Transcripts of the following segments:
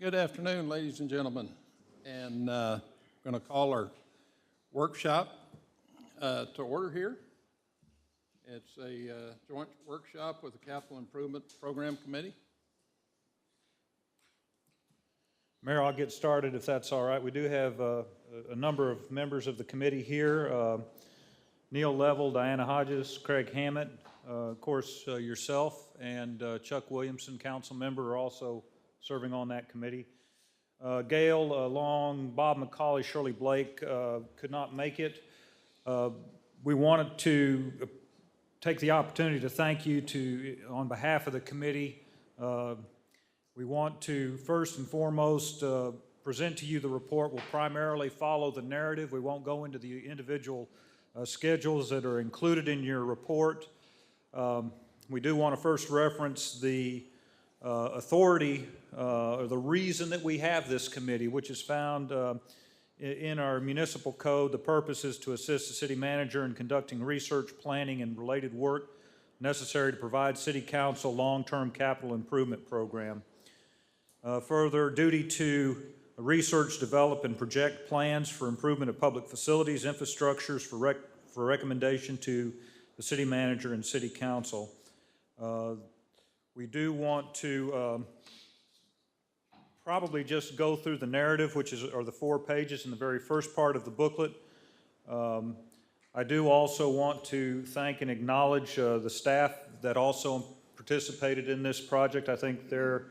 Good afternoon, ladies and gentlemen, and I'm going to call our workshop to order here. It's a joint workshop with the Capital Improvement Program Committee. Mayor, I'll get started if that's all right. We do have a number of members of the committee here. Neil Level, Diana Hodges, Craig Hammett, of course yourself, and Chuck Williamson, council member, are also serving on that committee. Gail Long, Bob McCauley, Shirley Blake could not make it. We wanted to take the opportunity to thank you on behalf of the committee. We want to first and foremost present to you the report. We'll primarily follow the narrative. We won't go into the individual schedules that are included in your report. We do want to first reference the authority or the reason that we have this committee, which is found in our municipal code. The purpose is to assist the city manager in conducting research, planning, and related work necessary to provide city council long-term capital improvement program. Further, duty to research, develop, and project plans for improvement of public facilities, infrastructures for recommendation to the city manager and city council. We do want to probably just go through the narrative, which are the 4 pages in the very first part of the booklet. I do also want to thank and acknowledge the staff that also participated in this project. I think their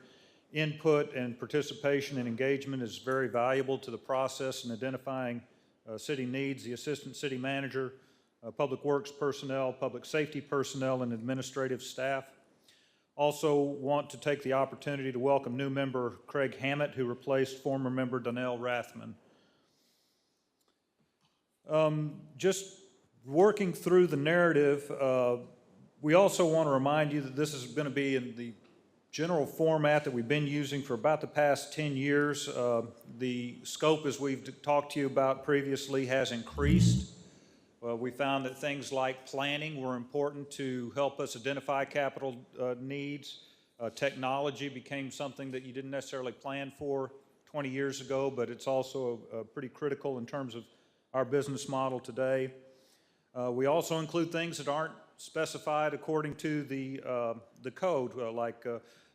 input and participation and engagement is very valuable to the process in identifying city needs. The assistant city manager, public works personnel, public safety personnel, and administrative staff. Also want to take the opportunity to welcome new member Craig Hammett, who replaced former member Donnell Rathman. Just working through the narrative, we also want to remind you that this is going to be in the general format that we've been using for about the past 10 years. The scope, as we've talked to you about previously, has increased. We found that things like planning were important to help us identify capital needs. Technology became something that you didn't necessarily plan for 20 years ago, but it's also pretty critical in terms of our business model today. We also include things that aren't specified according to the code, like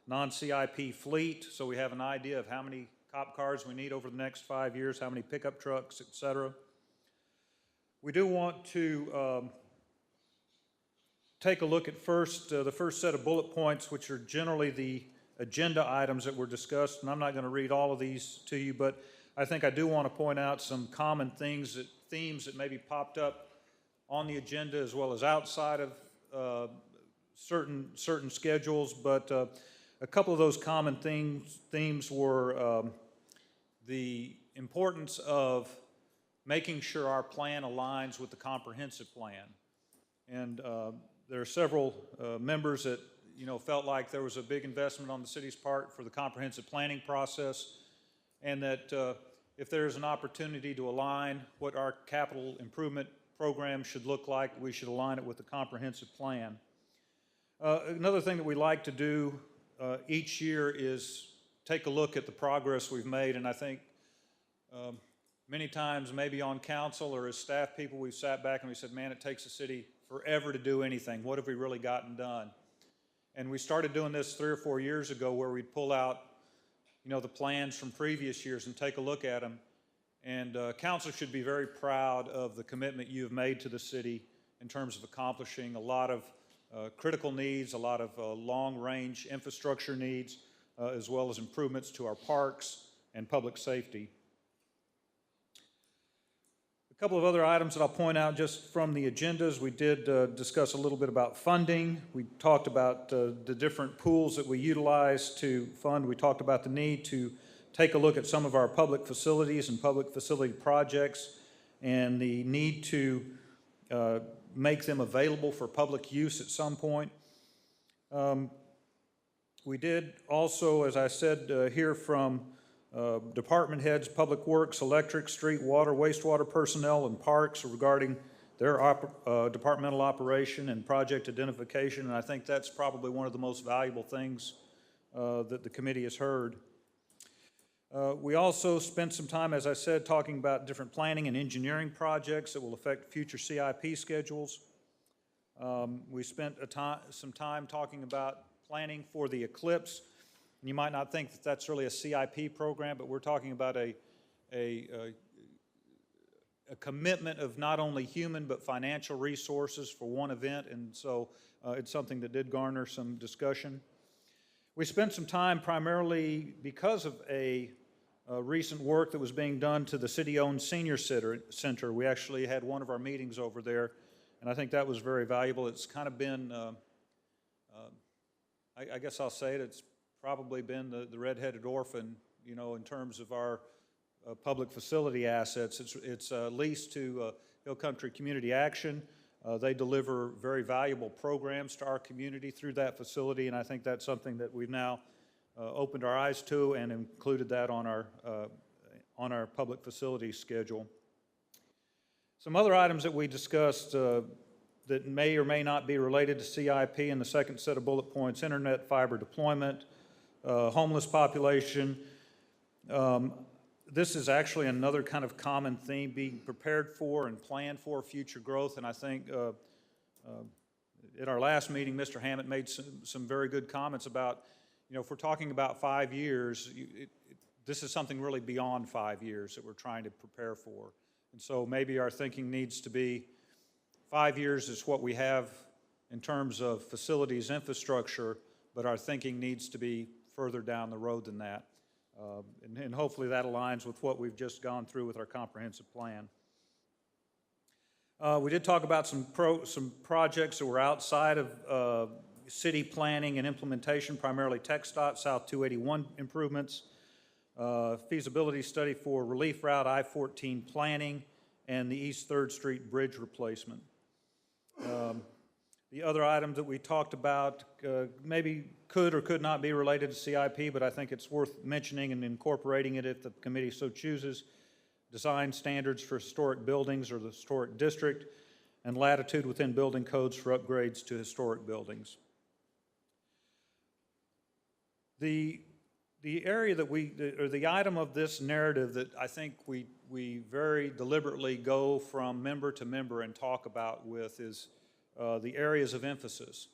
non-CIP fleet, so we have an idea of how many cop cars we need over the next 5 years, how many pickup trucks, etc. We do want to take a look at the first set of bullet points, which are generally the agenda items that were discussed, and I'm not going to read all of these to you, but I think I do want to point out some common themes that maybe popped up on the agenda as well as outside of certain schedules, but a couple of those common themes were the importance of making sure our plan aligns with the comprehensive plan. And there are several members that felt like there was a big investment on the city's part for the comprehensive planning process, and that if there is an opportunity to align what our capital improvement program should look like, we should align it with the comprehensive plan. Another thing that we like to do each year is take a look at the progress we've made, and I think many times, maybe on council or as staff people, we've sat back and we said, man, it takes the city forever to do anything. What have we really gotten done? And we started doing this 3 or 4 years ago, where we'd pull out, the plans from previous years and take a look at them. And council should be very proud of the commitment you have made to the city in terms of accomplishing a lot of critical needs, a lot of long-range infrastructure needs, as well as improvements to our parks and public safety. A couple of other items that I'll point out just from the agendas. We did discuss a little bit about funding. We talked about the different pools that we utilize to fund. We talked about the need to take a look at some of our public facilities and public facility projects and the need to make them available for public use at some point. We did also, as I said, hear from department heads, public works, electric, street, water, wastewater personnel, and parks regarding their departmental operation and project identification, and I think that's probably one of the most valuable things that the committee has heard. We also spent some time, as I said, talking about different planning and engineering projects that will affect future CIP schedules. We spent some time talking about planning for the eclipse. You might not think that that's really a CIP program, but we're talking about a commitment of not only human but financial resources for one event, and so it's something that did garner some discussion. We spent some time primarily because of a recent work that was being done to the city-owned senior center. We actually had one of our meetings over there, and I think that was very valuable. It's kind of been, I guess I'll say it, it's probably been the red-headed orphan, you know, in terms of our public facility assets. It's leased to Hill Country Community Action. They deliver very valuable programs to our community through that facility, and I think that's something that we've now opened our eyes to and included that on our public facilities schedule. Some other items that we discussed that may or may not be related to CIP in the second set of bullet points: internet fiber deployment, homeless population. This is actually another kind of common theme, being prepared for and planned for future growth, and I think at our last meeting, Mr. Hammett made some very good comments about, you know, if we're talking about 5 years, this is something really beyond 5 years that we're trying to prepare for. And so maybe our thinking needs to be 5 years is what we have in terms of facilities infrastructure, but our thinking needs to be further down the road than that. And hopefully that aligns with what we've just gone through with our comprehensive plan. We did talk about some projects that were outside of city planning and implementation, primarily TxDOT, South 281 improvements, feasibility study for relief route I-14 planning, and the East 3rd Street bridge replacement. The other items that we talked about maybe could or could not be related to CIP, but I think it's worth mentioning and incorporating it if the committee so chooses: design standards for historic buildings or the historic district, and latitude within building codes for upgrades to historic buildings. The area that the item of this narrative that I think we very deliberately go from member to member and talk about with is the areas of emphasis.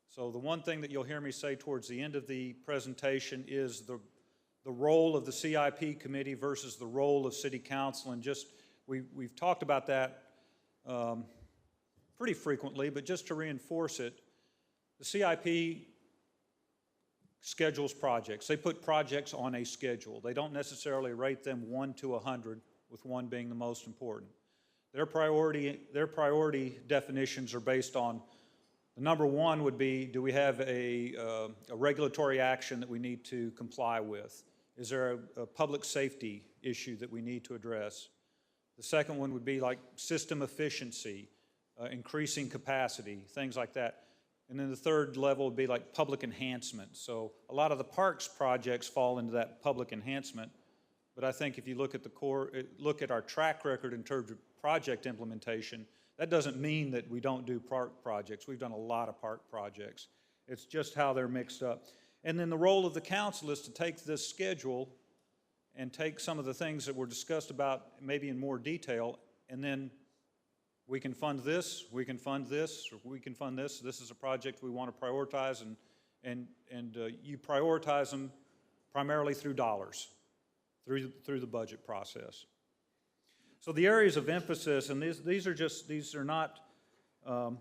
So the one thing that you'll hear me say towards the end of the presentation is the role of the CIP committee versus the role of city council, and just we've talked about that pretty frequently, but just to reinforce it, the CIP schedules projects. They put projects on a schedule. They don't necessarily rate them 1 to 100, with 1 being the most important. Their priority definitions are based on, the number 1 would be, do we have a regulatory action that we need to comply with? Is there a public safety issue that we need to address? The second one would be like system efficiency, increasing capacity, things like that. And then the third level would be like public enhancement. So a lot of the parks projects fall into that public enhancement. But I think if you look at our track record in terms of project implementation, that doesn't mean that we don't do park projects. We've done a lot of park projects. It's just how they're mixed up. And then the role of the council is to take this schedule and take some of the things that were discussed about maybe in more detail, and then we can fund this, we can fund this, or we can fund this. This is a project we want to prioritize, and you prioritize them primarily through dollars, through the budget process. So the areas of emphasis, and these are not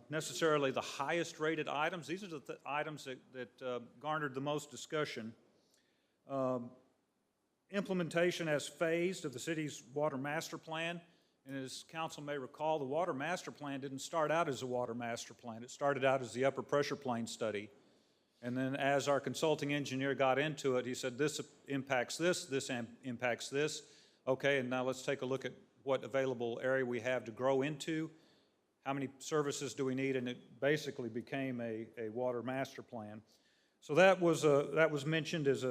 necessarily the highest rated items. These are the items that garnered the most discussion. Implementation as phased of the city's water master plan. And as council may recall, the water master plan didn't start out as a water master plan. It started out as the upper pressure plane study. And then as our consulting engineer got into it, he said, this impacts this impacts this. Okay, and now let's take a look at what available area we have to grow into. How many services do we need? And it basically became a water master plan. So that was mentioned as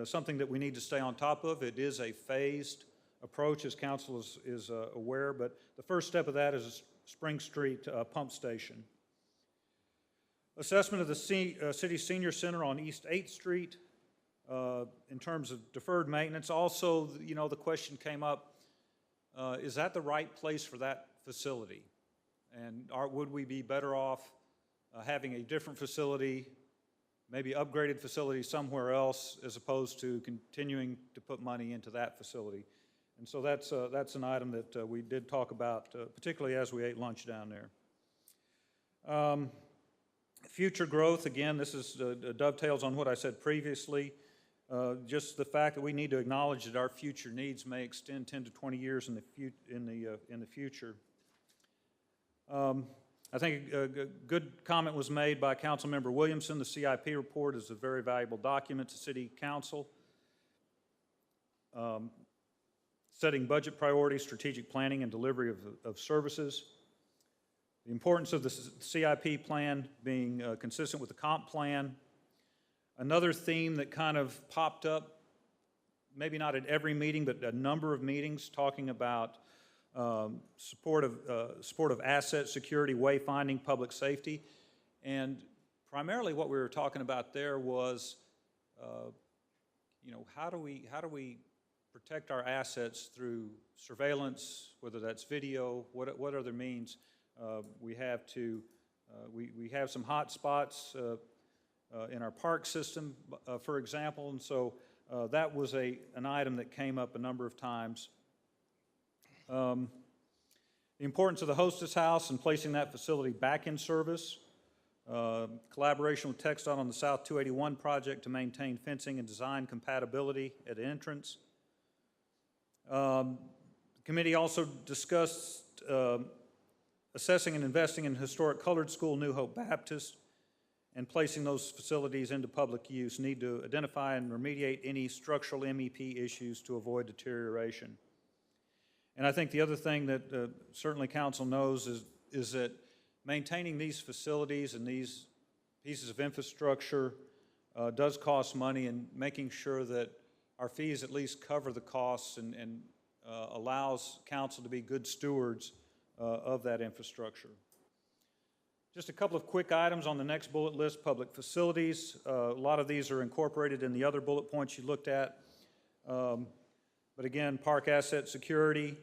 something that we need to stay on top of. It is a phased approach, as council is aware, but the first step of that is a Spring Street pump station. Assessment of the City Senior Center on East 8th Street. in terms of deferred maintenance. Also, you know, the question came up, is that the right place for that facility? And would we be better off having a different facility, maybe upgraded facility somewhere else, as opposed to continuing to put money into that facility? And so that's an item that we did talk about, particularly as we ate lunch down there. Future growth, again, this is dovetails on what I said previously. Just the fact that we need to acknowledge that our future needs may extend 10 to 20 years in the future. I think a good comment was made by Councilmember Williamson. The CIP report is a very valuable document to City Council. Setting budget priorities, strategic planning, and delivery of services. The importance of the CIP plan being consistent with the comp plan. Another theme that kind of popped up, maybe not at every meeting, but a number of meetings, talking about support of asset security, wayfinding, public safety. And primarily what we were talking about there was, you know, how do we protect our assets through surveillance, whether that's video, what other means we have to, we have some hot spots in our park system, for example, and so that was an item that came up a number of times. The importance of the hostess house and placing that facility back in service. Collaboration with TxDOT on the South 281 project to maintain fencing and design compatibility at entrance. The committee also discussed assessing and investing in historic colored school, New Hope Baptist, and placing those facilities into public use. Need to identify and remediate any structural MEP issues to avoid deterioration. And I think the other thing that certainly council knows is that maintaining these facilities and these pieces of infrastructure does cost money, and making sure that our fees at least cover the costs and allows council to be good stewards of that infrastructure. Just a couple of quick items on the next bullet list, public facilities. A lot of these are incorporated in the other bullet points you looked at. But again, park asset security.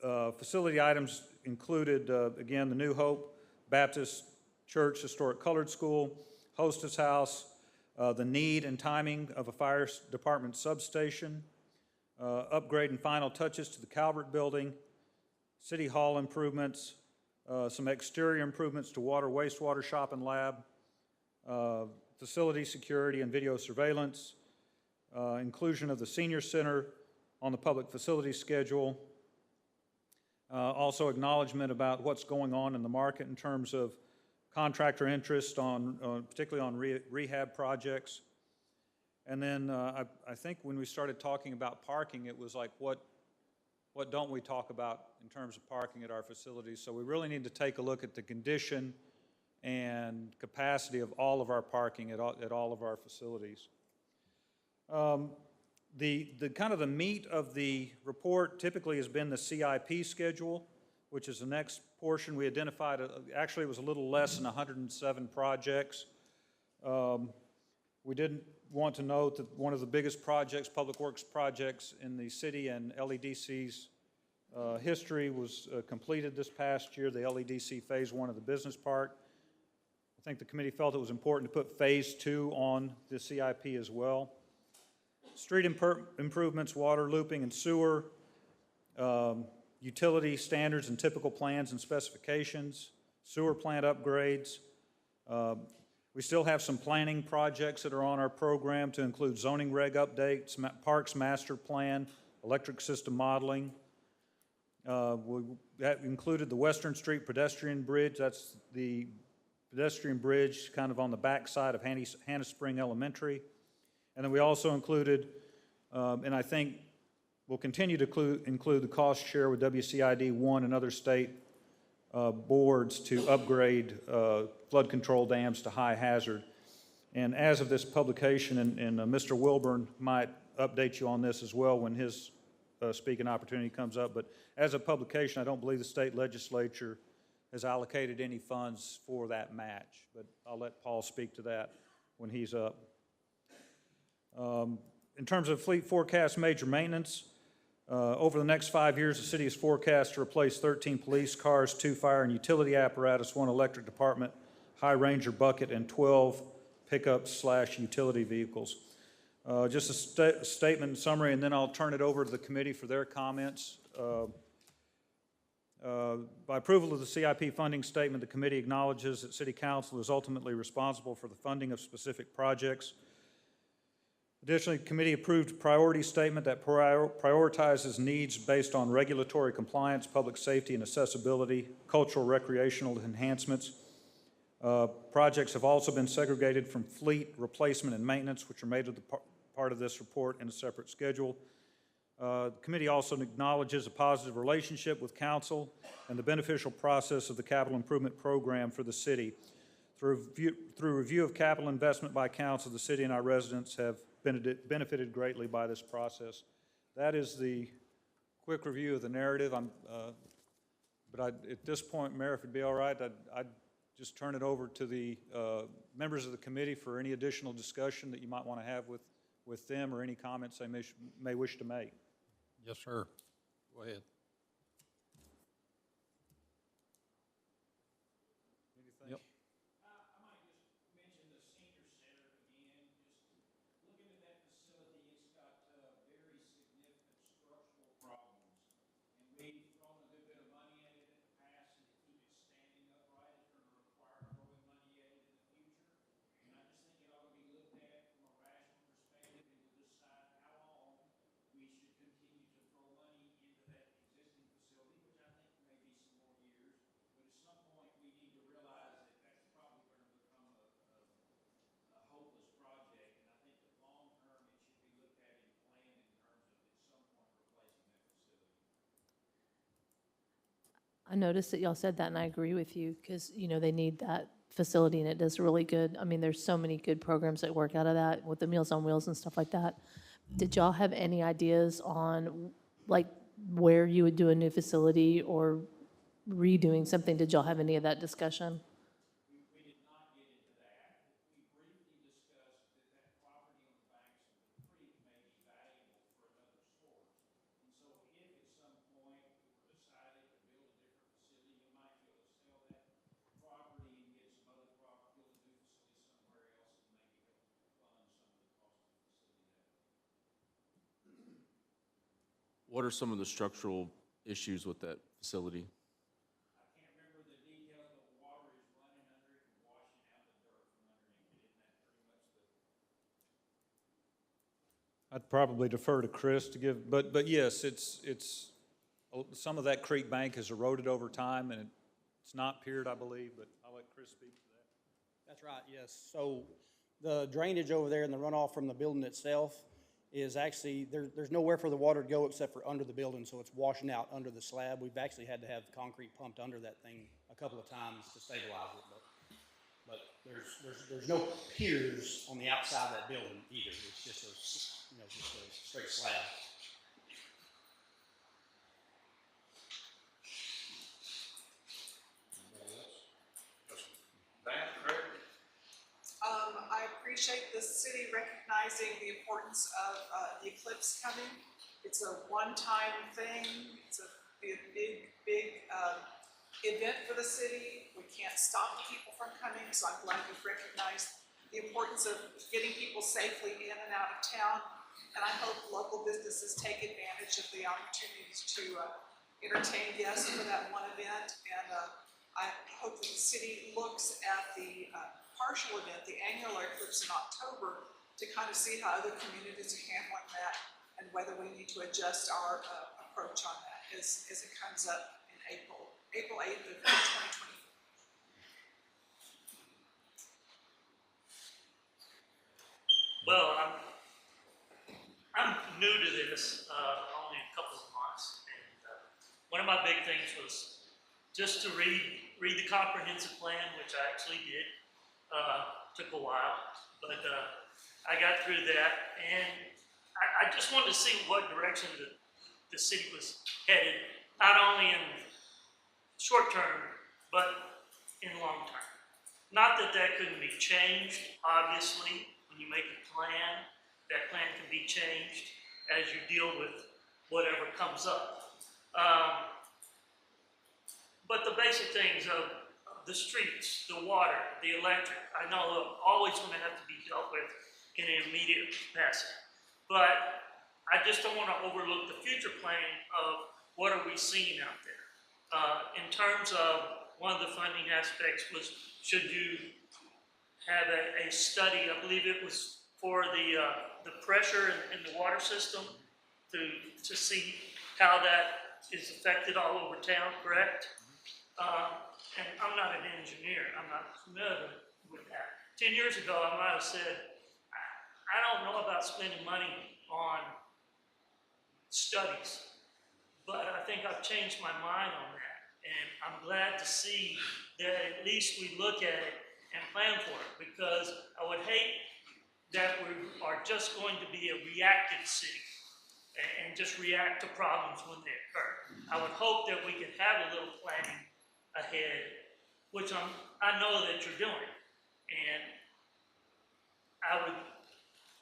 Facility items included, again, the New Hope Baptist Church Historic Colored School, hostess house, the need and timing of a fire department substation, upgrade and final touches to the Calvert building, City Hall improvements, some exterior improvements to water, wastewater shop and lab, facility security and video surveillance, inclusion of the senior center on the public facility schedule, also acknowledgement about what's going on in the market in terms of contractor interest particularly on rehab projects. And then I think when we started talking about parking, it was like, what don't we talk about in terms of parking at our facilities? So we really need to take a look at the condition and capacity of all of our parking at all of our facilities. The kind of the meat of the report typically has been the CIP schedule, which is the next portion. We identified, actually it was a little less than 107 projects. We did want to note that one of the biggest projects, public works projects in the city and LEDC's history was completed this past year, the LEDC Phase 1 of the business park. I think the committee felt it was important to put Phase 2 on the CIP as well. Street improvements, water looping and sewer, utility standards and typical plans and specifications, sewer plant upgrades. We still have some planning projects that are on our program to include zoning reg updates, parks master plan, electric system modeling. That included the Western Street pedestrian bridge. That's the pedestrian bridge kind of on the backside of Hannah Spring Elementary. And then we also included, and I think we'll continue to include the cost share with WCID 1 and other state boards to upgrade flood control dams to high hazard. And as of this publication, and Mr. Wilburn might update you on this as well when his speaking opportunity comes up, but as a publication, I don't believe the state legislature has allocated any funds for that match, but I'll let Paul speak to that when he's up. In terms of fleet forecast major maintenance, over the next 5 years, the city is forecast to replace 13 police cars, 2 fire and utility apparatus, 1 electric department, high ranger bucket, and 12 pickup/utility vehicles. Just a statement and summary, and then I'll turn it over to the committee for their comments. By approval of the CIP funding statement, the committee acknowledges that City Council is ultimately responsible for the funding of specific projects. Additionally, the committee approved a priority statement that prioritizes needs based on regulatory compliance, public safety and accessibility, cultural recreational enhancements. Projects have also been segregated from fleet replacement and maintenance, which are made of the part of this report in a separate schedule. The committee also acknowledges a positive relationship with council and the beneficial process of the capital improvement program for the city. Through review of capital investment by council, the city and our residents have benefited greatly by this process. That is the quick review of the narrative. At this point, Mayor, if it'd be all right, I'd just turn it over to the members of the committee for any additional discussion that you might want to have with them or any comments they may wish to make. Yes, sir. Go ahead. Anything? Yep. I might just mention the senior center again. Just looking at that facility, it's got very significant structural problems. And we've thrown a good bit of money at it in the past, and to keep it standing upright is going to require throwing money at it in the future. And I just think it ought to be looked at from a rational perspective and to decide how long we should continue to throw money into that existing facility, which I think may be some more years. But at some point, we need to realize that that's probably going to become a hopeless project. And I think that long term, it should be looked at and planned in terms of at some point replacing that facility. I noticed that y'all said that, and I agree with you, because, you know, they need that facility, and it does really good. I mean, there's so many good programs that work out of that with the Meals on Wheels and stuff like that. Did y'all have any ideas on, like, where you would do a new facility or redoing something? Did y'all have any of that discussion? We did not get into that. We briefly discussed that property on the banks of the creek may be valuable for another source. And so if at some point it were decided to build a different facility, you might be able to sell that property and get some other property, build a new facility somewhere else and maybe help fund some of the cost of the facility that way. What are some of the structural issues with that facility? I can't remember the details, but water is running under it and washing out the dirt from underneath it. Isn't that pretty much the? I'd probably defer to Chris to give, but yes, it's some of that creek bank has eroded over time, and it's not piered, I believe, but I'll let Chris speak to that. That's right, yes. So the drainage over there and the runoff from the building itself is actually, there's nowhere for the water to go except for under the building, so it's washing out under the slab. We've actually had to have concrete pumped under that thing a couple of times to stabilize it, but there's no piers on the outside of that building either. It's just a straight slab. I appreciate the city recognizing the importance of the eclipse coming. It's a one-time thing. It's a big event for the city. We can't stop people from coming, so I'm glad you've recognized the importance of getting people safely in and out of town. And I hope local businesses take advantage of the opportunities to entertain guests for that one event. And I hope that the city looks at the partial event, the annular eclipse in October, to kind of see how other communities are handling that and whether we need to adjust our approach on that as it comes up in April 8th of 2024. Well, I'm new to this, only a couple of months, and one of my big things was just to read the comprehensive plan, which I actually did. Took a while, but I got through that, and I just wanted to see what direction the city was headed, not only in short term, but in long term. Not that couldn't be changed, obviously, when you make a plan that plan can be changed as you deal with whatever comes up. But the basic things of the streets, the water, the electric, I know are always going to have to be dealt with in an immediate capacity. But I just don't want to overlook the future planning of what are we seeing out there. In terms of one of the funding aspects was, should you have a study, I believe it was for the pressure in the water system to see how that is affected all over town, correct? And I'm not an engineer, I'm not familiar with that. 10 years ago, I might have said, I don't know about spending money on studies, but I think I've changed my mind on that. And I'm glad to see that at least we look at it and plan for it, because I would hate that we are just going to be a reactive city and just react to problems when they occur. I would hope that we could have a little planning ahead, which I know that you're doing. And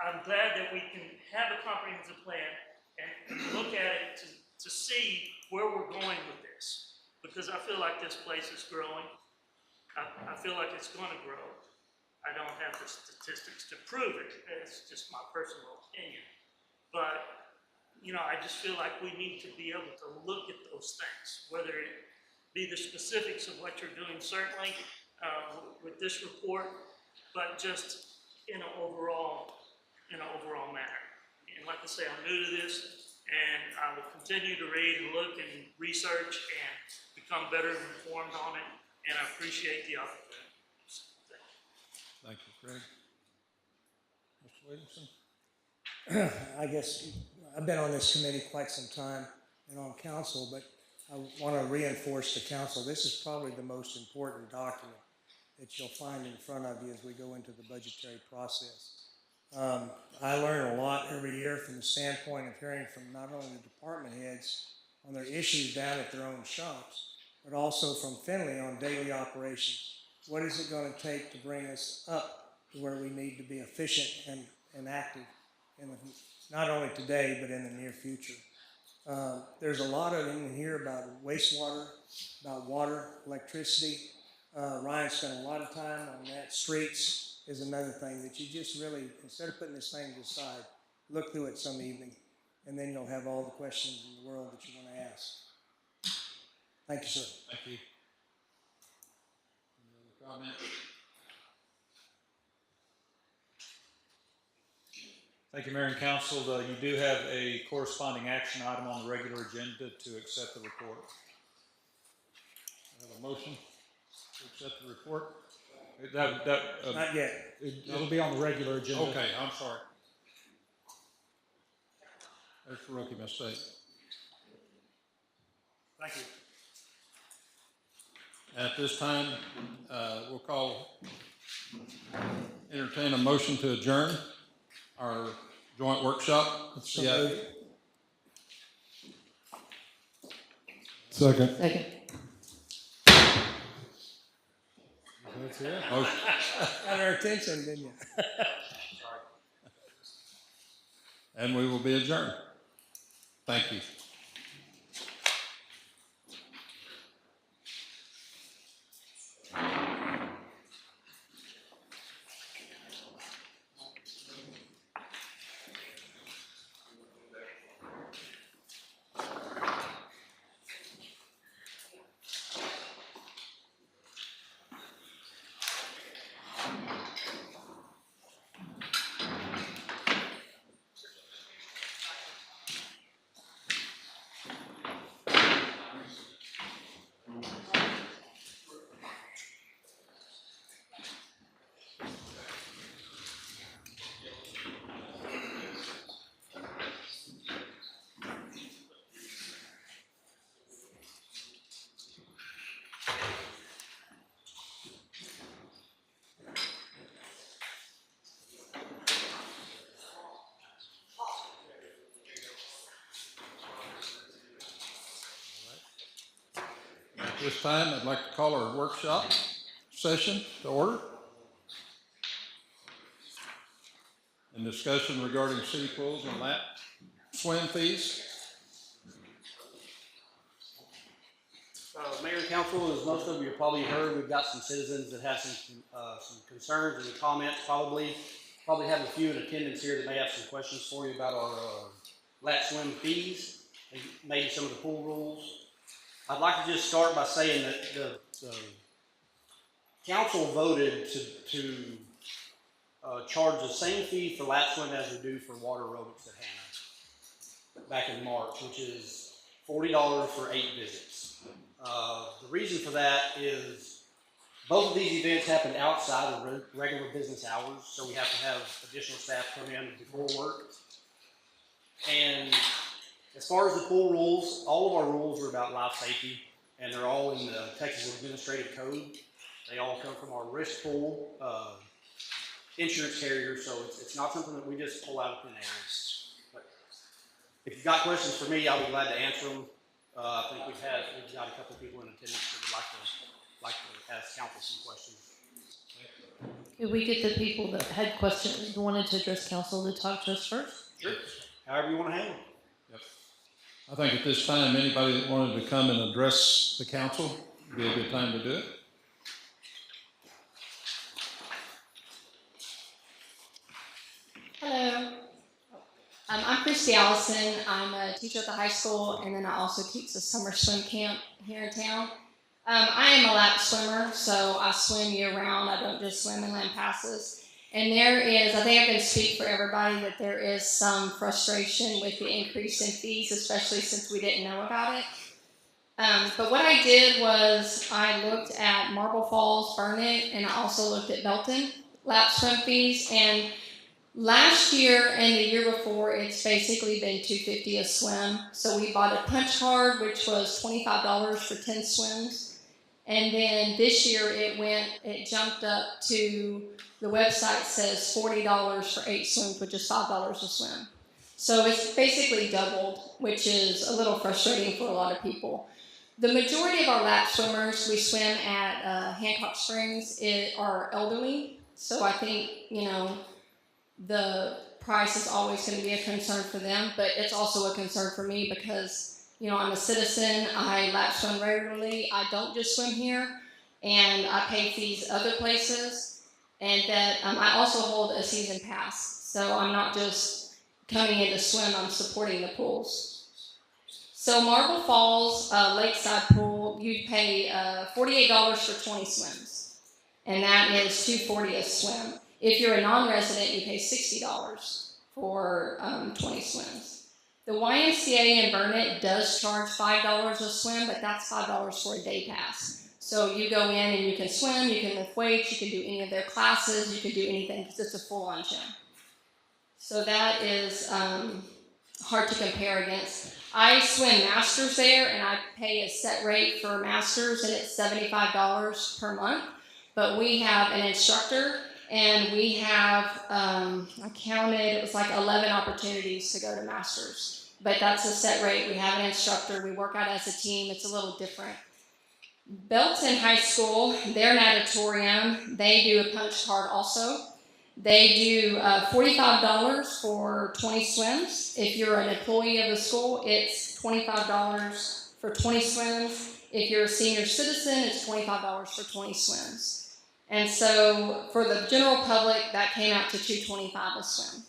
I'm glad that we can have a comprehensive plan and look at it to see where we're going with this. Because I feel like this place is growing. I feel like it's going to grow. I don't have the statistics to prove it. It's just my personal opinion. But, you know, I just feel like we need to be able to look at those things, whether it be the specifics of what you're doing, certainly, with this report, but just in an overall manner. And like I say, I'm new to this, and I will continue to read and look and research and become better informed on it, and I appreciate the opportunity. Thank you, Greg. Mr. Williamson? I guess I've been on this committee quite some time and on council, but I want to reinforce to council, this is probably the most important document that you'll find in front of you as we go into the budgetary process. I learn a lot every year from the standpoint of hearing from not only the department heads on their issues down at their own shops, but also from Finley on daily operations. What is it going to take to bring us up to where we need to be efficient and active not only today, but in the near future? There's a lot of in here about wastewater, about water, electricity. Ryan spent a lot of time on that. Streets is another thing that you just really, instead of putting this thing to the side, look through it some evening, and then you'll have all the questions in the world that you want to ask. Thank you, sir. Thank you. Any other comments? Thank you, Mayor and Council. You do have a corresponding action item on the regular agenda to accept the report. I have a motion to accept the report. Not yet. It'll be on the regular agenda. Okay, I'm sorry. That's a rookie mistake. Thank you. At this time, we'll entertain a motion to adjourn our joint workshop. So Yeah. moved. Second. Second. That's it. Motion. Got our attention, didn't you? And we will be adjourned. Thank you. At this time, I'd like to call our workshop session to order. and discussion regarding city pools and lap swim fees. Mayor and council, as most of you have probably heard, we've got some citizens that have some concerns and comments, probably have a few in attendance here that may have some questions for you about our lap swim fees, and maybe some of the pool rules. I'd like to just start by saying that the council voted to charge the same fee for lap swim as we do for water aerobics at Hannah back in March, which is $40 for 8 visits. The reason for that is both of these events happen outside of regular business hours, so we have to have additional staff come in before work. And as far as the pool rules, all of our rules are about life safety, and they're all in the Texas Administrative Code. They all come from our risk pool insurance carrier, so it's not something that we just pull out of thin air. But if you've got questions for me, I'll be glad to answer them. I think we've got a couple of people in attendance that would like to ask council some questions. Could we get the people that had questions, wanted to address council to talk to us first? Sure. However you want to handle it. Yep. I think at this time, anybody that wanted to come and address the council would be a good time to do it. Hello. I'm Christy Allison. I'm a teacher at the high school, and then I also teach the summer swim camp here in town. I am a lap swimmer, so I swim year-round. I don't just swim in Lampasas. And there is, I think I can speak for everybody, that there is some frustration with the increase in fees, especially since we didn't know about it. But what I did was I looked at Marble Falls, Burnett, and I also looked at Belton lap swim fees. And last year and the year before, it's basically been $250 a swim. So we bought a punch card, which was $25 for 10 swims. And then this year it jumped up to, the website says $40 for 8 swims, which is $5 a swim. So it's basically doubled, which is a little frustrating for a lot of people. The majority of our lap swimmers, we swim at Hancock Springs, are elderly. So I think, the price is always going to be a concern for them, but it's also a concern for me because, I'm a citizen, I lap swim regularly, I don't just swim here, and I pay fees other places, and that I also hold a season pass, so I'm not just coming in to swim, I'm supporting the pools. So Marble Falls Lakeside Pool, you pay $48 for 20 swims, and that is $240 a swim. If you're a non-resident, you pay $60 for 20 swims. The YMCA in Burnett does charge $5 a swim, but that's $5 for a day pass. So you go in and you can swim, you can lift weights, you can do any of their classes, you can do anything because it's a full-on gym. So that is hard to compare against. I swim masters there, and I pay a set rate for masters, and it's $75 per month. But we have an instructor, and we have, I counted, it was like 11 opportunities to go to masters. But that's a set rate. We have an instructor. We work out as a team. It's a little different. Belton High School, their natatorium, they do a punch card also. They do $45 for 20 swims. If you're an employee of the school, it's $25 for 20 swims. If you're a senior citizen, it's $25 for 20 swims. And so for the general public, that came out to $225 a swim.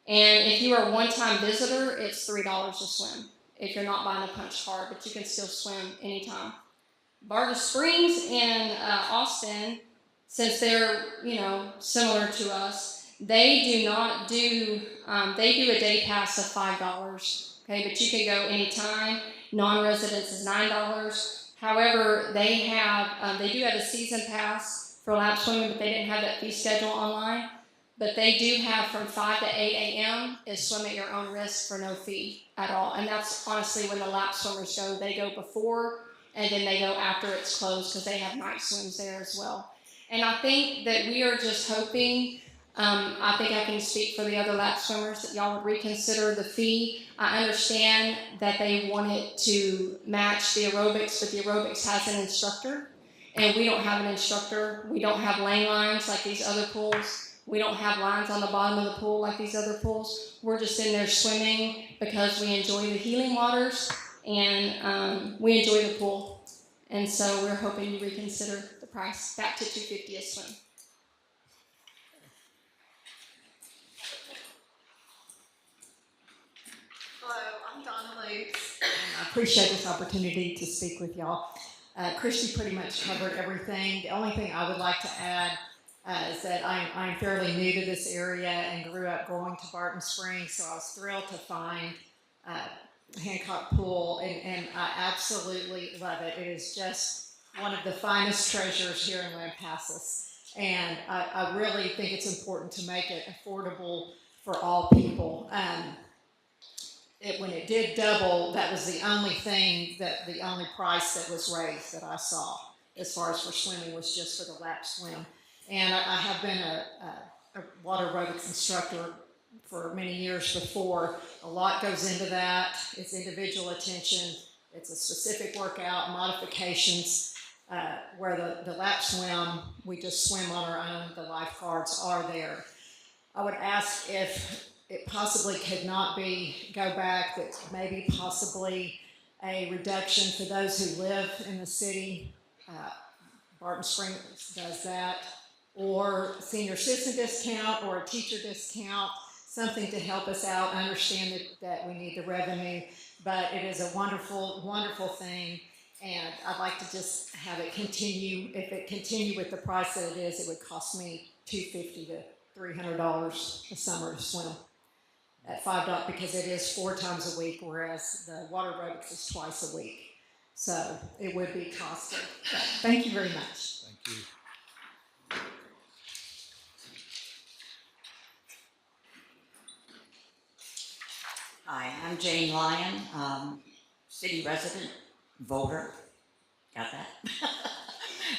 And if you are a one-time visitor, it's $3 a swim if you're not buying a punch card, but you can still swim anytime. Barton Springs in Austin, since they're, similar to us, they do not do, they do a day pass of $5, okay, but you can go anytime. Non-residents is $9. However, they do have a season pass for lap swimming, but they didn't have that fee schedule online. But they do have from 5 to 8 a.m. is swim at your own risk for no fee at all. And that's honestly when the lap swimmers go. They go before and then they go after it's closed because they have night swims there as well. And I think that we are just hoping, I think I can speak for the other lap swimmers, that y'all would reconsider the fee. I understand that they want it to match the aerobics, but the aerobics has an instructor. And we don't have an instructor. We don't have lane lines like these other pools. We don't have lines on the bottom of the pool like these other pools. We're just in there swimming because we enjoy the healing waters and we enjoy the pool. And so we're hoping you reconsider the price back to $250 a swim. Hello, I'm Donna Lukes, and I appreciate this opportunity to speak with y'all. Christy pretty much covered everything. The only thing I would like to add is that I'm fairly new to this area and grew up going to Barton Springs, so I was thrilled to find Hancock Pool, and I absolutely love it. It is just one of the finest treasures here in Lampasas, and I really think it's important to make it affordable for all people. When it did double, that was the only price that was raised that I saw as far as for swimming was just for the lap swim. And I have been a water aerobics instructor for many years before. A lot goes into that. It's individual attention. It's a specific workout, modifications, where the lap swim, we just swim on our own. The lifeguards are there. I would ask if it possibly could not go back, that maybe possibly a reduction for those who live in the city. Barton Springs does that, or senior citizen discount or a teacher discount, something to help us out. I understand that we need the revenue, but it is a wonderful, wonderful thing, and I'd like to just have it continue. If it continued with the price that it is, it would cost me $250 to $300 a summer to swim at $5 because it is 4 times a week, whereas the water aerobics is twice a week. So it would be costly. But thank you very much. Thank you. Hi, I'm Jane Lyon, city resident, voter. Got that?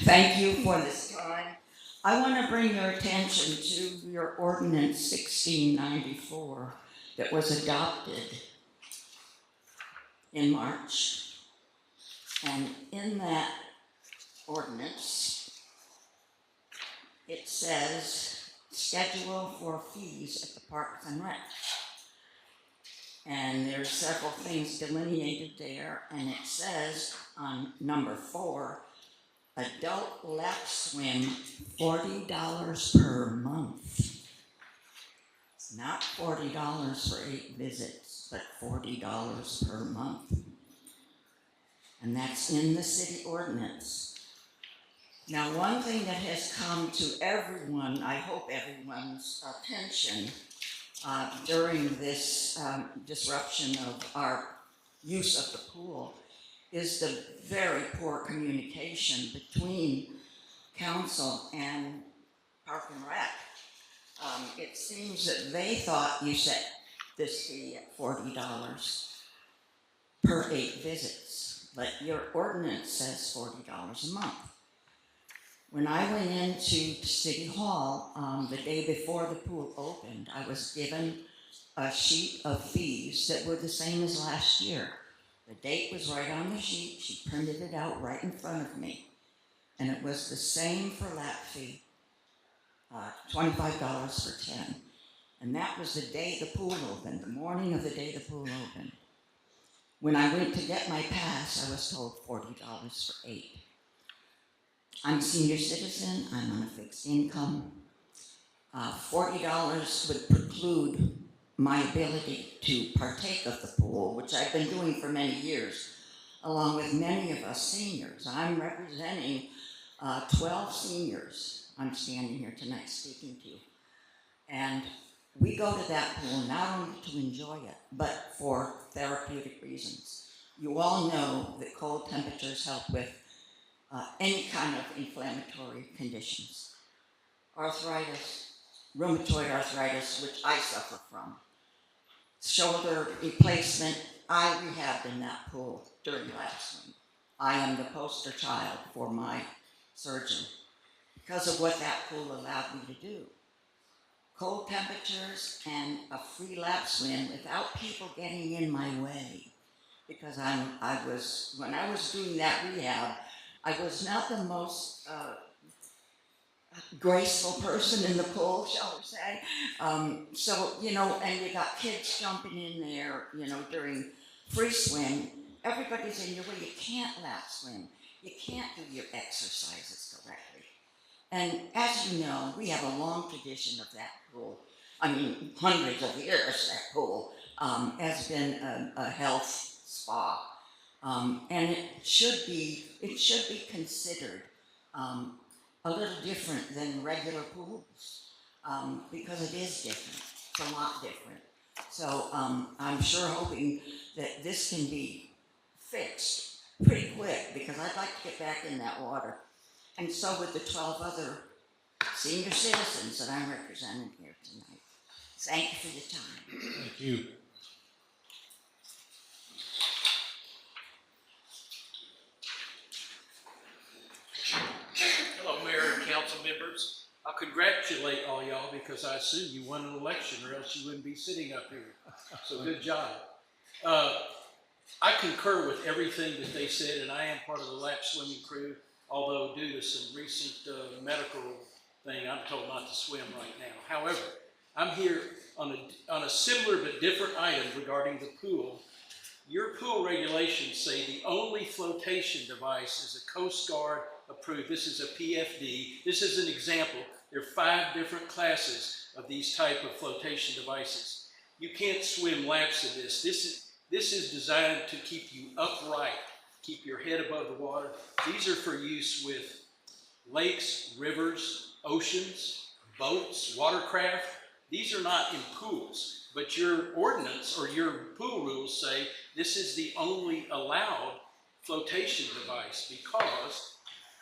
Thank you for this time. I want to bring your attention to your ordinance 1694 that was adopted in March. And in that ordinance, it says schedule for fees at the Parks and Rec. And there's several things delineated there, and it says on number 4, adult lap swim, $40 per month. It's not $40 for 8 visits, but $40 per month. And that's in the city ordinance. Now, one thing that has come to everyone, I hope everyone's attention, during this disruption of our use of the pool is the very poor communication between council and Park and Rec. It seems that they thought you set this fee at $40 per 8 visits, but your ordinance says $40 a month. When I went into City Hall the day before the pool opened, I was given a sheet of fees that were the same as last year. The date was right on the sheet. She printed it out right in front of me. And it was the same for lap fee, $25 for 10. And that was the day the pool opened, the morning of the day the pool opened. When I went to get my pass, I was told $40 for 8. I'm a senior citizen, I'm on a fixed income. $40 would preclude my ability to partake of the pool, which I've been doing for many years, along with many of us seniors. I'm representing 12 seniors. I'm standing here tonight speaking to you. And we go to that pool not only to enjoy it, but for therapeutic reasons. You all know that cold temperatures help with any kind of inflammatory conditions. Arthritis, rheumatoid arthritis, which I suffer from. Shoulder replacement, I rehabbed in that pool during last swim. I am the poster child for my surgeon because of what that pool allowed me to do. Cold temperatures and a free lap swim without people getting in my way. Because when I was doing that rehab, I was not the most graceful person in the pool, shall we say. So, you know, and you got kids jumping in there, you know, during free swim. Everybody's in your way. You can't lap swim. You can't do your exercises correctly. And as you know, we have a long tradition of that pool. I mean, hundreds of years that pool has been a health spa. And it should be considered a little different than regular pools, because it is different. It's a lot different. So I'm sure hoping that this can be fixed pretty quick, because I'd like to get back in that water. And so with the 12 other senior citizens that I'm representing here tonight. Thank you for your time. Thank you. Hello, Mayor and council members. I congratulate all y'all because I assume you won an election or else you wouldn't be sitting up here. So good job. I concur with everything that they said, and I am part of the lap swimming crew, although due to some recent medical thing, I'm told not to swim right now. However, I'm here on a similar but different item regarding the pool. Your pool regulations say the only flotation device is a Coast Guard approved. This is a PFD. This is an example. There are 5 different classes of these type of flotation devices. You can't swim laps of this. This is designed to keep you upright, keep your head above the water. These are for use with lakes, rivers, oceans, boats, watercraft. These are not in pools, but your ordinance or your pool rules say this is the only allowed flotation device, because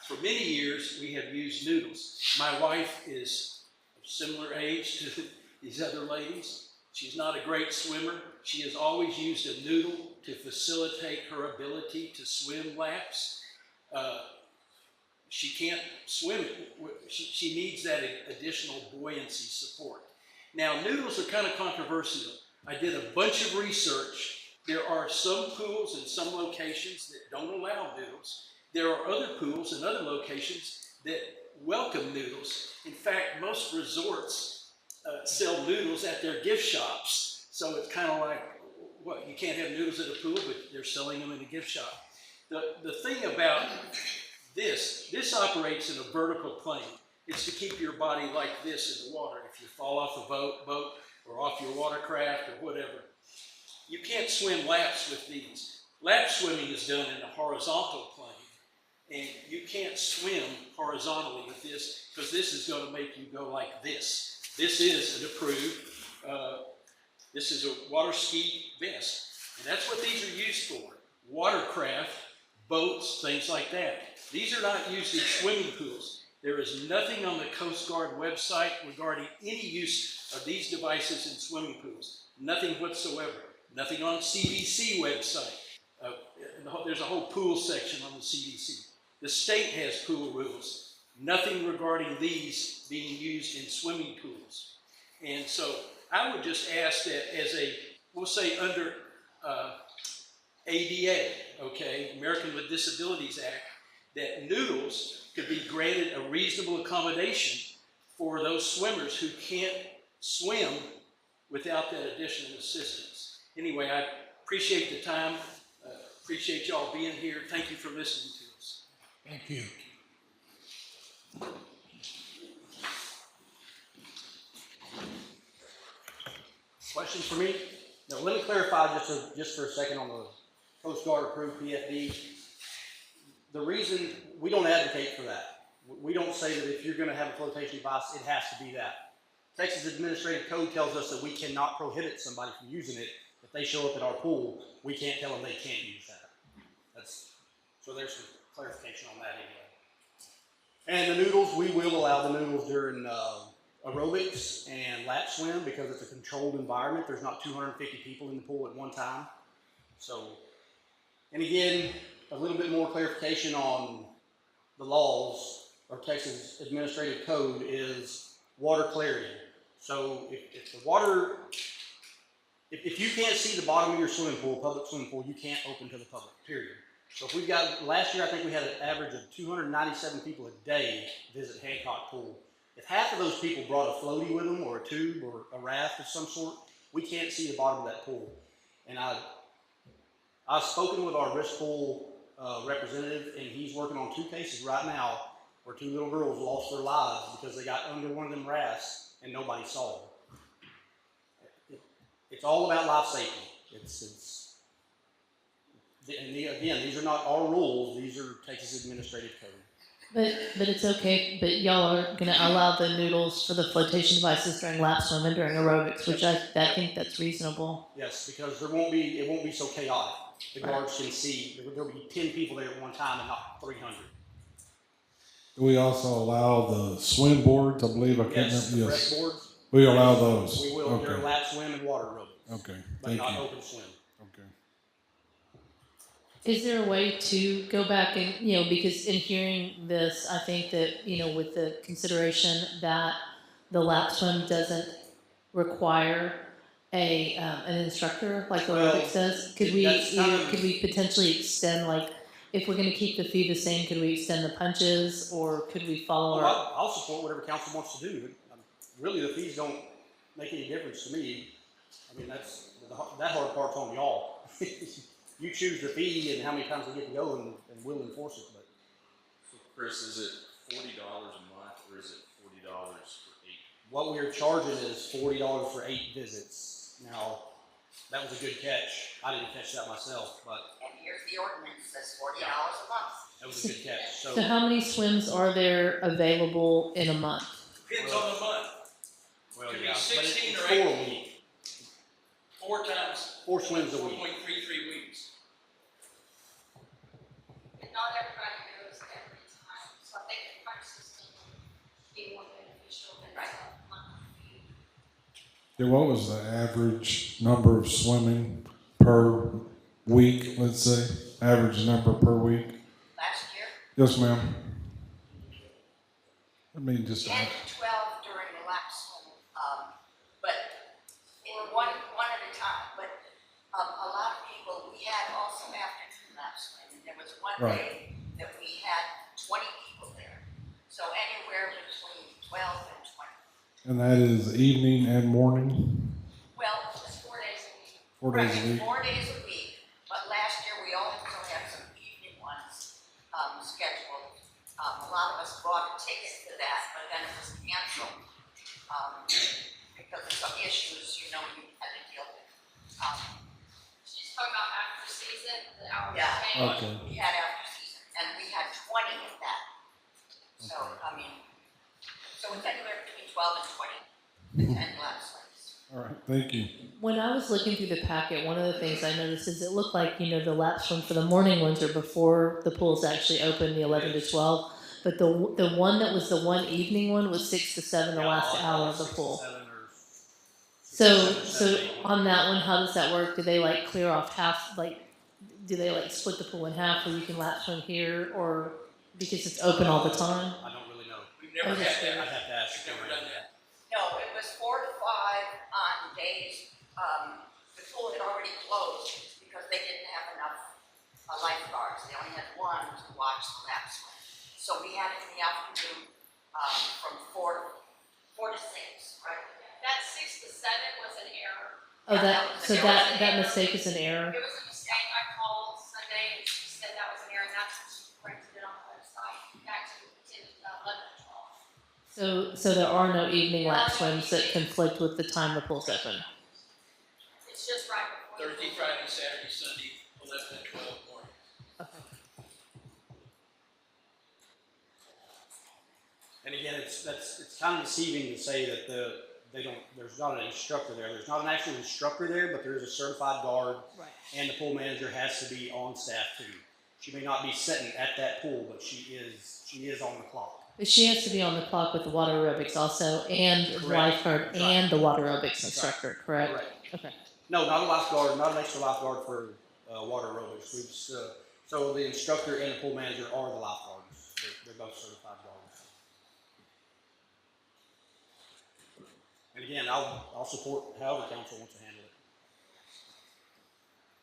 for many years we have used noodles. My wife is of similar age to these other ladies. She's not a great swimmer. She has always used a noodle to facilitate her ability to swim laps. She can't swim. She needs that additional buoyancy support. Now, noodles are kind of controversial. I did a bunch of research. There are some pools in some locations that don't allow noodles. There are other pools in other locations that welcome noodles. In fact, most resorts sell noodles at their gift shops. So it's kind of like, what, you can't have noodles at a pool, but they're selling them in a gift shop. The thing about this operates in a vertical plane. It's to keep your body like this in the water. If you fall off a boat or off your watercraft or whatever. You can't swim laps with these. Lap swimming is done in a horizontal plane. And you can't swim horizontally with this, because this is going to make you go like this. This is an approved, this is a water ski vest. And that's what these are used for. Watercraft, boats, things like that. These are not used in swimming pools. There is nothing on the Coast Guard website regarding any use of these devices in swimming pools. Nothing whatsoever. Nothing on CDC website. There's a whole pool section on the CDC. The state has pool rules. Nothing regarding these being used in swimming pools. And so I would just ask that as we'll say under ADA, okay, American with Disabilities Act, that noodles could be granted a reasonable accommodation for those swimmers who can't swim without that additional assistance. Anyway, I appreciate the time. Appreciate y'all being here. Thank you for listening to us. Thank you. Questions for me? No, let me clarify just for a second on the Coast Guard approved PFD. The reason we don't advocate for that. We don't say that if you're going to have a flotation device, it has to be that. Texas Administrative Code tells us that we cannot prohibit somebody from using it. If they show up at our pool, we can't tell them they can't use that. So there's some clarification on that anyway. And the noodles, we will allow the noodles during aerobics and lap swim, because it's a controlled environment. There's not 250 people in the pool at one time. So, and again, a little bit more clarification on the laws or Texas Administrative Code is water clarity. So if the water, if you can't see the bottom of your swimming pool, public swimming pool, you can't open to the public, period. So if we've got, last year I think we had an average of 297 people a day visit Hancock Pool. If half of those people brought a floaty with them, or a tube, or a raft of some sort, we can't see the bottom of that pool. And I've spoken with our risk pool representative, and he's working on 2 cases right now where 2 little girls lost their lives because they got under one of them rafts and nobody saw them. It's all about life safety. Again, these are not our rules, these are Texas administrative code. But it's okay, but y'all are gonna allow the noodles for the flotation devices during lap swim and during aerobics, which I think that's reasonable. Yes, because it won't be so chaotic. The guards can see, there'll be 10 people there at one time and not 300. Do we also allow the swim boards? I believe I can't Yes, remember. the Yes, breast boards. we allow those. We will Okay. during lap swim and water aerobics. Okay. But Thank not you. open swim. Okay. Is there a way to go back and, because in hearing this, I think that, with the consideration that the lap swim doesn't require an instructor like aerobics does, could we potentially extend, like, if we're gonna keep the fee the same, could we extend the punches, or could we follow our? I'll support whatever council wants to do. Really, the fees don't make any difference to me. I mean, that hard part's on y'all. You choose the fee and how many times we get to go, and we'll enforce it. But So Chris, is it $40 a month or is it $40 for 8? what we're charging is $40 for 8 visits. Now, that was a good catch. I didn't catch that myself, but And here's the ordinance, says $40 a month. that was a good catch. So how many swims are there available in a month? Depends on the month. Well, Could be yeah, but 16 it's or 4 a 18. week. 4 times. 4 swims a week. 4.33 weeks. And not everybody goes every time, so I think the punch system would be more beneficial than a monthly fee. Yeah, what was the average number of swimming per week, let's say? Average number per week? Last year, Yes, ma'am. I mean, just. 10 to 12 during the lap swim, but in one at a time. But a lot of people, we had also afternoon lap swim. There was one Right. day that we had 20 people there. So anywhere between 12 and 20. And that is evening and morning? Well, it's 4 days a week. 4 days a Right, week? 4 days a week, but last year we also had some evening ones scheduled. A lot of us bought a ticket for that, but then it was canceled because of some issues, you had to deal with. She's talking about after season, the hours Yeah. change. Okay. We had after season, and we had 20 of that. So, so it's anywhere between 12 and 20, and lap swims. All right, thank you. When I was looking through the packet, one of the things I noticed is it looked like, the lap swim for the morning ones are before the pool's actually open, the 11 to 12. But the one that was the one evening one was 6 to 7, the last hour of the pool. 7 or So on that one, how does that work? Do they like clear off half, do they like split the pool in half where you can lap swim here, or because it's open all the time? I don't really know. We've never Okay. had that. I'd have to ask. We've never done that. No, it was 4 to 5 on days, the pool had already closed because they didn't have enough lifeguards. They only had one to watch the lap swim. So we had it in the afternoon, from 4 to 6, right? That 6 to 7 was an error. Oh, Yeah, that mistake is an error? It was a mistake. I called Sunday and she said that was an error, and that's when she corrected it on the website, back to 11 to 12. So there are no evening lap swims that conflict with the time the pool's open? It's just right before. Thursday, Friday, Saturday, Sunday, 11 and 12 morning. Okay. And again, it's kind of deceiving to say that there's not an instructor there. There's not an actual instructor there, but there is a certified guard. Right. And the pool manager has to be on staff too. She may not be sitting at that pool, but she is on the clock. But she has to be on the clock with the water aerobics also, and the Correct. lifeguard, Right. and the water aerobics instructor, correct? Okay. No, not a lifeguard, not an extra lifeguard for water aerobics. We just, so the instructor and the pool manager are the lifeguards. They're both certified guards. And again, I'll support however council wants to handle it.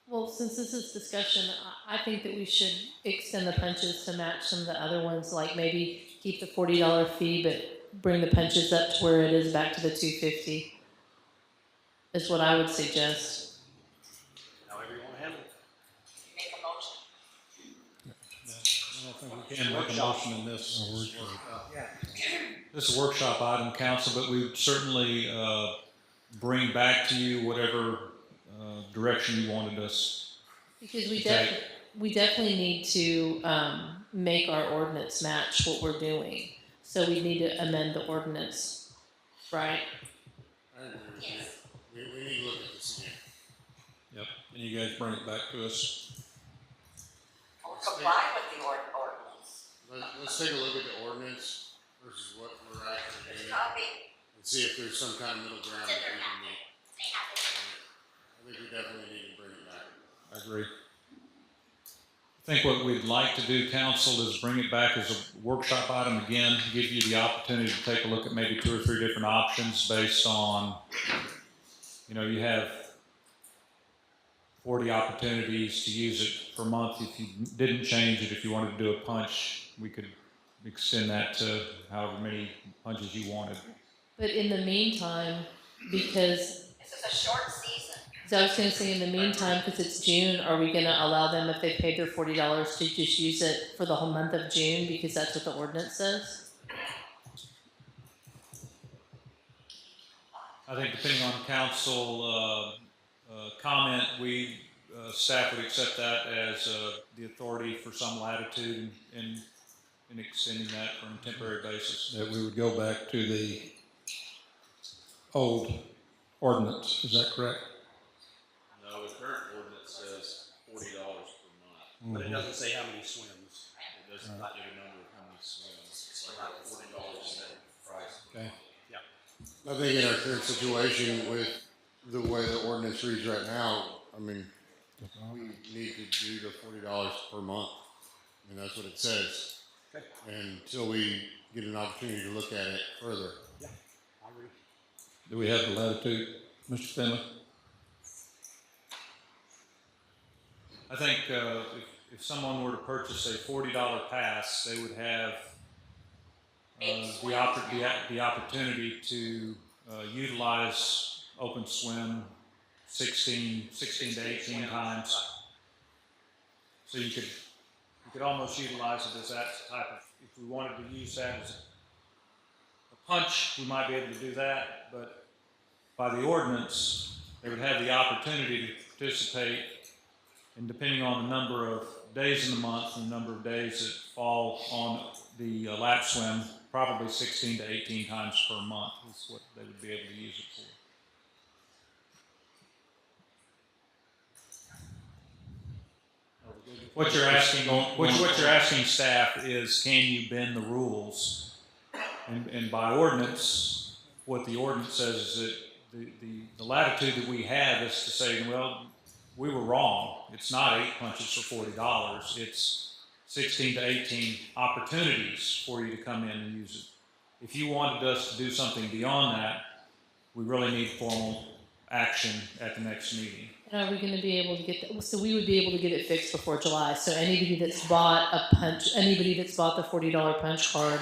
Well, since this is discussion, I think that we should extend the punches to match some of the other ones, like maybe keep the $40 fee, but bring the punches up to where it is back to the 250, is what I would suggest. However you want to handle it. Make a motion. I don't think we can make a motion in this. This is a workshop item, council, but we would certainly bring back to you whatever direction you wanted us. Because we definitely need to make our ordinance match what we're doing. So we need to amend the ordinance, right? I agree with you. We need to look at this again. Yep, and you guys bring it back to us. Or comply with the ordinance. Let's take a look at the ordinance versus what we're actually doing. Copy. And see if there's some kind of middle ground that we can meet. I think we definitely need to bring it back. I agree. I think what we'd like to do, council, is bring it back as a workshop item again, give you the opportunity to take a look at maybe 2 or 3 different options based on, you have 40 opportunities to use it per month. If you didn't change it, if you wanted to do a punch, we could extend that to however many punches you wanted. But in the meantime, because This is a short season. so I was going to say, in the meantime, because it's June, are we going to allow them, if they paid their $40, to just use it for the whole month of June, because that's what the ordinance says? I think depending on council comment, staff would accept that as the authority for some latitude in extending that on a temporary basis. That we would go back to the old ordinance, is that correct? No, the current ordinance says $40 per month. But it doesn't say how many swims. It doesn't give a number of how many swims. It's like $40 set price. Okay. I think in our current situation with the way the ordinance reads right now, I mean, we need to do the $40 per month. I mean, that's what it says. Okay. And until we get an opportunity to look at it further. Yeah, I agree. Do we have the latitude, Mr. Finley? I think if someone were to purchase a $40 pass, they would have the opportunity to utilize open swim 16 to 18 times. So you could almost utilize it as that type of, if we wanted to use that as a punch, we might be able to do that, but by the ordinance, they would have the opportunity to participate, and depending on the number of days in the month and the number of days that fall on the lap swim, probably 16 to 18 times per month is what they would be able to use it for. What you're asking staff is, can you bend the rules? And by ordinance, what the ordinance says is that the latitude that we have is to say, well, we were wrong. It's not 8 punches for $40. It's 16 to 18 opportunities for you to come in and use it. If you wanted us to do something beyond that, we really need formal action at the next meeting. And are we going to be able to get that? So we would be able to get it fixed before July. So anybody that's bought anybody that's bought the $40 punch card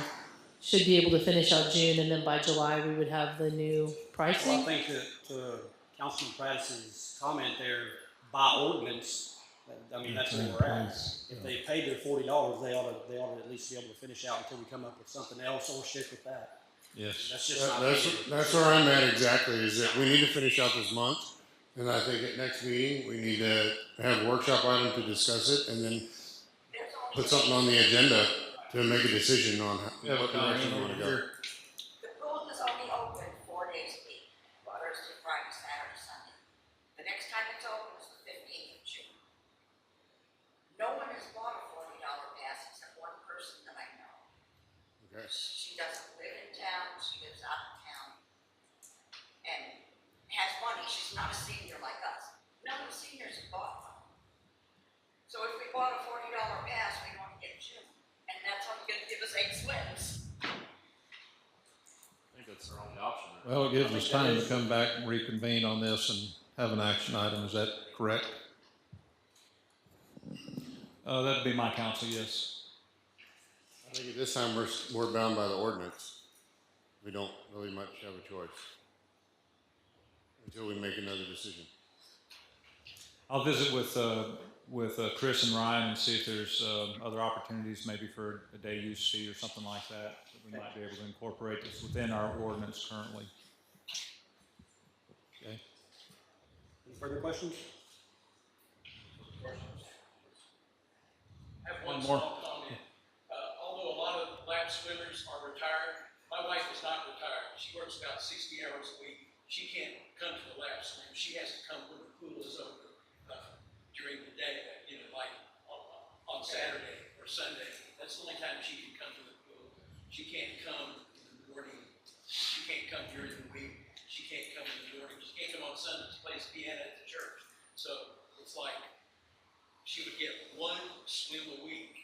should be able to finish out June, and then by July we would have the new pricing. Well, I think that to Councilman Pratt's comment there, by ordinance, I mean, that's where we're at. If they paid their $40, they ought to at least be able to finish out until we come up with something else or stick with that. Yes. That's just not That's where I'm at exactly, is that we need to finish out this month. And I think at next meeting, we need to have a workshop item to discuss it and then put something on the agenda to make a decision on what direction we want to go. The pool is only open 4 days a week, Thursday, Friday, Saturday, Sunday. The next time it's open is the 15th of June. No one has bought a $40 pass except one person that I know. Okay. She doesn't live in town, she lives out of town, and has money. She's not a senior like us. None of the seniors have bought one. So if we bought a $40 pass, we'd only get June, and that's only going to give us 8 swims. I think that's our only option. Well, it gives us time to come back and reconvene on this and have an action item, is that correct? That'd be my counsel, yes. I think at this time, we're bound by the ordinance. we don't really much have a choice until we make another decision. I'll visit with Chris and Ryan and see if there's other opportunities, maybe for a day use fee or something like that we might be able to incorporate this within our ordinance currently. Okay. Any further questions? I have One one more. small comment. Although a lot of lap swimmers are retired, my wife is not retired. She works about 60 hours a week. She can't come to the lap swim. She has to come when the pool is open during the day, like on Saturday or Sunday. That's the only time she can come to the pool. She can't come in the morning. She can't come during the week. She can't come in the morning. She can't come on Sundays, plays piano at the church. So it's like she would get one swim a week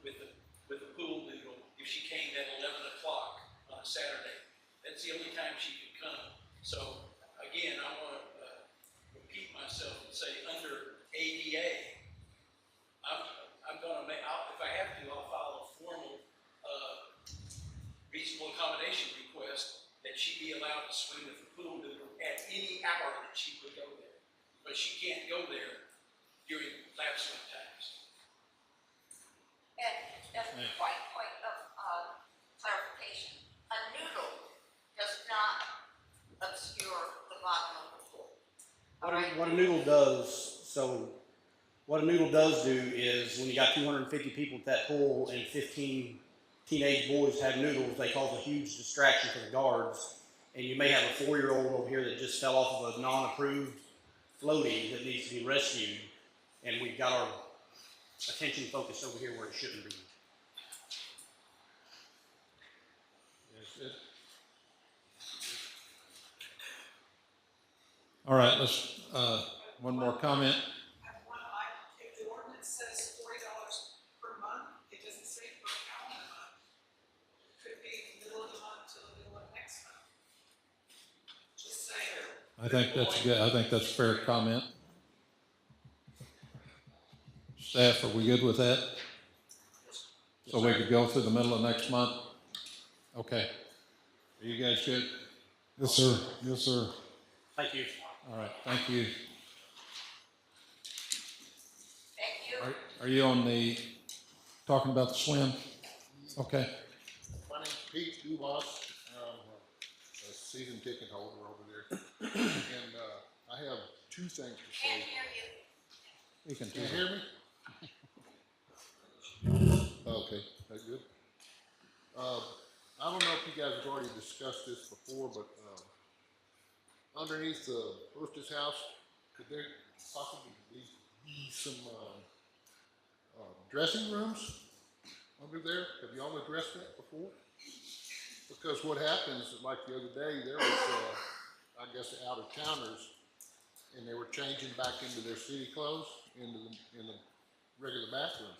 with the pool noodle if she came at 11 o'clock on a Saturday. That's the only time she could come. So again, I want to repeat myself and say under ADA, I'm going to make, if I have to, I'll file a formal reasonable accommodation request that she be allowed to swim with the pool noodle at any hour that she would go there. But she can't go there during lap swim times. And just a point of clarification, a noodle does not obscure the bottom of the pool. What a noodle does, so what a noodle does do is when you got 250 people at that pool and 15 teenage boys have noodles, they cause a huge distraction for the guards. And you may have a 4-year-old over here that just fell off of a non-approved floaty that needs to be rescued. And we've got our attention focused over here where it shouldn't be. All right, let's, one more comment. If the ordinance says $40 per month, it doesn't say per calendar month. It could be the middle of the month to the middle of next month. Just saying. I think that's good. I think that's a fair comment. Staff, are we good with that? So we could go through the middle of next month? Okay. Are you guys good? Yes, sir. Yes, sir. Thank you. All right, thank you. Thank you. Are you on the, talking about the swim? Okay. My name's Pete Dumas. I'm a season ticket holder over there. And I have two things to say. Can't hear you. You can Can you do hear me? Okay, that's good. I don't know if you guys have already discussed this before, but underneath the hostess house, could there possibly be some dressing rooms under there? Have y'all addressed that before? Because what happens, like the other day, there was, I guess, out of towners, and they were changing back into their city clothes in the regular bathrooms.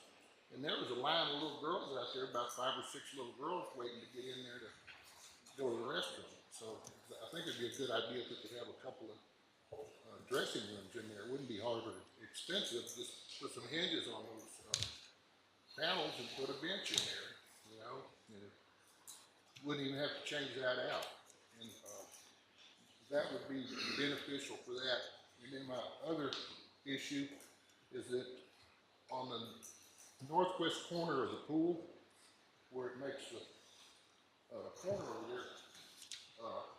And there was a line of little girls out there, about 5 or 6 little girls waiting to get in there to go to the restroom. So I think it'd be a good idea if we could have a couple of dressing rooms in there. It wouldn't be hard or expensive. Just put some hinges on those panels and put a bench in there, you know. And it wouldn't even have to change that out. And that would be beneficial for that. And then my other issue is that on the northwest corner of the pool, where it makes the corner over there,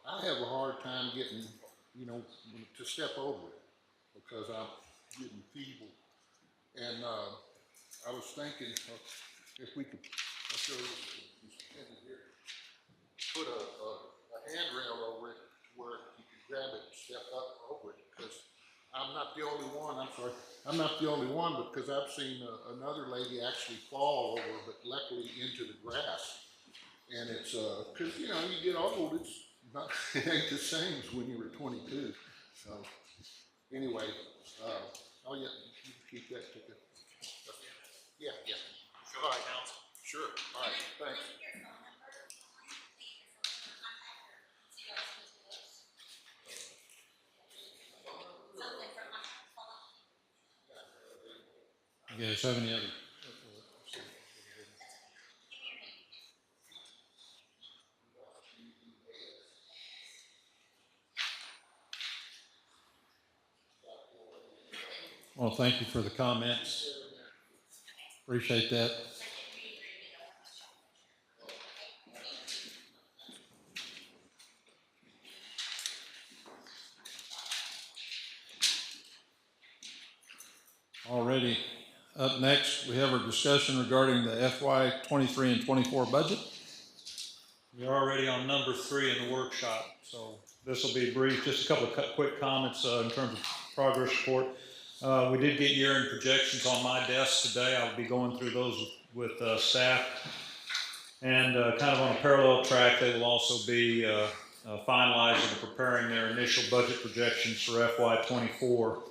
I have a hard time getting, you know, to step over it because I'm getting feeble. And I was thinking if we could, I'll show you here, put a handrail over it where you can grab it and step up over it, because I'm not the only one, I'm not the only one, because I've seen another lady actually fall over, but luckily into the grass. And it's, cause you know, you get old, it's not, it ain't the same as when you were 22. So anyway, oh yeah, you can keep that ticket. Yeah, yeah. Sure. All right, Council. Sure, all right, thanks. You guys have any other? Well, thank you for the comments. Appreciate that. Already, up next, we have our discussion regarding the FY 23 and 24 budget. We're already on number 3 in the workshop, so this will be brief. Just a couple of quick comments in terms of progress report. We did get year-end projections on my desk today. I'll be going through those with staff. And kind of on a parallel track, they will also be finalizing and preparing their initial budget projections for FY 24.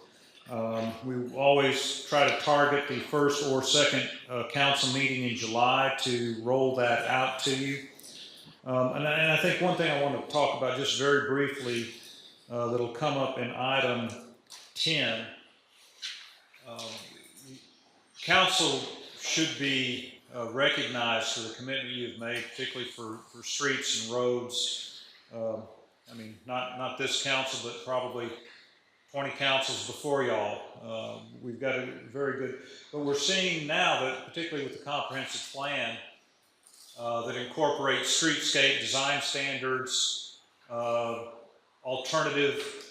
We always try to target the first or second council meeting in July to roll that out to you. And I think one thing I want to talk about just very briefly that'll come up in item 10. Council should be recognized for the commitment you've made, particularly for streets and roads. I mean, not this council, but probably 20 councils before y'all. We've got a very good, but we're seeing now that, particularly with the comprehensive plan, that incorporates streetscape design standards, alternative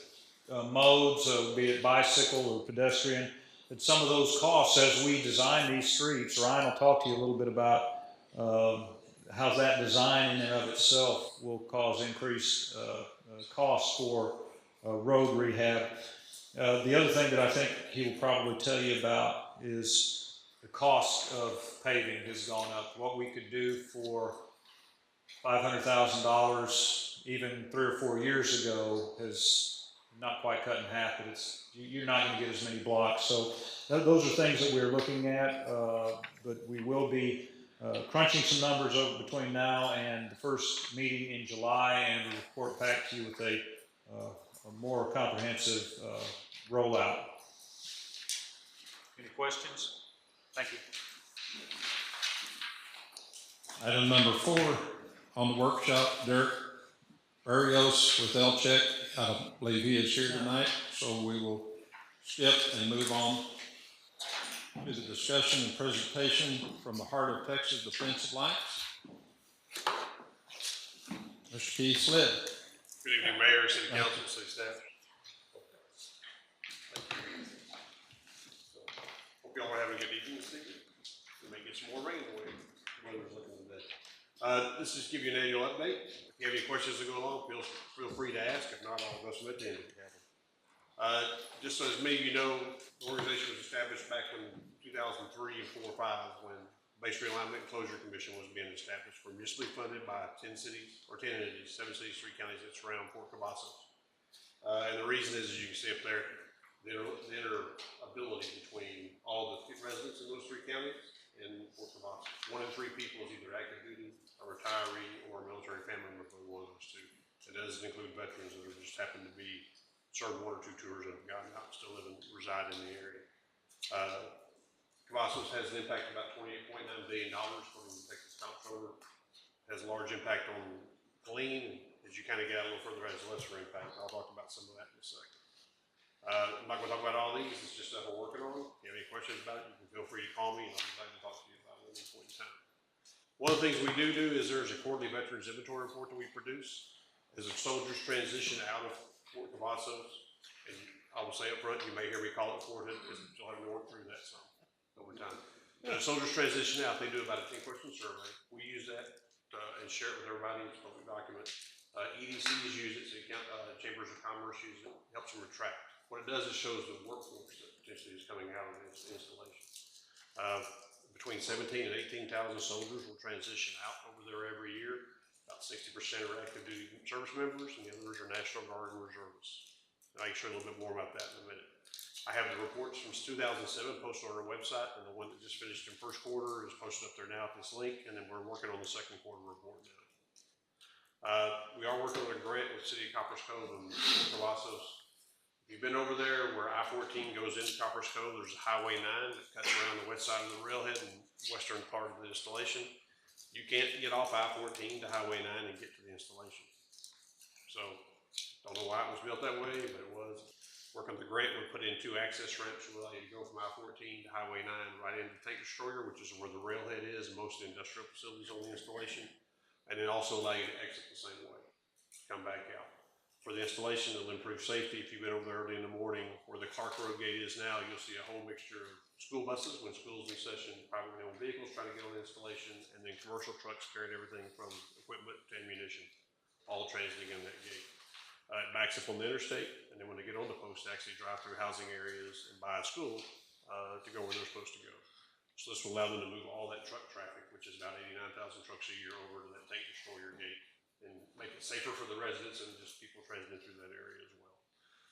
modes, be it bicycle or pedestrian, that some of those costs as we design these streets, Ryan will talk to you a little bit about how that design in and of itself will cause increased costs for road rehab. The other thing that I think he will probably tell you about is the cost of paving has gone up. What we could do for $500,000 even 3 or 4 years ago has not quite cut in half, but you're not going to get as many blocks. So those are things that we're looking at, but we will be crunching some numbers over between now and the first meeting in July, and we'll report back to you with a more comprehensive rollout. Any questions? Thank you. Item number 4 on the workshop, Derek Barrios with L-Check. I don't believe he is here tonight, so we will skip and move on to the discussion and presentation from the Heart of Texas Defense Alliance. Mr. Keith Slid. Good evening, Mayor, City Council, City staff. Hope y'all are having a good evening this evening. We may get some more rain the way the weather's looking today. This is give you an annual update. If you have any questions to go along, feel free to ask. If not, I'll go submit to you. Just so as many of you know, the organization was established back in 2003 and 4 or 5 when Base Realignment and Closure Commission was being established. We're municipally funded by 10 cities, or 10 entities, 7 cities, 3 counties that surround Fort Cavazos. And the reason is, as you can see up there, the interability between all the residents in those 3 counties and Fort Cavazos. 1 in 3 people is either active duty, a retiree, or a military family member of one of those 2. It doesn't include veterans that just happen to be served 1 or 2 tours and have gotten out and still reside in the area. Cavazos has an impact of about $28.9 billion according to the Texas Comptroller. Has a large impact on clean. As you kind of get a little further, it has a lesser impact. I'll talk about some of that in a second. I'm not going to talk about all these. It's just stuff we're working on. If you have any questions about it, you can feel free to call me and I'll be glad to talk to you about it at any point in time. One of the things we do is there's a quarterly veterans inventory report that we produce. As a soldiers transition out of Fort Cavazos, and I will say up front, you may hear me call it Fort Hood because you'll have to work through that some over time. As soldiers transition out, they do about a 10-question survey. We use that and share it with everybody. It's a public document. EDCs use it, so Chambers of Commerce use it. It helps them retract. What it does is shows the workforce that potentially is coming out of this installation. Between 17 and 18,000 soldiers will transition out over there every year. About 60% are active duty service members, and the others are National Guard and reservists. And I can show you a little bit more about that in a minute. I have the reports from 2007 posted on our website, and the one that just finished in first quarter is posted up there now at this link, and then we're working on the second quarter report now. We are working on a grant with City of Copperas Cove and Cavazos. If you've been over there where I-14 goes into Copperas Cove, there's Highway 9 that cuts around the west side of the railhead and western part of the installation. You can't get off I-14 to Highway 9 and get to the installation. So, don't know why it was built that way, but it was. Work on the grant, we put in 2 access ramps to allow you to go from I-14 to Highway 9 right into Tank Destroyer, which is where the railhead is, and most of the industrial facilities on the installation. And then also allow you to exit the same way, come back out. For the installation, it'll improve safety. If you've been over there early in the morning, where the Clark Road gate is now, you'll see a whole mixture of school buses when school's in session, privately owned vehicles trying to get on the installation, and then commercial trucks carrying everything from equipment to ammunition, all transiting in that gate. It backs up on the interstate, and then when they get on the post, they actually drive through housing areas and by a school to go where they're supposed to go. So this will allow them to move all that truck traffic, which is about 89,000 trucks a year, over to that Tank Destroyer gate, and make it safer for the residents and just people transiting through that area as well.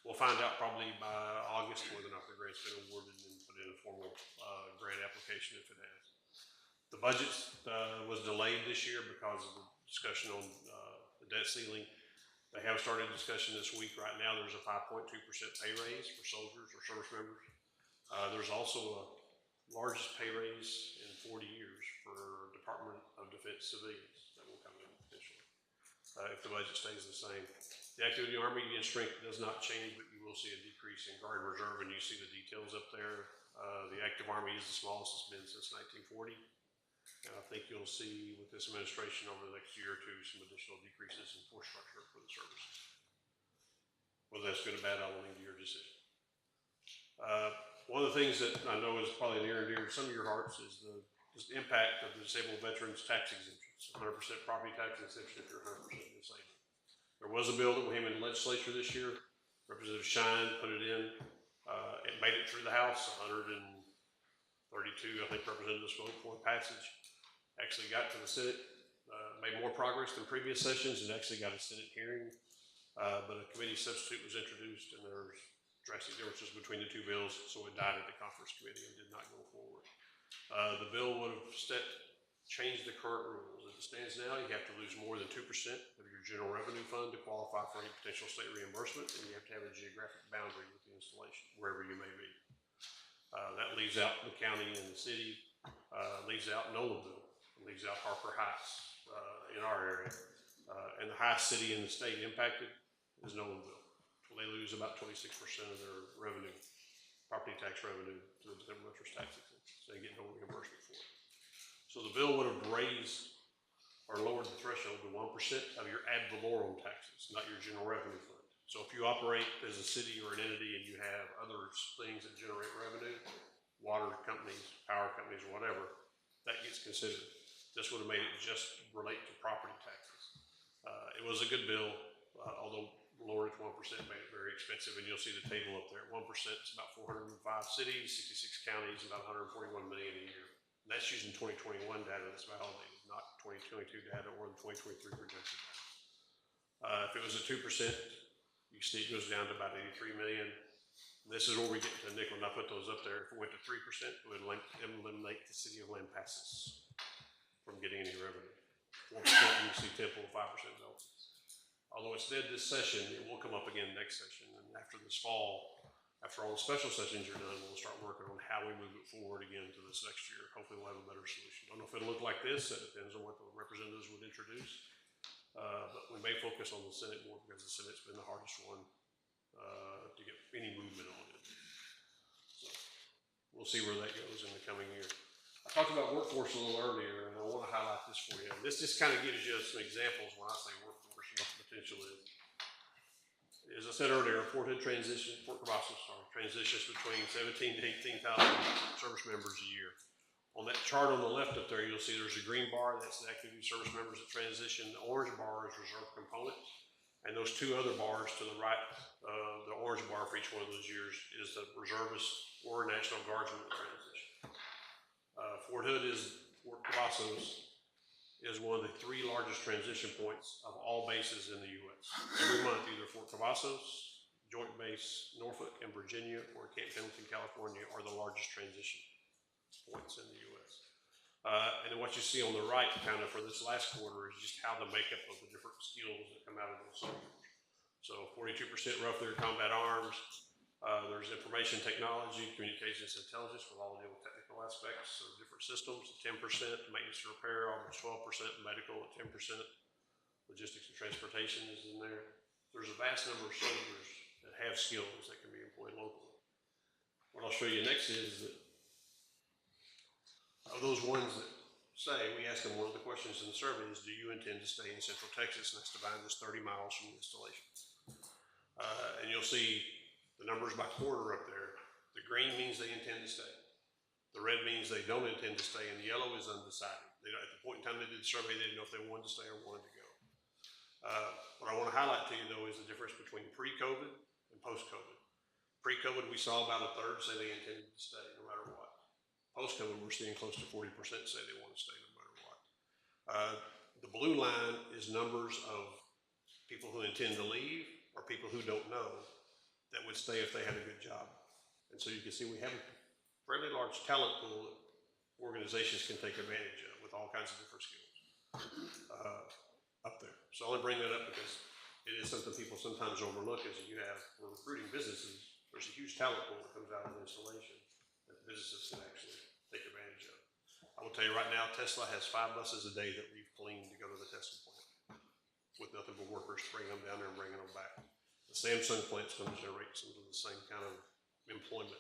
We'll find out probably by August whether or not the grant's been awarded and put in a formal grant application if it has. The budget was delayed this year because of the discussion on the debt ceiling. They have started discussion this week. Right now, there's a 5.2% pay raise for soldiers or service members. There's also a largest pay raise in 40 years for Department of Defense civilians that will come in potentially if the budget stays the same. The active duty Army and strength does not change, but you will see a decrease in Guard and Reserve, and you see the details up there. The active Army is the smallest it's been since 1940. And I think you'll see with this administration over the next year or two some additional decreases in force structure for the services. Whether that's good or bad, I will leave to your decision. One of the things that I know is probably near and dear to some of your hearts is the impact of the disabled veterans tax exemptions. 100% property tax exemption if you're 100% disabled. There was a bill that came in the legislature this year. Representative Shine put it in. It made it through the House, 132, I think, representatives voted for passage. Actually got to the Senate, made more progress than previous sessions, and actually got a Senate hearing. But a committee substitute was introduced, and there's drastic differences between the two bills, so it died at the conference committee and did not go forward. The bill would have changed the current rules. As it stands now, you have to lose more than 2% of your general revenue fund to qualify for any potential state reimbursement, and you have to have a geographic boundary with the installation, wherever you may be. That leaves out the county and the city, leaves out Nolanville, leaves out Harper Heights in our area. And the highest city in the state impacted is Nolanville. They lose about 26% of their revenue, property tax revenue, to the veterans tax exemption. So they get no reimbursement for it. So the bill would have raised or lowered the threshold to 1% of your ad valorem taxes, not your general revenue fund. So if you operate as a city or an entity and you have other things that generate revenue, water companies, power companies, or whatever, that gets considered. This would have made it just relate to property taxes. It was a good bill, although lowered to 1% made it very expensive, and you'll see the table up there. 1% is about 405 cities, 66 counties, about 141 million a year. And that's using 2021 data that's validated, not 2022 data or the 2023 projected data. If it was at 2%, you see it goes down to about 83 million. And this is where we get to nickel, and I put those up there. If it went to 3%, it would eliminate the city of Lampasas from getting any revenue. 4%, you see 10.5% penalties. Although it's dead this session, it will come up again next session. And after this fall, after all the special sessions are done, we'll start working on how we move it forward again to this next year. Hopefully we'll have a better solution. I don't know if it'll look like this. That depends on what the representatives would introduce. But we may focus on the Senate more because the Senate's been the hardest one to get any movement on it. So we'll see where that goes in the coming year. I talked about workforce a little earlier, and I want to highlight this for you. This just kind of gives you some examples when I say workforce and what the potential is. As I said earlier, Fort Hood transitions between 17,000 to 18,000 service members a year. On that chart on the left up there, you'll see there's a green bar, that's the active duty service members that transition. The orange bar is reserve components. And those two other bars to the right, the orange bar for each one of those years is the reservist or National Guardsman transition. Fort Hood Fort Cavazos is one of the 3 largest transition points of all bases in the U.S. Every month, either Fort Cavazos, Joint Base Norfolk and Virginia, or Camp Pendleton, California, are the largest transition points in the U.S. And then what you see on the right, kind of for this last quarter, is just how the makeup of the different skills that come out of those soldiers. So 42% roughly are combat arms. There's information technology, communications, intelligence, with all the technical aspects of different systems. 10% maintenance and repair, almost 12% medical, at 10%. Logistics and transportation is in there. There's a vast number of soldiers that have skills that can be employed locally. What I'll show you next is that of those ones that say, we ask them, one of the questions in the survey is, do you intend to stay in Central Texas? And that's defined as 30 miles from the installation. And you'll see the numbers by quarter up there. The green means they intend to stay. The red means they don't intend to stay, and the yellow is undecided. At the point in time they did the survey, they didn't know if they wanted to stay or wanted to go. What I want to highlight to you, though, is the difference between pre-COVID and post-COVID. Pre-COVID, we saw about a third say they intended to stay no matter what. Post-COVID, we're seeing close to 40% say they want to stay no matter what. The blue line is numbers of people who intend to leave or people who don't know that would stay if they had a good job. And so you can see we have a fairly large talent pool that organizations can take advantage of with all kinds of different skills up there. So I only bring that up because it is something people sometimes overlook is that you have, for recruiting businesses, there's a huge talent pool that comes out of the installation that businesses can actually take advantage of. I will tell you right now, Tesla has 5 buses a day that leave clean to go to the testing plant with nothing but workers bringing them down there and bringing them back. The Samsung plant's going to generate some of the same kind of employment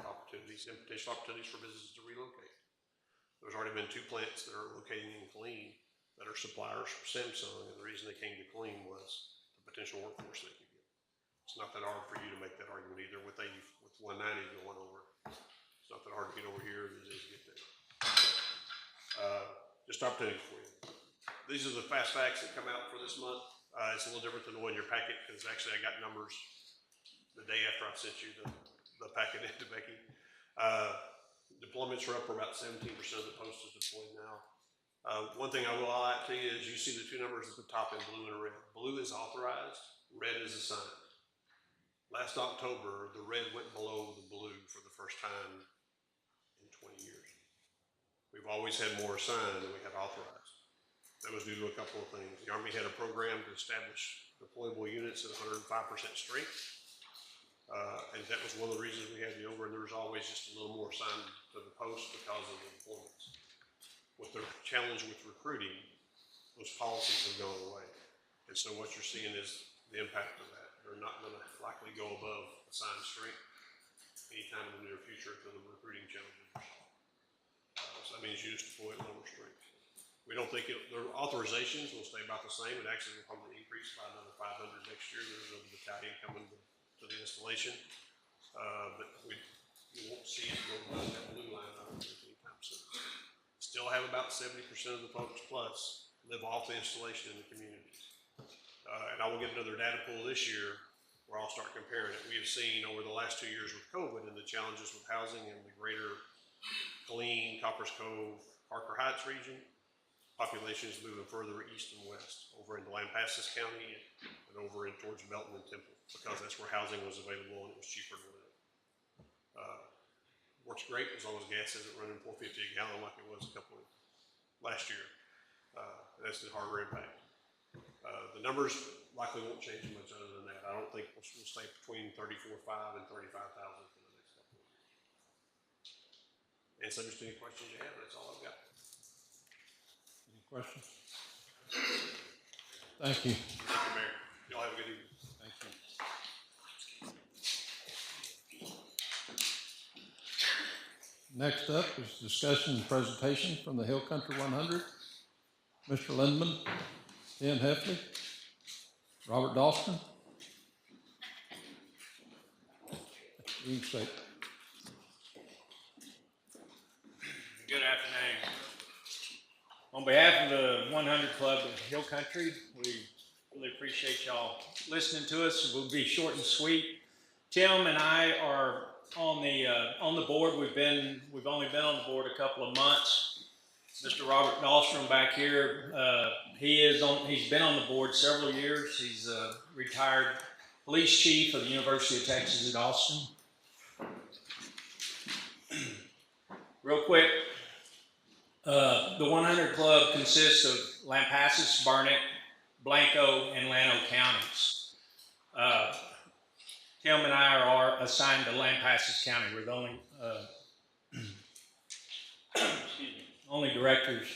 opportunities and potential opportunities for businesses to relocate. There's already been 2 plants that are locating in Killeen that are suppliers for Samsung, and the reason they came to Killeen was the potential workforce they could get. It's not that hard for you to make that argument either with 190 going over. It's not that hard to get over here as it is to get there. Just opportunity for you. These are the fast facts that come out for this month. It's a little different than the one in your packet because actually I got numbers the day after I sent you the packet into Becky. Deployments are up for about 17% of the post is deployed now. One thing I will highlight to you is you see the 2 numbers at the top in blue and red. Blue is authorized, red is assigned. Last October, the red went below the blue for the first time in 20 years. We've always had more assigned than we had authorized. That was due to a couple of things. The Army had a program to establish deployable units at 105% strength. And that was one of the reasons we had the over, and there was always just a little more assigned to the post because of the deployments. With the challenge with recruiting, those policies have gone away. And so what you're seeing is the impact of that. They're not going to likely go above assigned strength anytime in the near future until the recruiting challenges are solved. So that means you just deploy at lower strength. We don't think their authorizations will stay about the same. It actually will probably increase by another 500 next year. There's another battalion coming to the installation. But you won't see it go above that blue line anytime soon. Still have about 70% of the folks plus live off the installation in the communities. And I will get another data pool this year where I'll start comparing it. We have seen over the last 2 years with COVID and the challenges with housing in the greater Killeen, Coppers Cove, Parker Heights region, populations moving further east and west, over into Lampasas County and over in towards Belton and Temple, because that's where housing was available and it was cheaper to live. Works great as long as gas isn't running $4.50 a gallon like it was last year. That's the hardware impact. The numbers likely won't change much other than that. I don't think we'll stay between 34,500 and 35,000 for the next couple of years. And subject to any questions you have, that's all I've got. Any questions? Thank you. Thank you, Mayor. Y'all have a good evening. Thank you. Next up is discussion and presentation from the Hill Country 100. Mr. Lindman, Tim Heffley, Robert Dalston. You can say. Good afternoon. On behalf of the 100 Club of Hill Country, we really appreciate y'all listening to us. We'll be short and sweet. Tim and I are on the board. We've only been on the board a couple of months. Mr. Robert Dahlstrom back here, he's been on the board several years. He's a retired police chief of the University of Texas at Austin. Real quick, the 100 Club consists of Lampasas, Barnett, Blanco, and Llano counties. Tim and I are assigned to Lampasas County. We're the only directors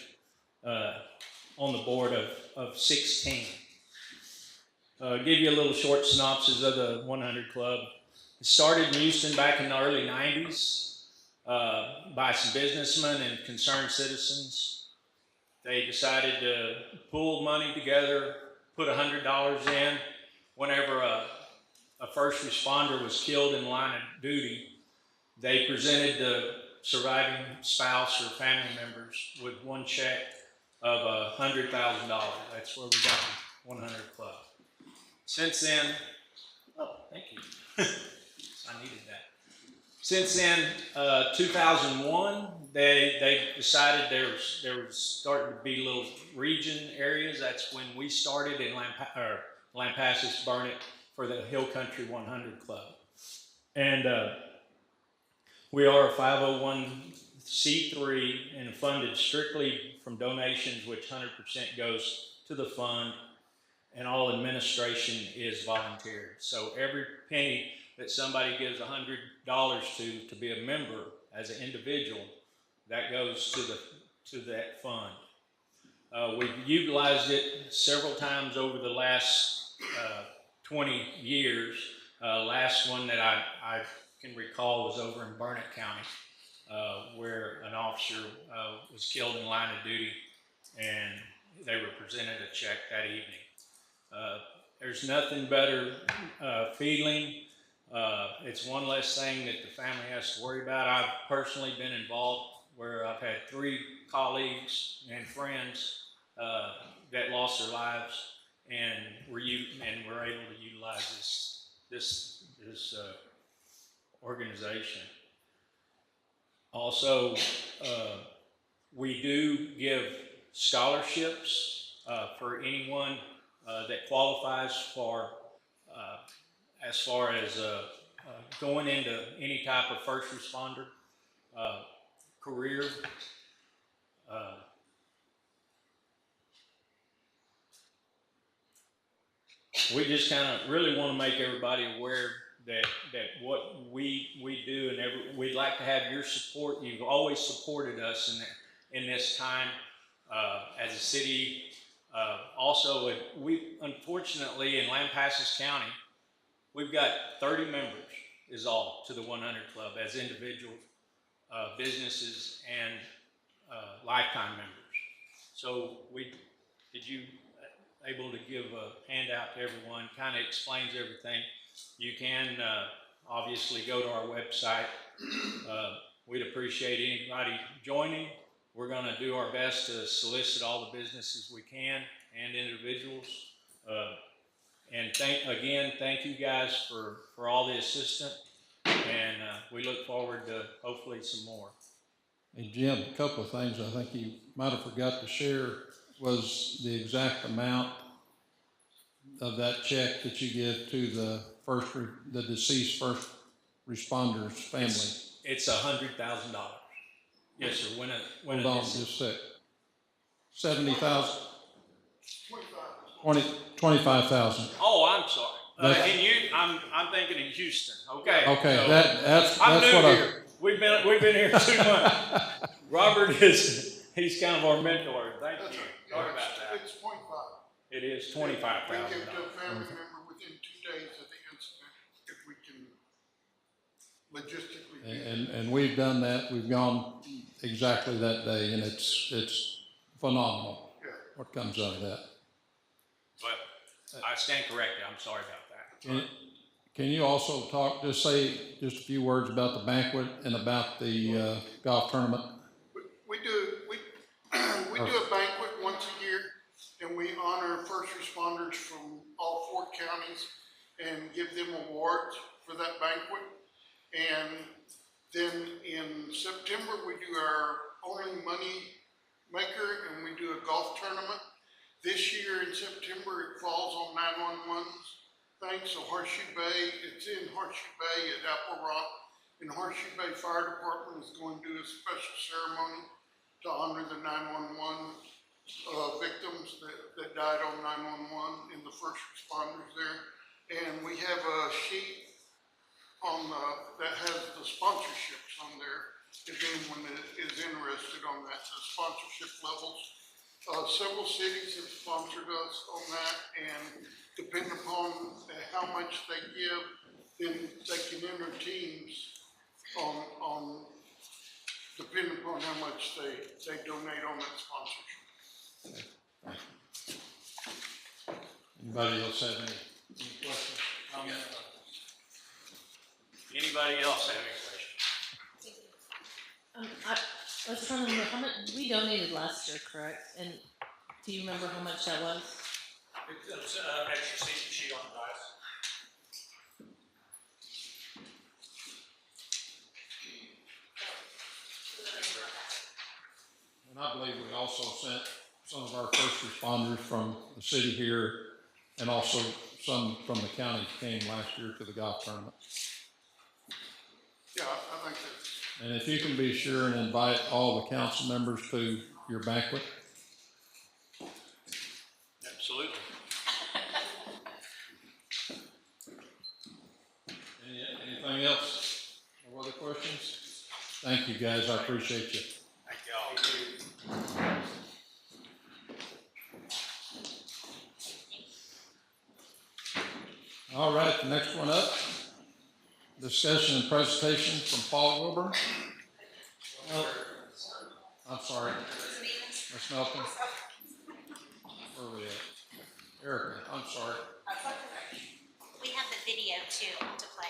on the board of 16. Give you a little short synopsis of the 100 Club. It started in Houston back in the early 90s by some businessmen and concerned citizens. They decided to pool money together, put $100 in. Whenever a first responder was killed in line of duty, they presented the surviving spouse or family members with one check of $100,000. That's where we got the 100 Club. Since then, oh, thank you. I needed that. Since then, 2001, they decided there was starting to be little region areas. That's when we started in Lampasas, Burnett, for the Hill Country 100 Club. And we are a 501c3 and funded strictly from donations, which 100% goes to the fund, and all administration is volunteer. So every penny that somebody gives $100 to be a member as an individual, that goes to that fund. We've utilized it several times over the last 20 years. Last one that I can recall was over in Burnett County, where an officer was killed in line of duty, and they were presented a check that evening. There's nothing better feeling. It's one less thing that the family has to worry about. I've personally been involved where I've had 3 colleagues and friends that lost their lives, and we're able to utilize this organization. Also, we do give scholarships for anyone that qualifies for, as far as going into any type of first responder career. We just kind of really want to make everybody aware that what we do, and we'd like to have your support. You've always supported us in this time as a city. Also, we unfortunately in Lampasas County, we've got 30 members is all to the 100 Club as individuals, businesses, and lifetime members. So did you able to give a handout to everyone, kind of explains everything. You can obviously go to our website. We'd appreciate anybody joining. We're going to do our best to solicit all the businesses we can and individuals. And thank you guys for all the assistance, and we look forward to hopefully some more. Hey Jim, a couple of things I think you might have forgot to share was the exact amount of that check that you give to the deceased first responder's family. It's $100,000. Yes, sir. Hold on just a sec. 70,000. 25,000. Oh, I'm sorry. I'm thinking in Houston. Okay. Okay, so that's I'm what new here. We've been here 2 months. Robert he's kind of our mentor. Thank you. Sorry about that. It's 25. It is 25,000. We give to a family member within 2 days of the incident if we can logistically do and we've done that. We've gone exactly that day, and it's phenomenal what comes out of that. But I stand corrected. I'm sorry about that. Can you also say just a few words about the banquet and about the golf tournament? We do a banquet once a year, and we honor first responders from all 4 counties and give them awards for that banquet. And then in September, we do our Only Money Maker, and we do a golf tournament. This year in September, it falls on 911's thing, so Horseshoe Bay, it's in Horseshoe Bay at Apple Rock, and Horseshoe Bay Fire Department is going to do a special ceremony to honor the 911 victims that died on 911 and the first responders there. And we have a sheet on that has the sponsorships on there, if anyone is interested on that, the sponsorship levels. Several cities have sponsored us on that, and depending upon upon how much they give, then they can enter teams on depending upon how much they donate on that sponsorship. Anybody else have any questions? Anybody else have any questions? I was trying to remember how much, we donated last year, correct? And do you remember how much that was? It's extra seat sheet on the dice. And I believe we also sent some of our first responders from the city here, and also some from the county came last year to the golf tournament. Yeah, I think that's. And if you can be sure and invite all the council members to your banquet. Absolutely. Anything else? No other questions? Thank you, guys. I appreciate you. Thank y'all. All right, the next one up, discussion and presentation from Paul Wilburn. I'm sorry, Ms. Melton. Where are we at? Erica, I'm sorry. We have the video too to play.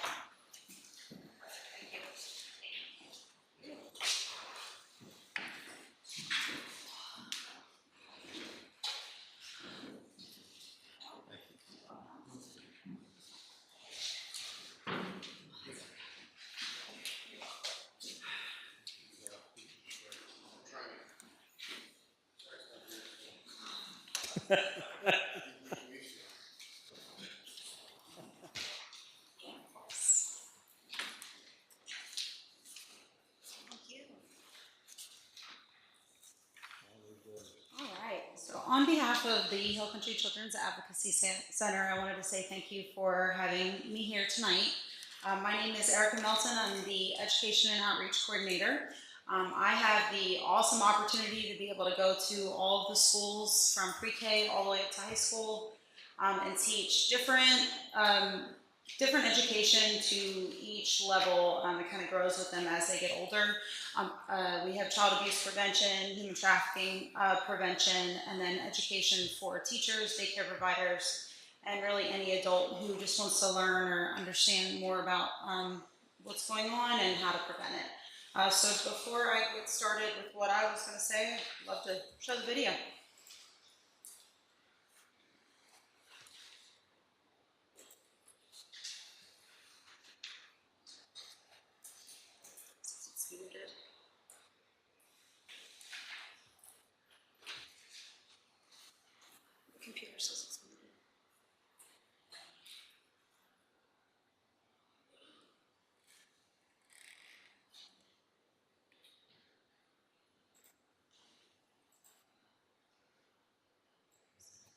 All right, so on behalf of the Hill Country Children's Advocacy Center, I wanted to say thank you for having me here tonight. My name is Erica Melton. I'm the Education and Outreach Coordinator. I have the awesome opportunity to be able to go to all of the schools from pre-K all the way up to high school and teach different education to each level. It kind of grows with them as they get older. We have child abuse prevention, human trafficking prevention, and then education for teachers, daycare providers, and really any adult who just wants to learn or understand more about what's going on and how to prevent it. So before I get started with what I was going to say, I'd love to show the video. It's muted. The computer says it's muted.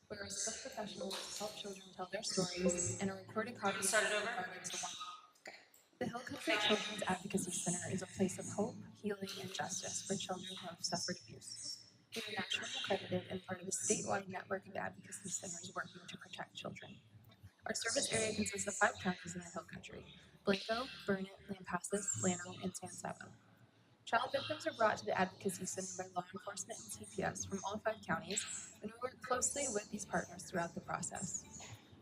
Where skilled professionals help children tell their stories, and a recorded copy is provided to one. The Hill Country Children's Advocacy Center is a place of hope, healing, and justice for children who have suffered abuse. We are nationally accredited and part of a statewide network of advocacy centers working to protect children. Our service area consists of 5 counties in the Hill Country: Blanco, Burnett, Lampasas, Llano, and San Saba. Child victims are brought to the Advocacy Center by law enforcement and CPS from all 5 counties, and we work closely with these partners throughout the process.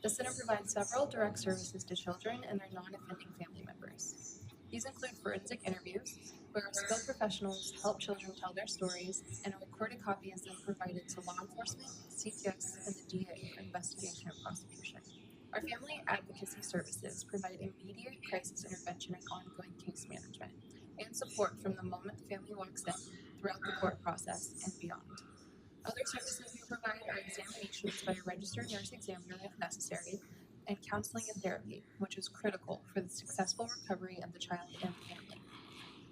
The center provides several direct services to children and their non-offending family members. These include forensic interviews, where our skilled professionals help children tell their stories, and a recorded copy is then provided to law enforcement, CPS, and the DA for investigation and prosecution. Our family advocacy services provide immediate crisis intervention and ongoing case management, and support from the moment the family walks in throughout the court process and beyond. Other services we provide are examinations by a registered nurse examiner if necessary, and counseling and therapy, which is critical for the successful recovery of the child and the family.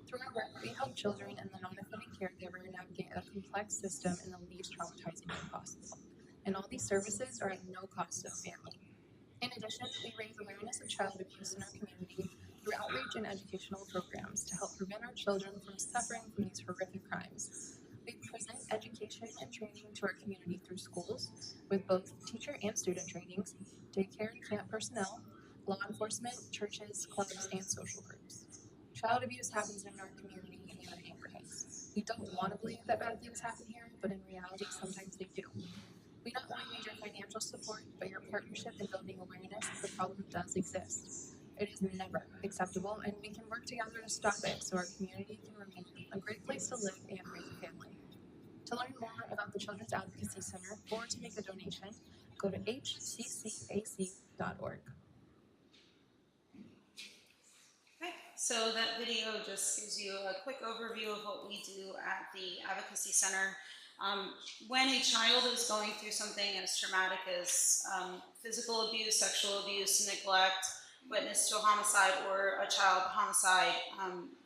Through our work, we help children and the non-offending caregiver navigate a complex system in the least traumatizing way possible. And all these services are at no cost to the family. In addition, we raise awareness of child abuse in our community through outreach and educational programs to help prevent our children from suffering from these horrific crimes. We present education and training to our community through schools with both teacher and student trainings, daycare and camp personnel, law enforcement, churches, clubs, and social groups. Child abuse happens in our community and in our neighborhoods. We don't want to believe that bad things happen here, but in reality, sometimes they do. We not only need your financial support, but your partnership in building awareness that the problem does exist. It is never acceptable, and we can work together to stop it so our community can remain a great place to live and raise a family. To learn more about the Children's Advocacy Center or to make a donation, go to hccac.org. Okay, so that video just gives you a quick overview of what we do at the Advocacy Center. When a child is going through something as traumatic as physical abuse, sexual abuse, neglect, witness to a homicide or a child homicide,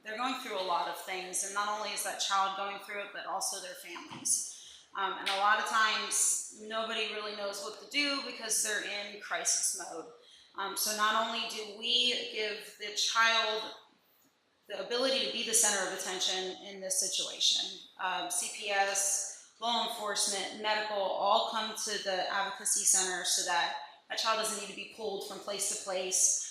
they're going through a lot of things, and not only is that child going through it, but also their families. And a lot of times, nobody really knows what to do because they're in crisis mode. So not only do we give the child the ability to be the center of attention in this situation, CPS, law enforcement, medical, all come to the advocacy center so that a child doesn't need to be pulled from place to place,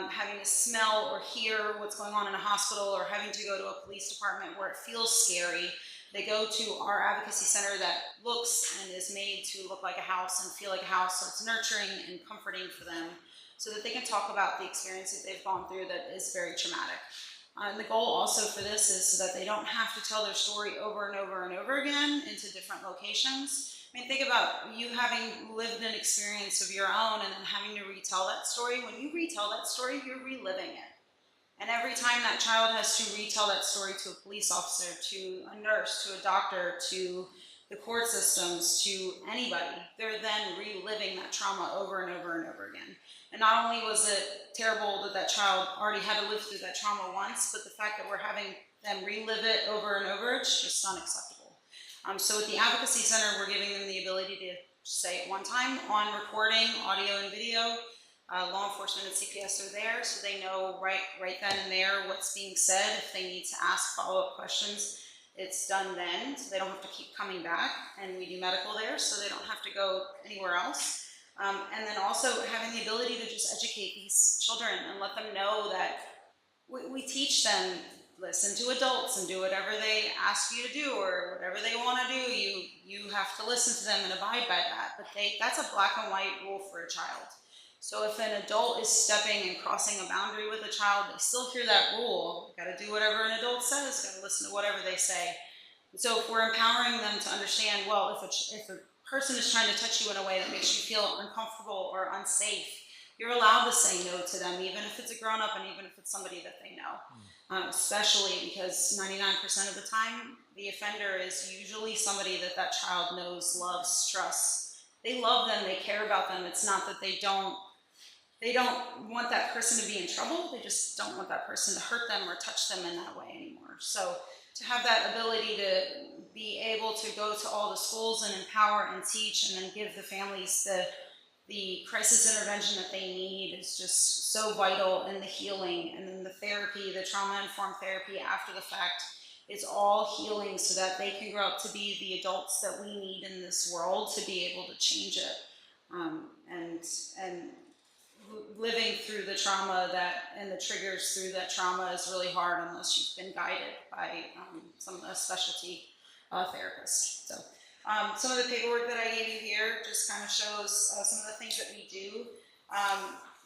having to smell or hear what's going on in a hospital, or having to go to a police department where it feels scary. They go to our advocacy center that looks and is made to look like a house and feel like a house, so it's nurturing and comforting for them, so that they can talk about the experience that they've gone through that is very traumatic. And the goal also for this is so that they don't have to tell their story over and over and over again into different locations. I mean, think about you having lived an experience of your own and then having to retell that story. When you retell that story, you're reliving it. And every time that child has to retell that story to a police officer, to a nurse, to a doctor, to the court systems, to anybody, they're then reliving that trauma over and over and over again. And not only was it terrible that that child already had to live through that trauma once, but the fact that we're having them relive it over and over, it's just unacceptable. So at the Advocacy Center, we're giving them the ability to say it one time on recording, audio and video. Law enforcement and CPS are there, so they know right then and there what's being said. If they need to ask follow-up questions, it's done then, so they don't have to keep coming back. And we do medical there, so they don't have to go anywhere else. And then also having the ability to just educate these children and let them know that we teach them, listen to adults and do whatever they ask you to do, or whatever they want to do, you have to listen to them and abide by that. But that's a black and white rule for a child. So if an adult is stepping and crossing a boundary with a child, they still hear that rule. Got to do whatever an adult says, got to listen to whatever they say. And so if we're empowering them to understand, well, if a person is trying to touch you in a way that makes you feel uncomfortable or unsafe, you're allowed to say no to them, even if it's a grown-up and even if it's somebody that they know. Especially because 99% of the time, the offender is usually somebody that that child knows, loves, trusts. They love them, they care about them. It's not that they don't want that person to be in trouble, they just don't want that person to hurt them or touch them in that way anymore. So to have that ability to be able to go to all the schools and empower and teach and then give the families the crisis intervention that they need is just so vital in the healing. And then the therapy, the trauma-informed therapy after the fact, is all healing so that they can grow up to be the adults that we need in this world to be able to change it. And living through the trauma and the triggers through that trauma is really hard unless you've been guided by some specialty therapist. So some of the paperwork that I gave you here just kind of shows some of the things that we do.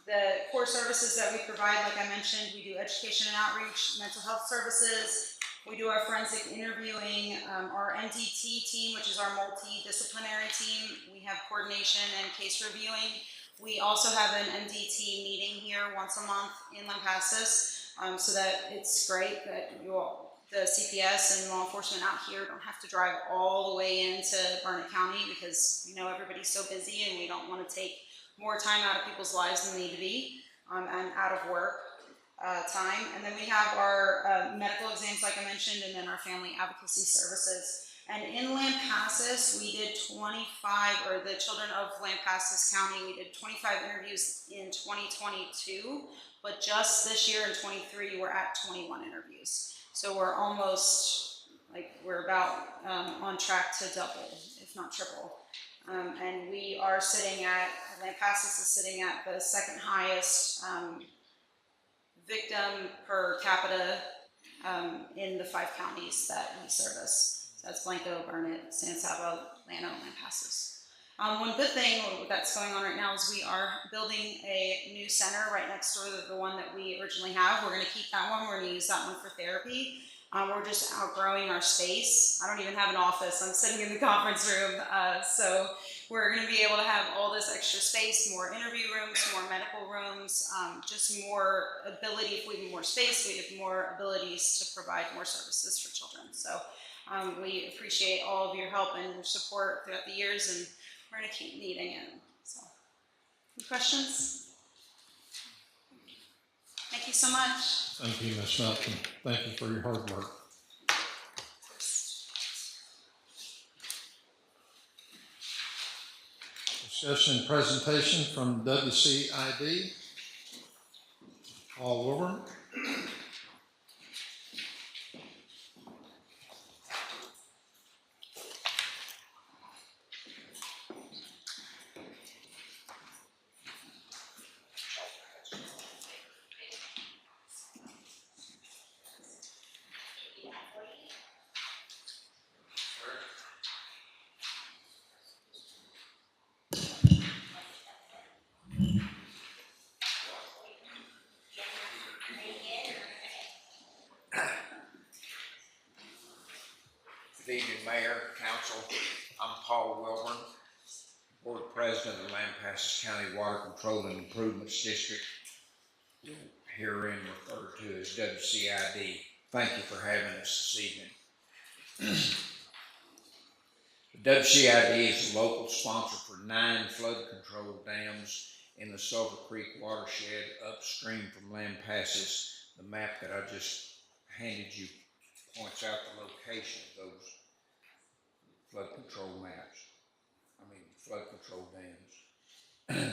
The core services that we provide, like I mentioned, we do education and outreach, mental health services. We do our forensic interviewing, our MDT team, which is our multidisciplinary team. We have coordination and case reviewing. We also have an MDT meeting here once a month in Lampasas, so that it's great that the CPS and law enforcement out here don't have to drive all the way into Burnett County because everybody's so busy and we don't want to take more time out of people's lives than they need to be, and out of work time. And then we have our medical exams, like I mentioned, and then our family advocacy services. And in Lampasas, we did 25, or the children of Lampasas County, we did 25 interviews in 2022, but just this year in 23, we're at 21 interviews. So we're almost like we're about on track to double, if not triple. And we are sitting at, Lampasas is sitting at the second highest victim per capita in the 5 counties that we service. So that's Blanco, Burnett, San Saba, Llano, and Lampasas. One good thing that's going on right now is we are building a new center right next door to the one that we originally have. We're going to keep that one. We're going to use that one for therapy. We're just outgrowing our space. I don't even have an office. I'm sitting in the conference room. So we're going to be able to have all this extra space, more interview rooms, more medical rooms, just more ability. If we have more space, we have more abilities to provide more services for children. So we appreciate all of your help and your support throughout the years, and we're going to keep needing it. So, any questions? Thank you so much. Thank you, Ms. Melton. Thank you for your hard work. Discussion and presentation from WCID. Paul Wilburn. Good evening, Mayor, Council. I'm Paul Wilburn, Board President of the Lampasas County Water Control and Improvements District, herein referred to as WCID. Thank you for having us this evening. The WCID is the local sponsor for 9 flood control dams in the Sulphur Creek watershed upstream from Lampasas. The map that I just handed you points out the location of those flood control flood control dams.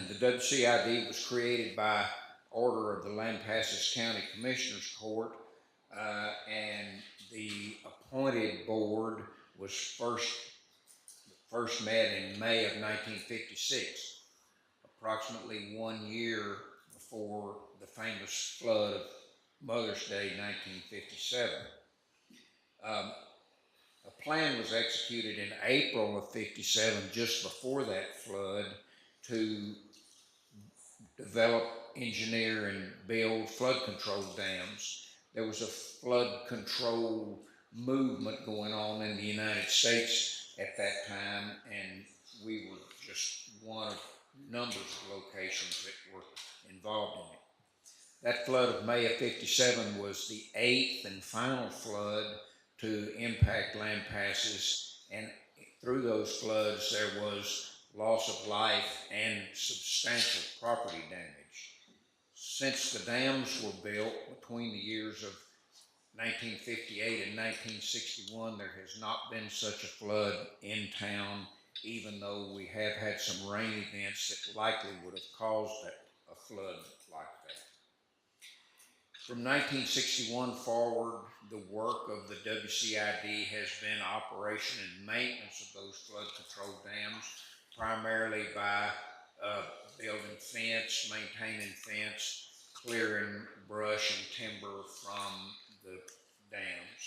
The WCID was created by order of the Lampasas County Commissioners Court, and the appointed board was first met in May of 1956, approximately 1 year before the famous flood of Mother's Day 1957. A plan was executed in April of 57, just before that flood, to develop, engineer, and build flood control dams. There was a flood control movement going on in the United States at that time, and we were just one of numbers of locations that were involved in it. That flood of May of 57 was the 8th and final flood to impact Lampasas, and through those floods there was loss of life and substantial property damage. Since the dams were built between the years of 1958 and 1961, there has not been such a flood in town, even though we have had some rain events that likely would have caused a flood like that. From 1961 forward, the work of the WCID has been operation and maintenance of those flood control dams, primarily by building fence, maintaining fence, clearing brush and timber from the dams.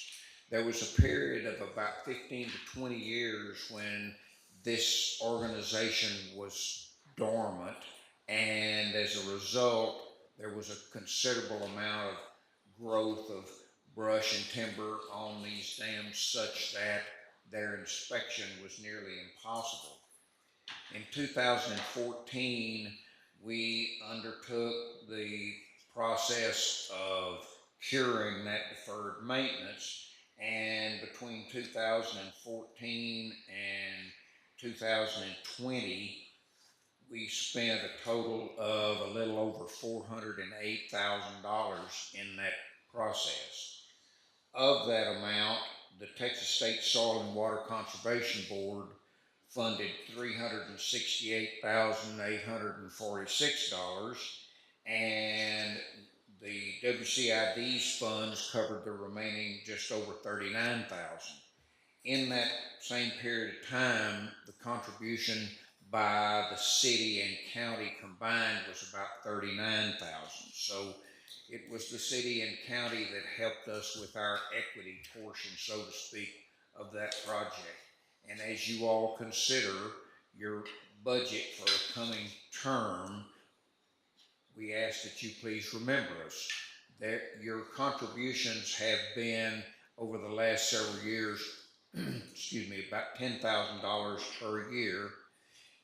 There was a period of about 15 to 20 years when this organization was dormant, and as a result, there was a considerable amount of growth of brush and timber on these dams, such that their inspection was nearly impossible. In 2014, we undertook the process of curing that deferred maintenance, and between 2014 and 2020, we spent a total of a little over $408,000 in that process. Of that amount, the Texas State Soil and Water Conservation Board funded $368,846, and the WCID's funds covered the remaining just over $39,000. in that same period of time, the contribution by the city and county combined was about 39,000. So it was the city and county that helped us with our equity portion, so to speak, of that project. And as you all consider your budget for the coming term, we ask that you please remember us. That your contributions have been, over the last several years, excuse me, about $10,000 per year.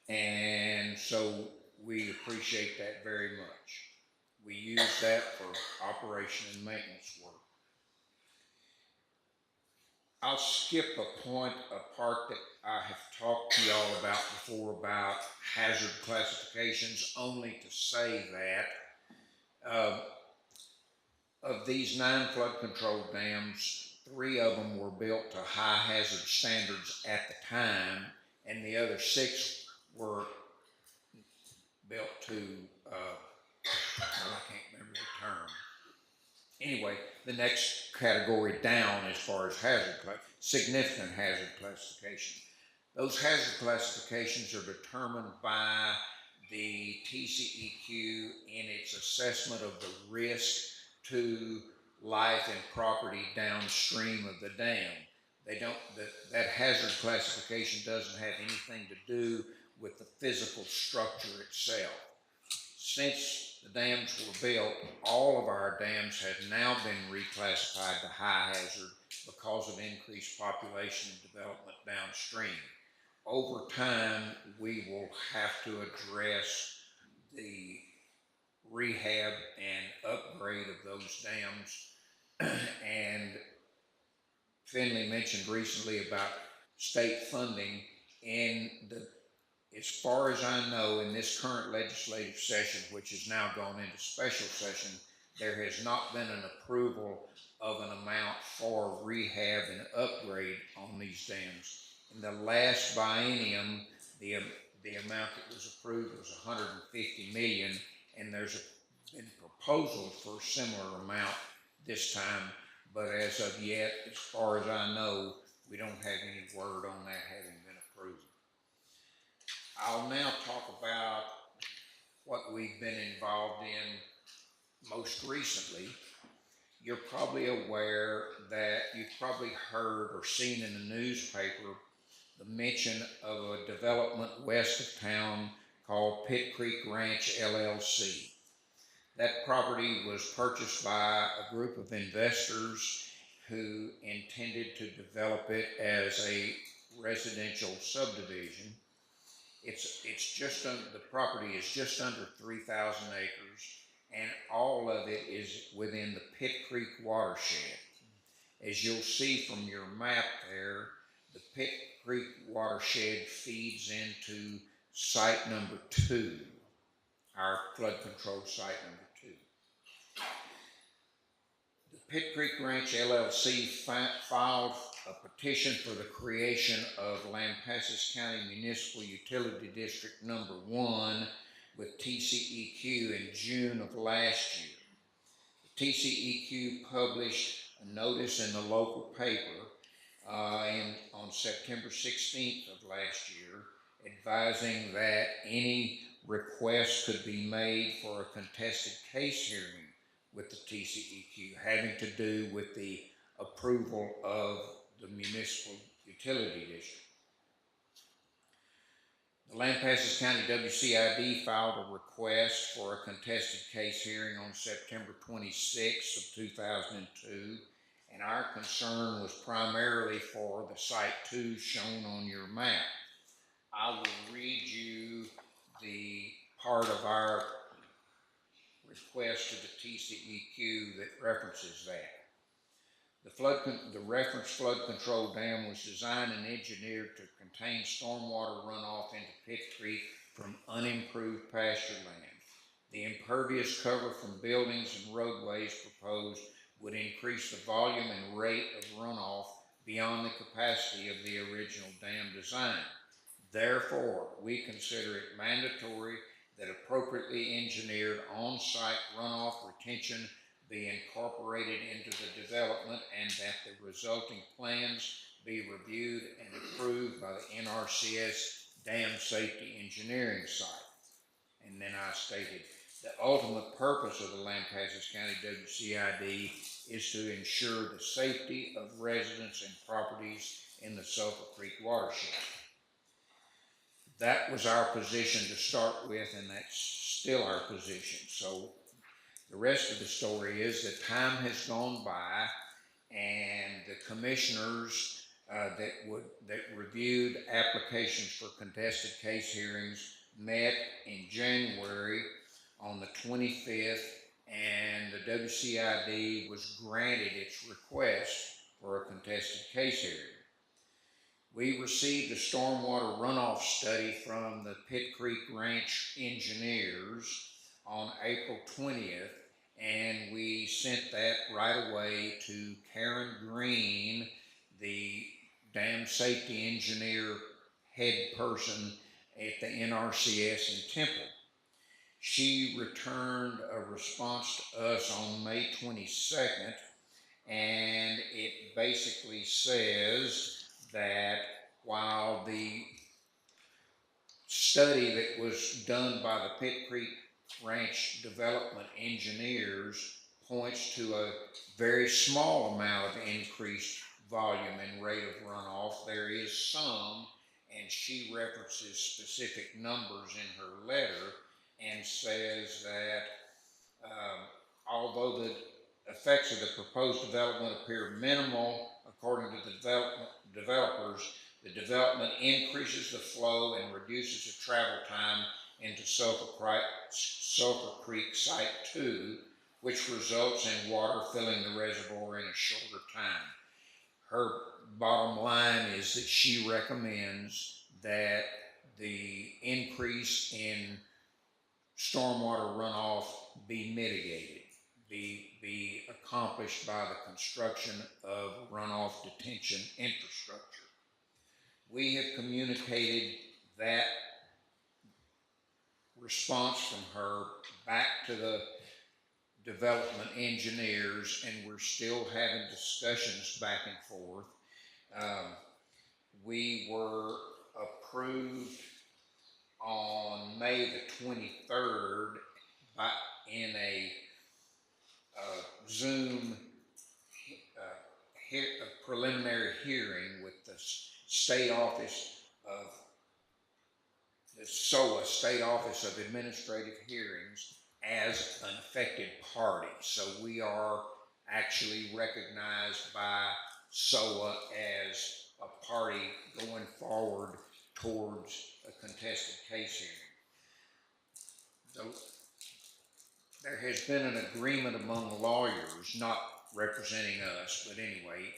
And so we appreciate that very much. We use that for operation and maintenance work. I'll skip a part that I have talked to y'all about before about hazard classifications, only to say that of these 9 flood control dams, 3 of them were built to high hazard standards at the time, and the other 6 were built to, I can't remember the term. Anyway, the next category down as far as significant hazard classification. Those hazard classifications are determined by the TCEQ in its assessment of the risk to life and property downstream of the dam. That hazard classification doesn't have anything to do with the physical structure itself. Since the dams were built, all of our dams have now been reclassified to high hazard because of increased population and development downstream. Over time, we will have to address the rehab and upgrade of those dams. And Finley mentioned recently about state funding. As far as I know, in this current legislative session, which has now gone into special session, there has not been an approval of an amount for rehab and upgrade on these dams. In the last biennium, the amount that was approved was $150 million, and there's been proposals for a similar amount this time, but as of yet, as far as I know, we don't have any word on that having been approved. I'll now talk about what we've been involved in most recently. You're probably aware that you've probably heard or seen in the newspaper the mention of a development west of town called Pit Creek Ranch LLC. That property was purchased by a group of investors who intended to develop it as a residential subdivision. The property is just under 3,000 acres, and all of it is within the Pit Creek watershed. As you'll see from your map there, the Pit Creek watershed feeds into site number 2, our flood control site number 2. The Pit Creek Ranch LLC filed a petition for the creation of Lampasas County Municipal Utility District number 1 with TCEQ in June of last year. The TCEQ published a notice in the local paper on September 16th of last year, advising that any request could be made for a contested case hearing with the TCEQ having to do with the approval of the municipal utility district. The Lampasas County WCID filed a request for a contested case hearing on September 26th of 2002, and our concern was primarily for the Site 2 shown on your map. I will read you the part of our request to the TCEQ that references that. The reference flood control dam was designed and engineered to contain stormwater runoff into Pit Creek from unimproved pasture land. The impervious cover from buildings and roadways proposed would increase the volume and rate of runoff beyond the capacity of the original dam design. Therefore, we consider it mandatory that appropriately engineered on-site runoff retention be incorporated into the development, and that the resulting plans be reviewed and approved by the NRCS Dam Safety Engineering site. And then I stated, the ultimate purpose of the Lampasas County WCID is to ensure the safety of residents and properties in the Sulphur Creek watershed. That was our position to start with, and that's still our position. So the rest of the story is that time has gone by, and the commissioners that reviewed applications for contested case hearings met in January on the 25th, and the WCID was granted its request for a contested case hearing. We received a stormwater runoff study from the Pit Creek Ranch engineers on April 20th, and we sent that right away to Karen Green, the dam safety engineer head person at the NRCS in Temple. She returned a response to us on May 22nd, and it basically says that while the study that was done by the Pit Creek Ranch development engineers points to a very small amount of increased volume and rate of runoff, there is some, and she references specific numbers in her letter and says that although the effects of the proposed development appear minimal, according to the developers, the development increases the flow and reduces the travel time into Sulphur Creek Site 2, which results in water filling the reservoir in a shorter time. Her bottom line is that she recommends that the increase in stormwater runoff be mitigated, be accomplished by the construction of runoff detention infrastructure. We have communicated that response from her back to the development engineers, and we're still having discussions back and forth. We were approved on May the 23rd in a Zoom a preliminary hearing with the State Office of the SOA, State Office of Administrative Hearings, as an affected party. So we are actually recognized by SOA as a party going forward towards a contested case hearing. There has been an agreement among lawyers, not representing us, but anyway,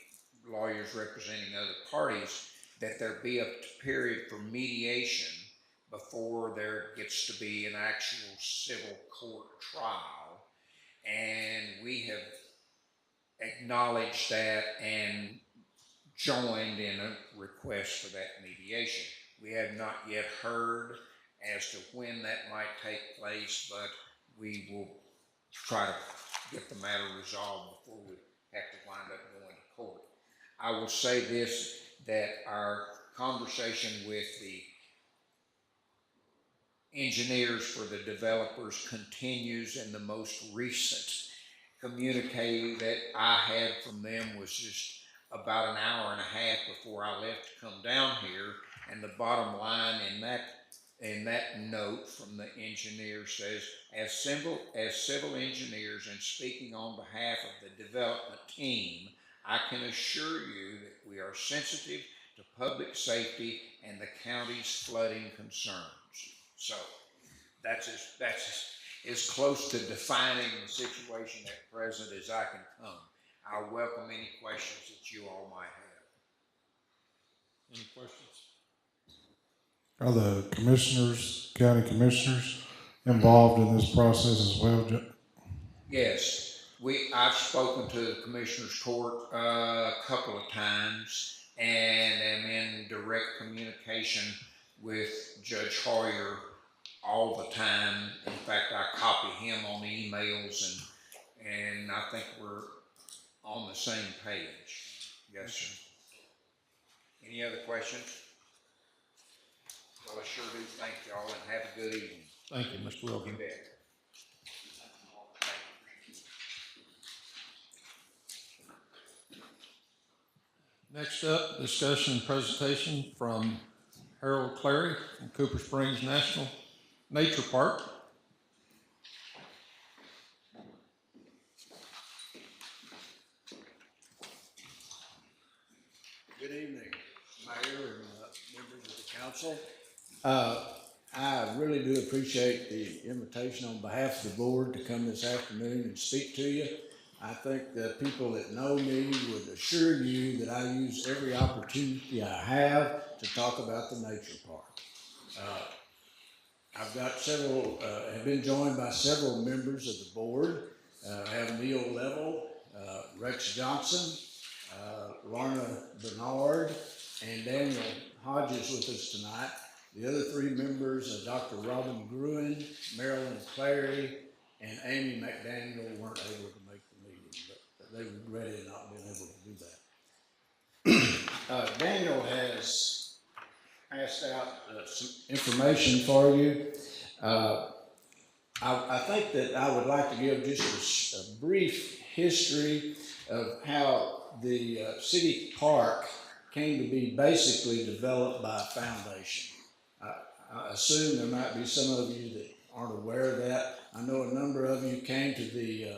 lawyers representing other parties, that there be a period for mediation before there gets to be an actual civil court trial. And we have acknowledged that and joined in a request for that mediation. We have not yet heard as to when that might take place, but we will try to get the matter resolved before we have to wind up going to court. I will say this, that our conversation with the engineers for the developers continues, and the most recent communique that I had from them was just about an hour and a half before I left to come down here, and the bottom line in that note from the engineer says, as civil engineers and speaking on behalf of the development team, I can assure you that we are sensitive to public safety and the county's flooding concerns. So that's as close to defining the situation at present as I can come. I'll welcome any questions that you all might have. Any questions? Are the commissioners, county commissioners, involved in this process as well? Yes, I've spoken to the Commissioners Court a couple of times and am in direct communication with Judge Hoyer all the time. In fact, I copy him on emails, and I think we're on the same page. Yes, sir. Any other questions? Well, I sure do thank y'all and have a good evening. Thank you, Mr. Wilkin. You bet. Next up, discussion and presentation from Harold Clary from Cooper Springs National Nature Park. Good evening, Mayor and members of the council. I really do appreciate the invitation on behalf of the board to come this afternoon and speak to you. I think the people that know me would assure you that I use every opportunity I have to talk about the nature park. I've got several, have been joined by several members of the board. I have Neil Level, Rex Johnson, Lorna Bernard, and Daniel Hodges with us tonight. The other three members, Dr. Robin Gruen, Marilyn Clary, and Amy McDaniel weren't able to make the meeting, but they regretted not being able to do that. Daniel has passed out some information for you. I think that I would like to give just a brief history of how the city park came to be basically developed by a foundation. I assume there might be some of you that aren't aware of that. I know a number of you came to the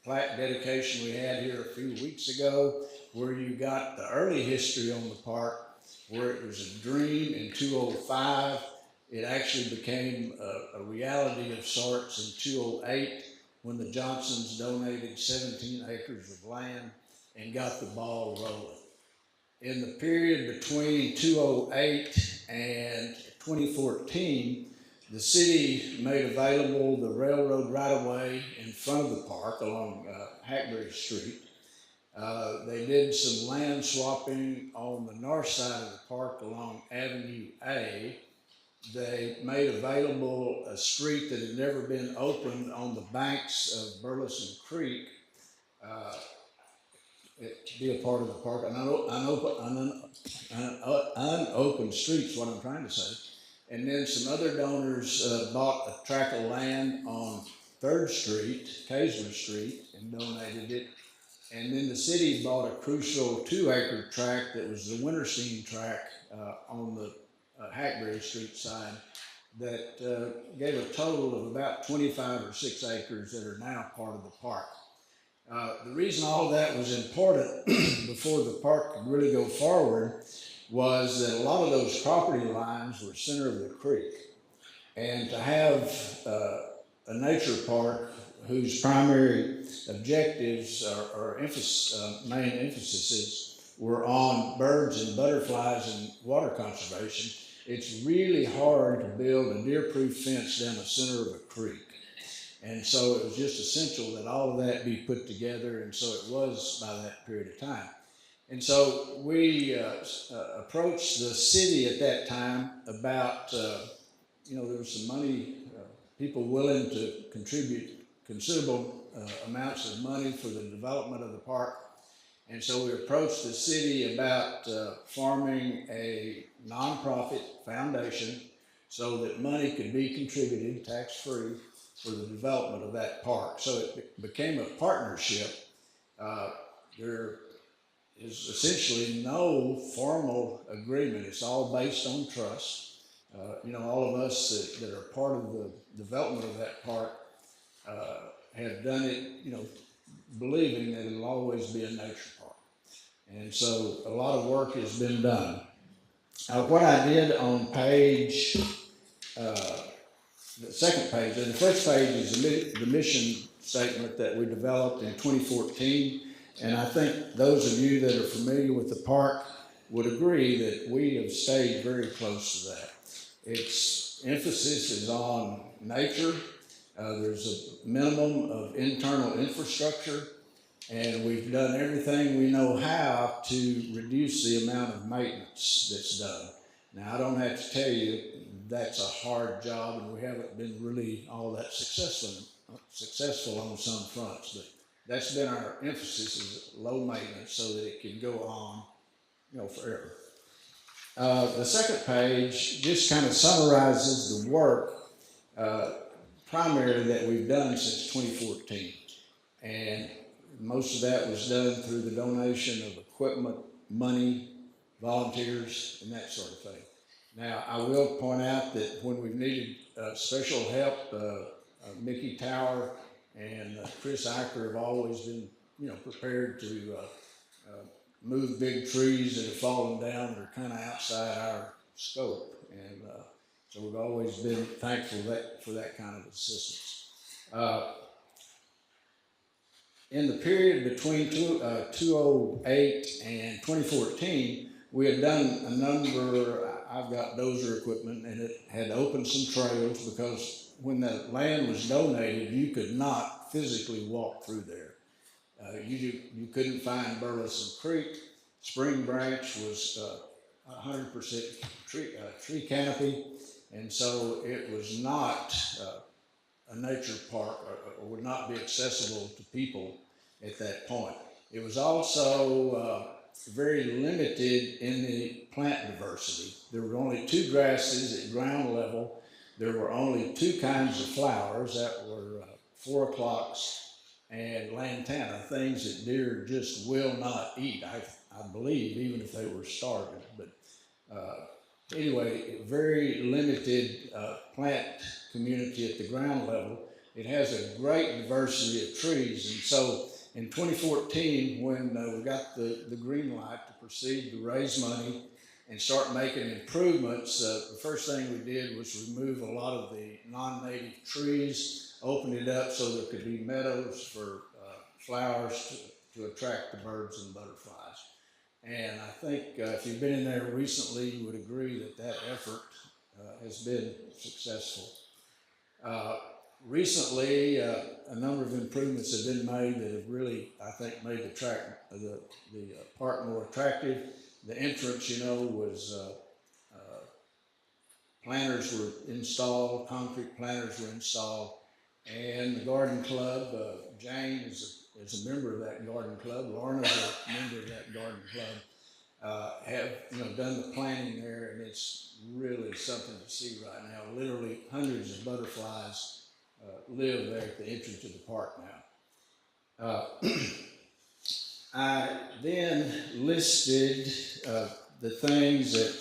plaque dedication we had here a few weeks ago, where you got the early history on the park, where it was a dream in 2005. It actually became a reality of sorts in 2008 when the Johnsons donated 17 acres of land and got the ball rolling. In the period between 2008 and 2014, the city made available the railroad right-of-way in front of the park along Hackberry Street. They did some land swapping on the north side of the park along Avenue A. They made available a street that had never been opened on the banks of Burleson Creek to be a part of the park. Unopened streets, what I'm trying to say. And then some other donors bought a tract of land on 3rd Street, Kaiser Street, and donated it. And then the city bought a crucial 2-acre tract that was the Winterstein tract on the Hackberry Street side that gave a total of about 25 or 6 acres that are now part of the park. The reason all that was important before the park could really go forward was that a lot of those property lines were center of the creek. And to have a nature park whose primary objectives or main emphases were on birds and butterflies and water conservation, it's really hard to build a deer-proof fence down the center of a creek. And so it was just essential that all of that be put together, and so it was by that period of time. And so we approached the city at that time about, there was some money, people willing to contribute considerable amounts of money for the development of the park. And so we approached the city about forming a nonprofit foundation so that money could be contributed tax-free for the development of that park. So it became a partnership. There is essentially no formal agreement. It's all based on trust. All of us that are part of the development of that park have done it, believing that it'll always be a nature park. And so a lot of work has been done. What I did on page, the second page, and the first page is the mission statement that we developed in 2014. And I think those of you that are familiar with the park would agree that we have stayed very close to that. Its emphasis is on nature. There's a minimum of internal infrastructure, and we've done everything we know how to reduce the amount of maintenance that's done. Now, I don't have to tell you that's a hard job, and we haven't been really all that successful on some fronts, but that's been our emphasis, is low maintenance so that it can go on, forever. The second page just kind of summarizes the work primarily that we've done since 2014. And most of that was done through the donation of equipment, money, volunteers, and that sort of thing. Now, I will point out that when we've needed special help, Mickey Tower and Chris Eicher have always been, prepared to move big trees that have fallen down that are kind of outside our scope. And so we've always been thankful for that kind of assistance. In the period between 2008 and 2014, we had done a number, I've got dozer equipment, and it had opened some trails because when the land was donated, you could not physically walk through there. You couldn't find Burleson Creek. Spring Branch was 100% tree canopy, and so it was not a nature park or would not be accessible to people at that point. It was also very limited in the plant diversity. There were only 2 grasses at ground level. There were only 2 kinds of flowers that were 4 o'clocks and lantana, things that deer just will not eat, I believe, even if they were starving. But anyway, very limited plant community at the ground level. It has a great diversity of trees, and so in 2014, when we got the green light to proceed to raise money and start making improvements, the first thing we did was remove a lot of the non-native trees, open it up so there could be meadows for flowers to attract the birds and butterflies. And I think if you've been in there recently, you would agree that that effort has been successful. Recently, a number of improvements have been made that have really, I think, made the park more attractive. The entrance, was planters were installed, concrete planters were installed, and the garden club, Jane is a member of that garden club, Lorna's a member of that garden club, have done the planting there, and it's really something to see right now. Literally hundreds of butterflies live there at the entrance to the park now. I then listed the things that,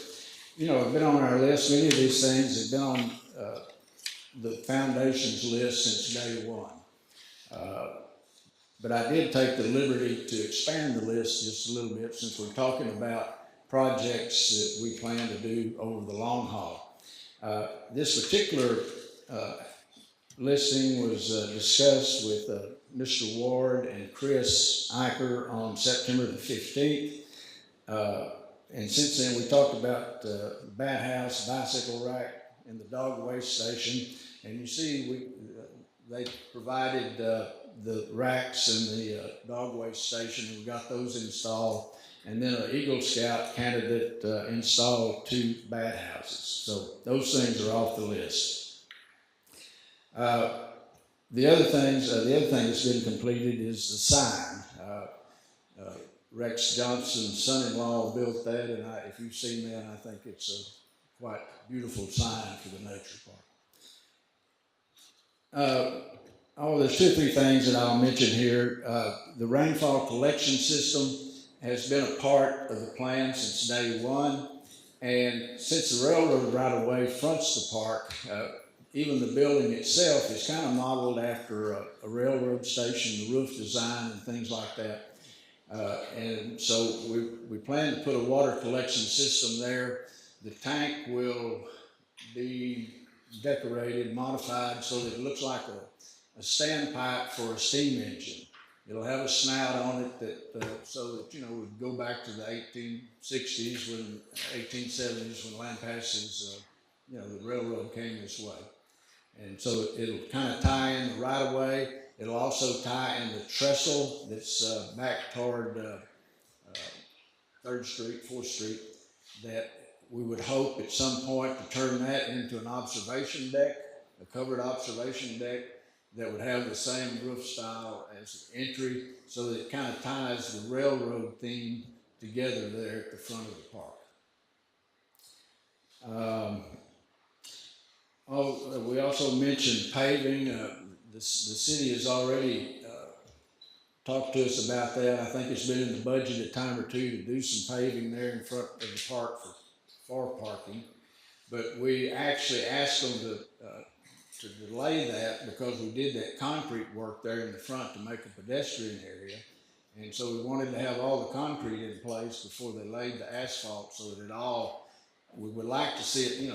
have been on our list. Many of these things have been on the foundation's list since day one. But I did take the liberty to expand the list just a little bit since we're talking about projects that we plan to do over the long haul. This particular listing was discussed with Mr. Ward and Chris Eicher on September the 15th. And since then, we talked about the bat house, bicycle rack, and the dog waste station. And you see, they provided the racks and the dog waste station, and we got those installed. And then an Eagle Scout candidate installed 2 bat houses. So those things are off the list. The other thing that's been completed is the sign. Rex Johnson's son-in-law built that, and if you've seen that, I think it's a quite beautiful sign for the nature park. There's 2 or 3 things that I'll mention here. The rainfall collection system has been a part of the plan since day one, and since the railroad right-of-way fronts the park, even the building itself is kind of modeled after a railroad station, the roof design and things like that. And so we plan to put a water collection system there. The tank will be decorated, modified so that it looks like a standpipe for a steam engine. It'll have a snout on it that so that we go back to the 1860s, 1870s when Lampasas, the railroad came this way. And so it'll kind of tie in the right of way. It'll also tie in the trestle that's back toward 3rd Street, 4th Street, that we would hope at some point to turn that into an observation deck, a covered observation deck that would have the same roof style as the entry, so that it kind of ties the railroad theme together there at the front of the park. We also mentioned paving. The city has already talked to us about that. I think it's been in the budget a time or two to do some paving there in front of the park for parking. But we actually asked them to delay that because we did that concrete work there in the front to make a pedestrian area. And so we wanted to have all the concrete in place before they laid the asphalt so that we would like to see it,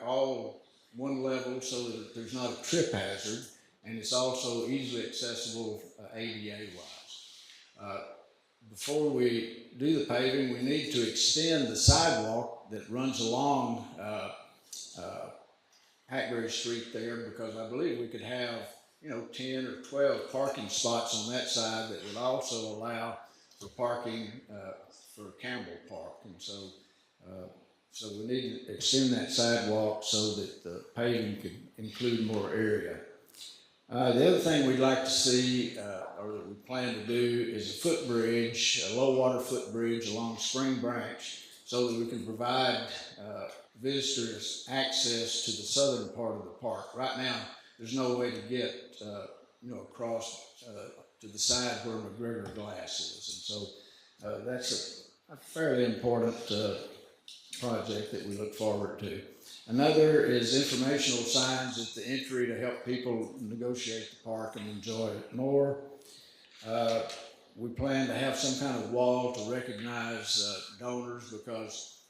all one level so that there's not a trip hazard, and it's also easily accessible ADA wise. Before we do the paving, we need to extend the sidewalk that runs along Hackberry Street there, because I believe we could have 10 or 12 parking spots on that side that would also allow for parking for Campbell Park. And so we need to extend that sidewalk so that the paving could include more area. The other thing we'd like to see, or that we plan to do, is a footbridge, a low water footbridge along Spring Branch, so that we can provide visitors access to the southern part of the park. Right now, there's no way to get across to the side where McGregor Glass is, and so that's a fairly important project that we look forward to. Another is informational signs at the entry to help people negotiate the park and enjoy it more. We plan to have some kind of wall to recognize donors, because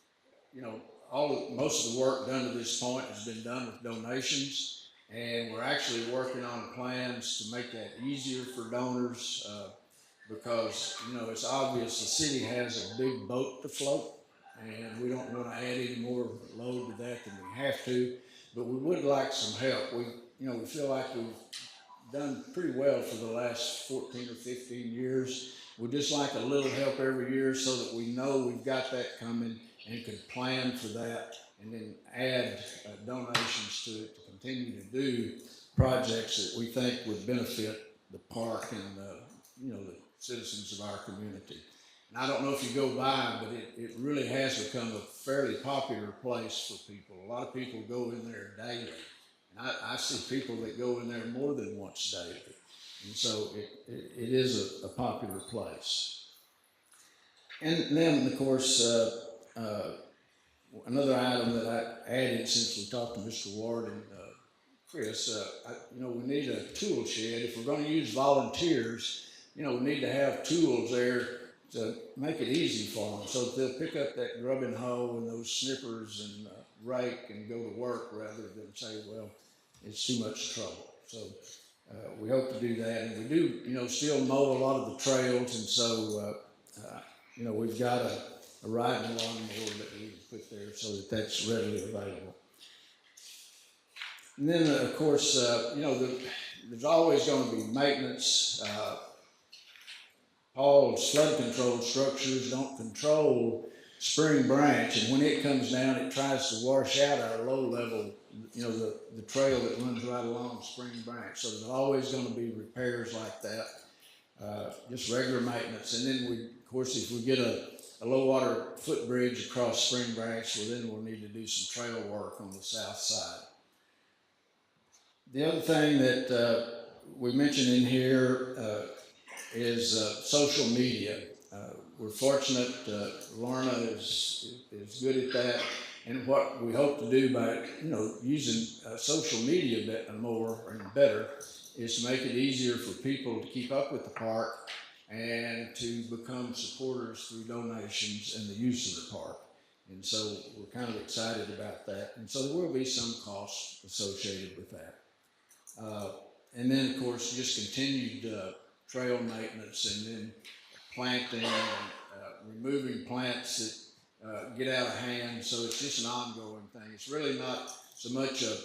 most of the work done to this point has been done with donations, and we're actually working on plans to make that easier for donors, because it's obvious the city has a big boat to float, and we don't want to add any more load to that than we have to, but we would like some help. We feel like we've done pretty well for the last 14 or 15 years. We'd just like a little help every year so that we know we've got that coming and can plan for that, and then add donations to it to continue to do projects that we think would benefit the park and the citizens of our community. And I don't know if you go by, but it really has become a fairly popular place for people. A lot of people go in there daily. And I see people that go in there more than once daily. And so it is a popular place. And then, of course, another item that I added since we talked to Mr. Ward and Chris, we need a tool shed. If we're going to use volunteers, we need to have tools there to make it easy for them, so that they'll pick up that grubbing hoe and those snippers and rake and go to work, rather than say, well, it's too much trouble. So we hope to do that, and we do, still mow a lot of the trails, and so we've got a riding lawnmower that we can put there so that that's readily available. And then, of course, there's always going to be maintenance. Paul's flood control structures don't control Spring Branch, and when it comes down, it tries to wash out our low level, the trail that runs right along Spring Branch. So there's always going to be repairs like that, just regular maintenance. And then of course, if we get a low water footbridge across Spring Branch, well, then we'll need to do some trail work on the south side. The other thing that we mentioned in here is social media. We're fortunate Lorna is good at that, and what we hope to do by using social media a bit more and better is to make it easier for people to keep up with the park and to become supporters through donations and the use of the park. And so we're kind of excited about that, and so there will be some costs associated with that. And then, of course, just continued trail maintenance, and then planting and removing plants that get out of hand. So it's just an ongoing thing. It's really not so much a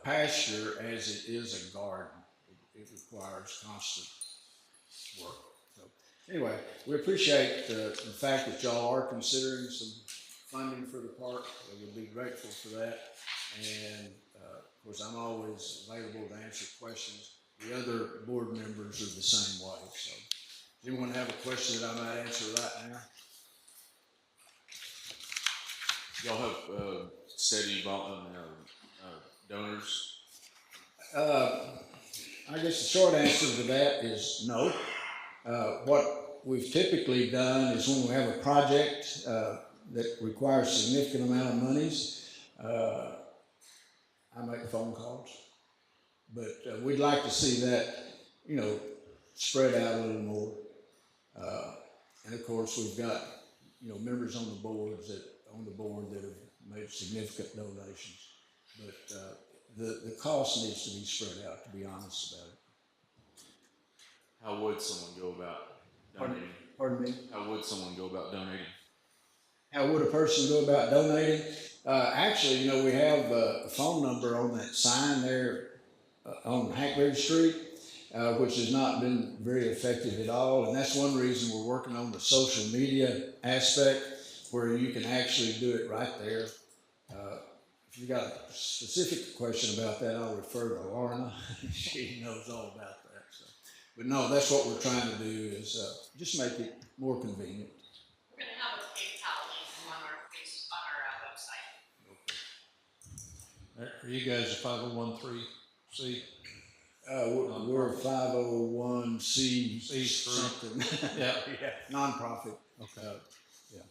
pasture as it is a garden. It requires constant work. So anyway, we appreciate the fact that y'all are considering some funding for the park. We would be grateful for that. And of course, I'm always available to answer questions. The other board members are the same way. So, does anyone have a question that I might answer right now? Y'all have city donors? I guess the short answer to that is no. What we've typically done is when we have a project that requires significant amount of monies, I make phone calls. But we'd like to see that, spread out a little more. And of course, we've got, members on the board that have made significant donations. But the cost needs to be spread out, to be honest about it. How would someone go about donating? Pardon me? How would someone go about donating? How would a person go about donating? Actually, we have a phone number on that sign there on Hackberry Street, which has not been very effective at all. And that's one reason we're working on the social media aspect, where you can actually do it right there. If you got a specific question about that, I'll refer to Lorna. She knows all about that. So. But no, that's what we're trying to do is just make it more convenient. We're going to have a PayPal link on our website. Are you guys a 501c? We're a 501c something. Yeah. Nonprofit. Okay. Yeah.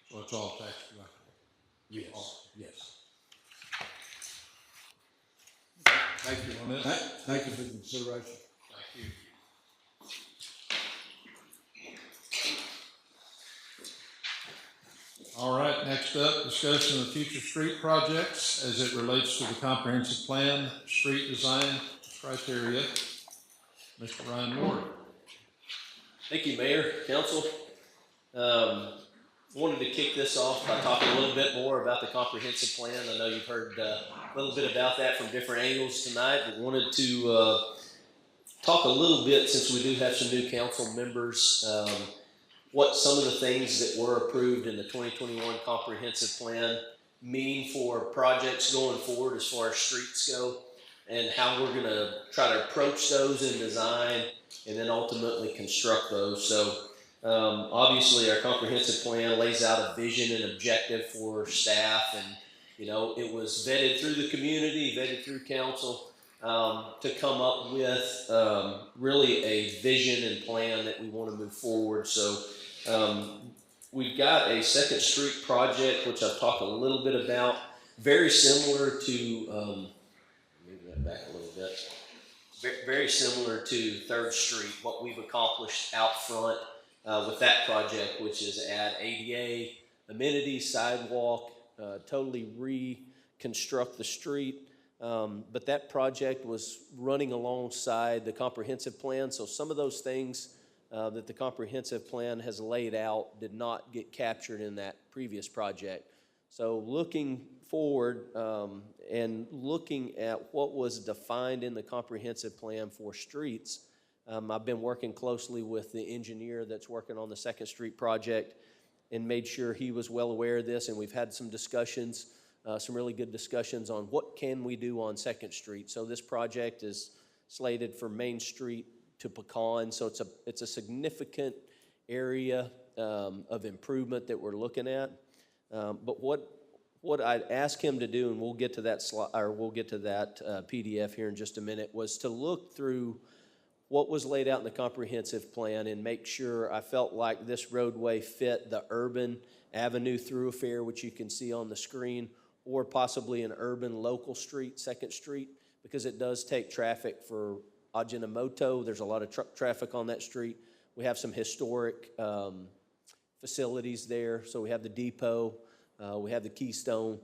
So it's all tax deductible. Yes. Yes. Thank you on this. Thank you for the consideration. Thank you. All right, next up, discussion of future street projects as it relates to the comprehensive plan, street design criteria. Mr. Ryan Ward. Thank you, Mayor, Council. Wanted to kick this off by talking a little bit more about the comprehensive plan. I know you've heard a little bit about that from different angles tonight, but wanted to talk a little bit, since we do have some new council members, what some of the things that were approved in the 2021 comprehensive plan mean for projects going forward as far as streets go, and how we're going to try to approach those in design and then ultimately construct those. So obviously our comprehensive plan lays out a vision and objective for staff, and it was vetted through the community, vetted through council, to come up with really a vision and plan that we want to move forward. So we've got a Second Street project, which I've talked a little bit about, very similar to, move that back a little bit, very similar to Third Street, what we've accomplished out front with that project, which is add ADA, amenities, sidewalk, totally reconstruct the street. But that project was running alongside the comprehensive plan, so some of those things that the comprehensive plan has laid out did not get captured in that previous project. So looking forward and looking at what was defined in the comprehensive plan for streets, I've been working closely with the engineer that's working on the Second Street project and made sure he was well aware of this, and we've had some discussions, some really good discussions on what can we do on Second Street. So this project is slated for Main Street to Pecan, so it's a significant area of improvement that we're looking at. But what I'd ask him to do, and we'll get to that slide, or we'll get to that PDF here in just a minute, was to look through what was laid out in the comprehensive plan and make sure I felt like this roadway fit the urban avenue thoroughfare, which you can see on the screen, or possibly an urban local street, Second Street, because it does take traffic for Ajinomoto. There's a lot of truck traffic on that street. We have some historic facilities there. So we have the depot, we have the Keystone.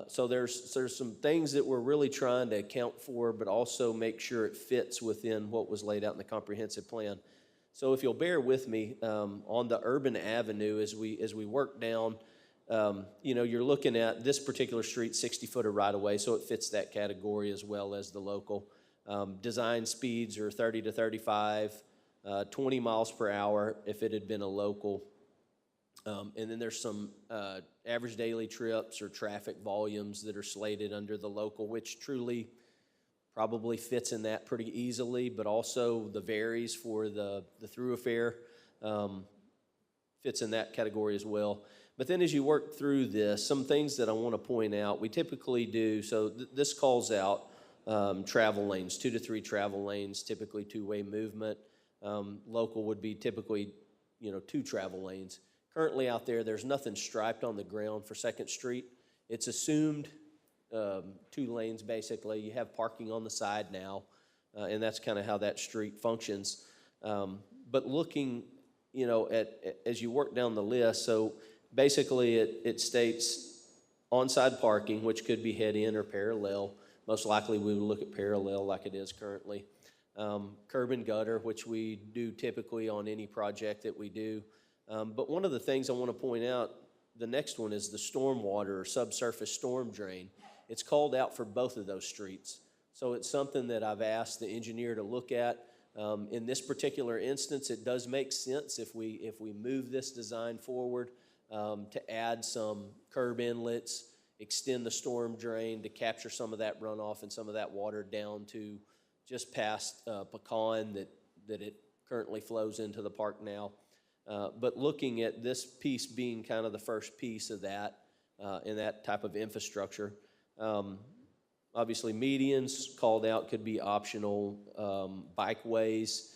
So there's some things that we're really trying to account for, but also make sure it fits within what was laid out in the comprehensive plan. So if you'll bear with me, on the urban avenue, as we work down, you're looking at this particular street, 60-foot of right-of-way, so it fits that category as well as the local. Design speeds are 30 to 35, 20 miles per hour if it had been a local. And then there's some average daily trips or traffic volumes that are slated under the local, which truly probably fits in that pretty easily, but also the varies for the thoroughfare fits in that category as well. But then as you work through this, some things that I want to point out, we typically do, so this calls out travel lanes, 2 to 3 travel lanes, typically two-way movement. Local would be typically, 2 travel lanes. Currently out there, there's nothing striped on the ground for Second Street. It's assumed 2 lanes, basically. You have parking on the side now, and that's kind of how that street functions. But looking, as you work down the list, so basically it states on-side parking, which could be head-in or parallel. Most likely we would look at parallel like it is currently. Curb and gutter, which we do typically on any project that we do. But one of the things I want to point out, the next one is the stormwater or subsurface storm drain. It's called out for both of those streets. So it's something that I've asked the engineer to look at. In this particular instance, it does make sense if we move this design forward to add some curb inlets, extend the storm drain to capture some of that runoff and some of that water down to just past Pecan that it currently flows into the park now. But looking at this piece being kind of the first piece of that in that type of infrastructure. Obviously, medians called out could be optional. Bikeways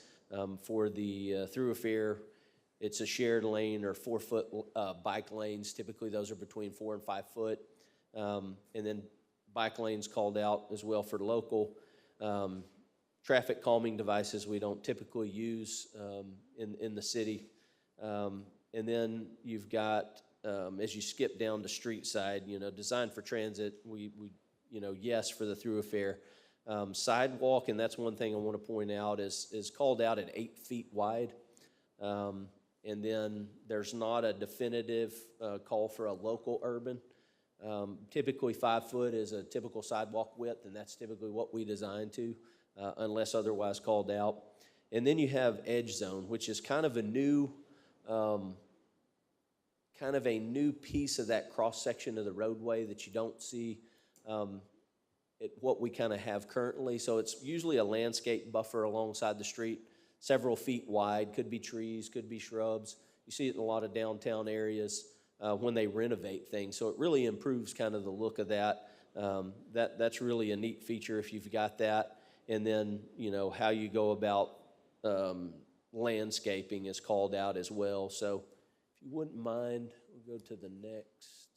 for the thoroughfare, it's a shared lane or 4-foot bike lanes. Typically, those are between 4 and 5 foot. And then bike lanes called out as well for local. Traffic calming devices we don't typically use in the city. And then you've got, as you skip down to street side, designed for transit, we yes, for the thoroughfare. Sidewalk, and that's one thing I want to point out, is called out at 8 feet wide. And then there's not a definitive call for a local urban. Typically 5 foot is a typical sidewalk width, and that's typically what we design to, unless otherwise called out. And then you have edge zone, which is kind of a new piece of that cross section of the roadway that you don't see what we kind of have currently. So it's usually a landscape buffer alongside the street, several feet wide, could be trees, could be shrubs. You see it in a lot of downtown areas when they renovate things. So it really improves kind of the look of that. That's really a neat feature if you've got that. And then, how you go about landscaping is called out as well. So if you wouldn't mind, we'll go to the next.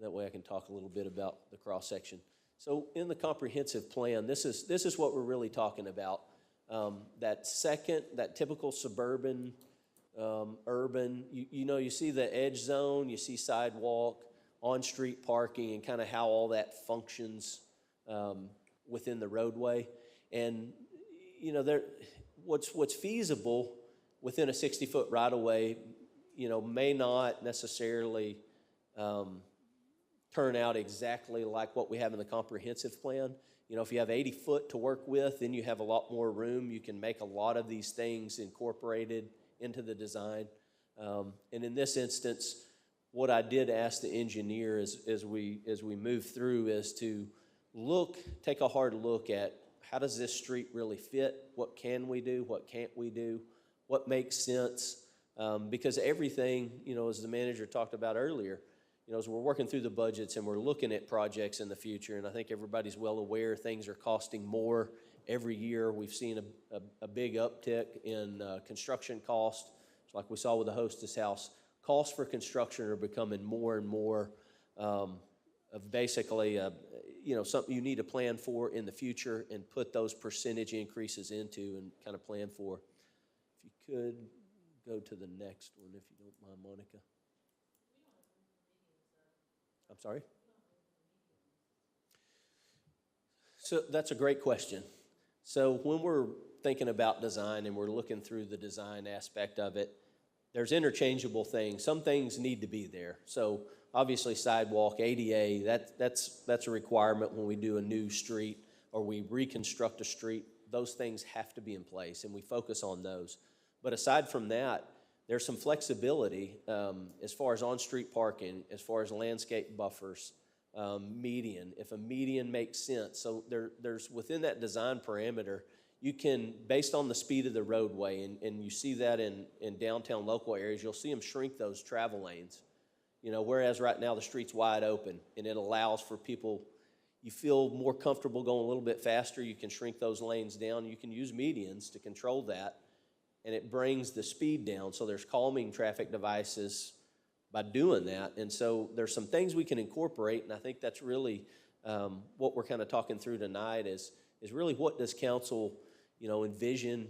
That way I can talk a little bit about the cross-section. So in the comprehensive plan, this is what we're really talking about. That typical suburban, urban, you see the edge zone, you see sidewalk, on-street parking, and kind of how all that functions within the roadway. And, what's feasible within a 60-foot right-of-way, may not necessarily turn out exactly like what we have in the comprehensive plan. If you have 80 foot to work with, then you have a lot more room. You can make a lot of these things incorporated into the design. And in this instance, what I did ask the engineer as we move through is to take a hard look at how does this street really fit? What can we do? What can't we do? What makes sense? Because everything, as the manager talked about earlier, as we're working through the budgets and we're looking at projects in the future, and I think everybody's well aware things are costing more every year. We've seen a big uptick in construction cost. It's like we saw with the Hostess House. Costs for construction are becoming more and more of basically, something you need to plan for in the future and put those percentage increases into and kind of plan for. If you could go to the next one, if you don't mind, Monica. I'm sorry? So that's a great question. So when we're thinking about design and we're looking through the design aspect of it, there's interchangeable things. Some things need to be there. So obviously sidewalk, ADA, that's a requirement when we do a new street or we reconstruct a street. Those things have to be in place, and we focus on those. But aside from that, there's some flexibility as far as on-street parking, as far as landscape buffers, median. If a median makes sense, so there's within that design parameter, you can, based on the speed of the roadway, and you see that in downtown local areas, you'll see them shrink those travel lanes You know, whereas right now the street's wide open and it allows for people, you feel more comfortable going a little bit faster. You can shrink those lanes down. You can use medians to control that, and it brings the speed down. So there's calming traffic devices by doing that. And so there's some things we can incorporate, and I think that's really what we're kind of talking through tonight is really what does council, you know, envision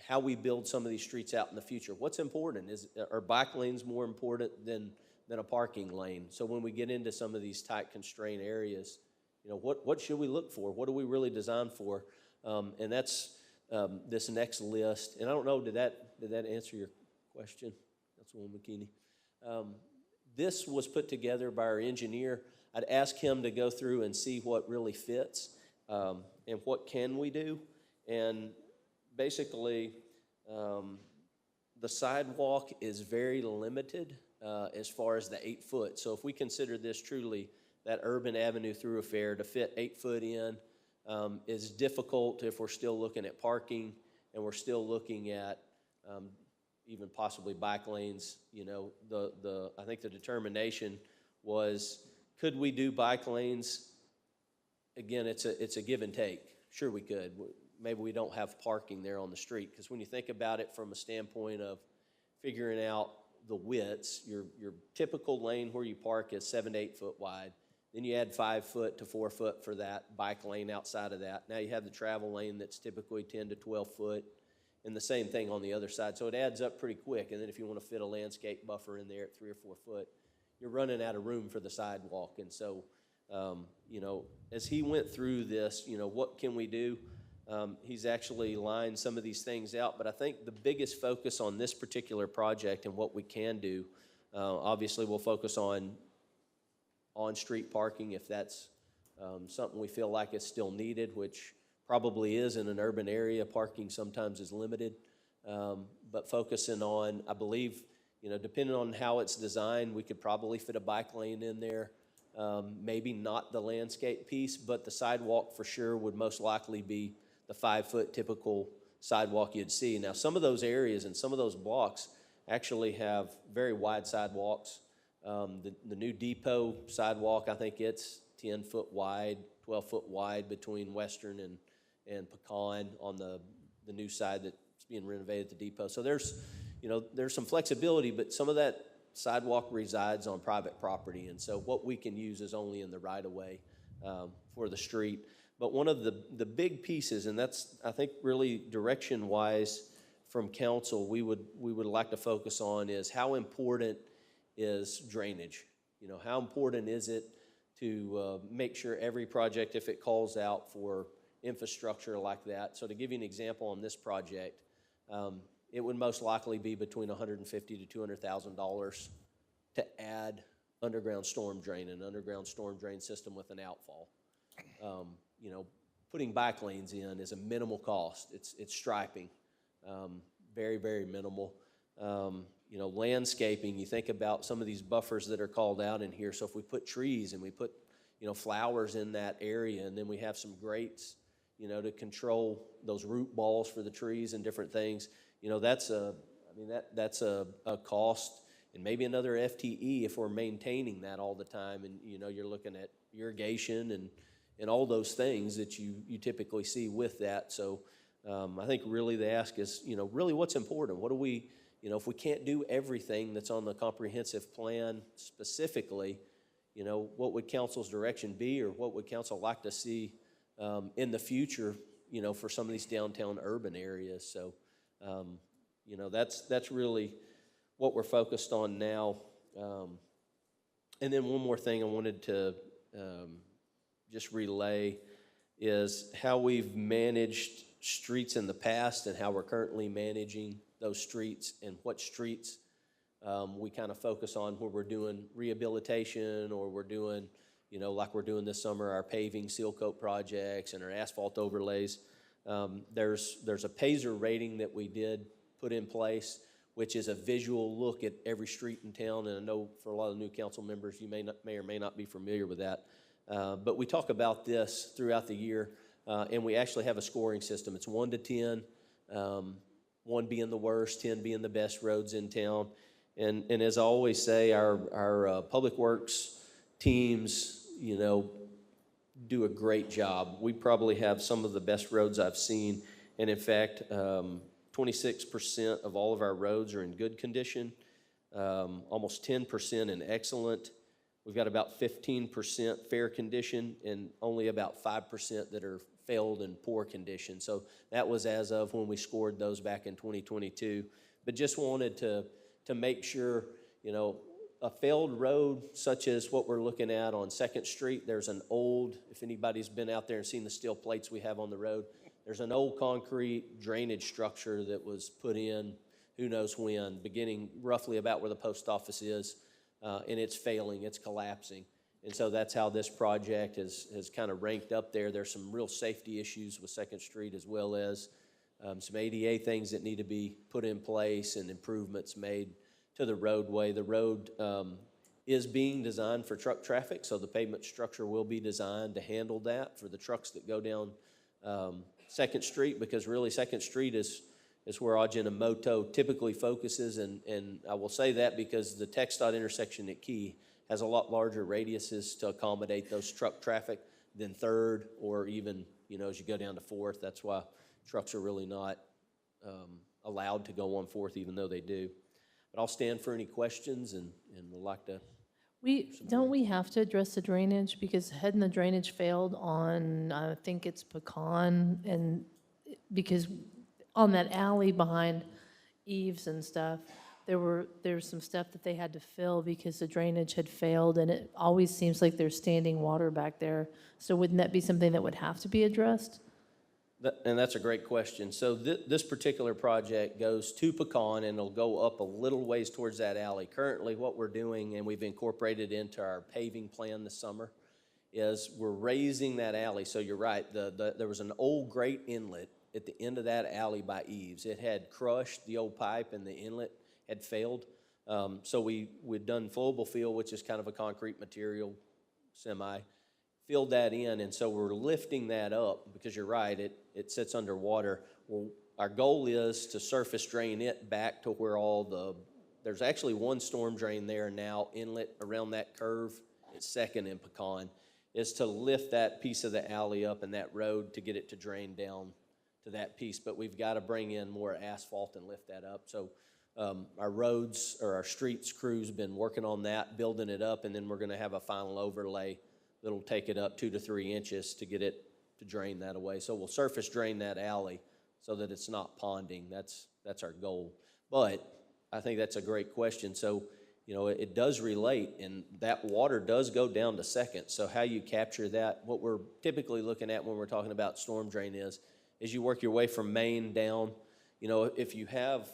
how we build some of these streets out in the future. What's important? Are bike lanes more important than a parking lane? So when we get into some of these tight constrained areas, you know, what should we look for? What do we really design for? And that's this next list. And I don't know, did that answer your question, Councilwoman McKinney? This was put together by our engineer. I'd ask him to go through and see what really fits and what can we do. And basically, the sidewalk is very limited as far as the 8 foot. So if we consider this truly that urban avenue thoroughfare, to fit 8 foot in is difficult if we're still looking at parking and we're still looking at even possibly bike lanes. You know, I think the determination was, could we do bike lanes? Again, it's a give and take. Sure we could. Maybe we don't have parking there on the street, because when you think about it from a standpoint of figuring out the widths, your typical lane where you park is 7 to 8 foot wide. Then you add 5 foot to 4 foot for that bike lane outside of that. Now you have the travel lane that's typically 10 to 12 foot, and the same thing on the other side. So it adds up pretty quick. And then if you want to fit a landscape buffer in there at 3 or 4 foot, you're running out of room for the sidewalk. And so, you know, as he went through this, you know, what can we do? He's actually lined some of these things out, but I think the biggest focus on this particular project and what we can do, obviously we'll focus on-street parking if that's something we feel like is still needed, which probably is in an urban area. Parking sometimes is limited, but focusing on, I believe, you know, depending on how it's designed, we could probably fit a bike lane in there. Maybe not the landscape piece, but the sidewalk for sure would most likely be the 5 foot typical sidewalk you'd see. Now, some of those areas and some of those blocks actually have very wide sidewalks. The new depot sidewalk, I think it's 10 foot wide, 12 foot wide between Western and Pecan on the new side that's being renovated at the depot. So there's, you know, there's some flexibility, but some of that sidewalk resides on private property. And so what we can use is only in the right of way for the street. But one of the big pieces, and that's, I think, really direction-wise from council, we would like to focus on is how important is drainage. You know, how important is it to make sure every project, if it calls out for infrastructure like that. So to give you an example on this project, it would most likely be between $150,000 to $200,000 to add underground storm drain, an underground storm drain system with an outfall. You know, putting bike lanes in is a minimal cost. It's striping, very, very minimal. You know, landscaping, you think about some of these buffers that are called out in here. So if we put trees and we put, you know, flowers in that area, and then we have some grates, you know, to control those root balls for the trees and different things, you know, that's a cost, and maybe another FTE if we're maintaining that all the time. And, you know, you're looking at irrigation and all those things that you typically see with that. So I think really the ask is, you know, really what's important? What do we, you know, if we can't do everything that's on the comprehensive plan specifically, you know, what would council's direction be, or what would council like to see in the future, you know, for some of these downtown urban areas? So, you know, that's really what we're focused on now. And then one more thing I wanted to just relay is how we've managed streets in the past and how we're currently managing those streets, and what streets we kind of focus on where we're doing rehabilitation, or we're doing, you know, like we're doing this summer, our paving seal coat projects and our asphalt overlays. There's a PASER rating that we did put in place, which is a visual look at every street in town. And I know for a lot of new council members, you may or may not be familiar with that. But we talk about this throughout the year, and we actually have a scoring system. It's 1 to 10, 1 being the worst, 10 being the best roads in town. And as I always say, our Public Works teams, you know, do a great job. We probably have some of the best roads I've seen. And in fact, 26% of all of our roads are in good condition, almost 10% in excellent. We've got about 15% fair condition and only about 5% that are failed in poor condition. So that was as of when we scored those back in 2022. But just wanted to make sure, you know, a failed road such as what we're looking at on 2nd Street, there's an old, if anybody's been out there and seen the steel plates we have on the road, there's an old concrete drainage structure that was put in who knows when, beginning roughly about where the post office is, and it's failing, it's collapsing. And so that's how this project has kind of ranked up there. There's some real safety issues with 2nd Street as well as some ADA things that need to be put in place and improvements made to the roadway. The road is being designed for truck traffic, so the pavement structure will be designed to handle that for the trucks that go down 2nd Street, because really 2nd Street is where Ajinomoto typically focuses, and I will say that because the TxDOT intersection at Key has a lot larger radiuses to accommodate those truck traffic than 3rd or even, you know, as you go down to 4th. That's why trucks are really not allowed to go on 4th, even though they do. But I'll stand for any questions and would like to. Don't we have to address the drainage, because hadn't the drainage failed on, I think it's Pecan, and because on that alley behind Eves and stuff, there's some stuff that they had to fill because the drainage had failed, and it always seems like there's standing water back there. So wouldn't that be something that would have to be addressed? And that's a great question. So this particular project goes to Pecan, and it'll go up a little ways towards that alley. Currently, what we're doing, and we've incorporated into our paving plan this summer, is we're raising that alley. So you're right, there was an old grate inlet at the end of that alley by Eves. It had crushed, the old pipe and the inlet had failed. So we'd done flowable fill, which is kind of a concrete material, semi, filled that in, and so we're lifting that up because you're right, it sits underwater. Well, our goal is to surface drain it back to where there's actually one storm drain there now, inlet around that curve. It's 2nd in Pecan, is to lift that piece of the alley up and that road to get it to drain down to that piece. But we've got to bring in more asphalt and lift that up. So our roads, or our streets crew's been working on that, building it up, and then we're going to have a final overlay that'll take it up 2 to 3 inches to get it to drain that away. So we'll surface drain that alley so that it's not ponding. That's our goal. But I think that's a great question. So, you know, it does relate, and that water does go down to 2nd. So how you capture that, what we're typically looking at when we're talking about storm drain is you work your way from Main down. You know, if you have,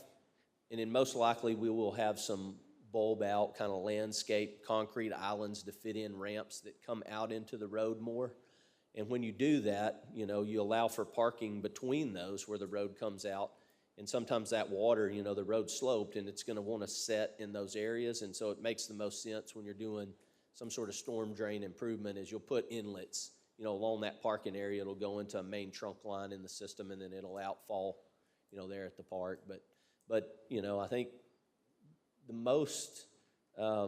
and then most likely we will have some bulb out kind of landscape concrete islands to fit in ramps that come out into the road more. And when you do that, you know, you allow for parking between those where the road comes out. And sometimes that water, you know, the road's sloped and it's going to want to set in those areas. And so it makes the most sense when you're doing some sort of storm drain improvement is you'll put inlets, you know, along that parking area. It'll go into a main trunk line in the system, and then it'll outfall, you know, there at the park. But you know, I think the most, I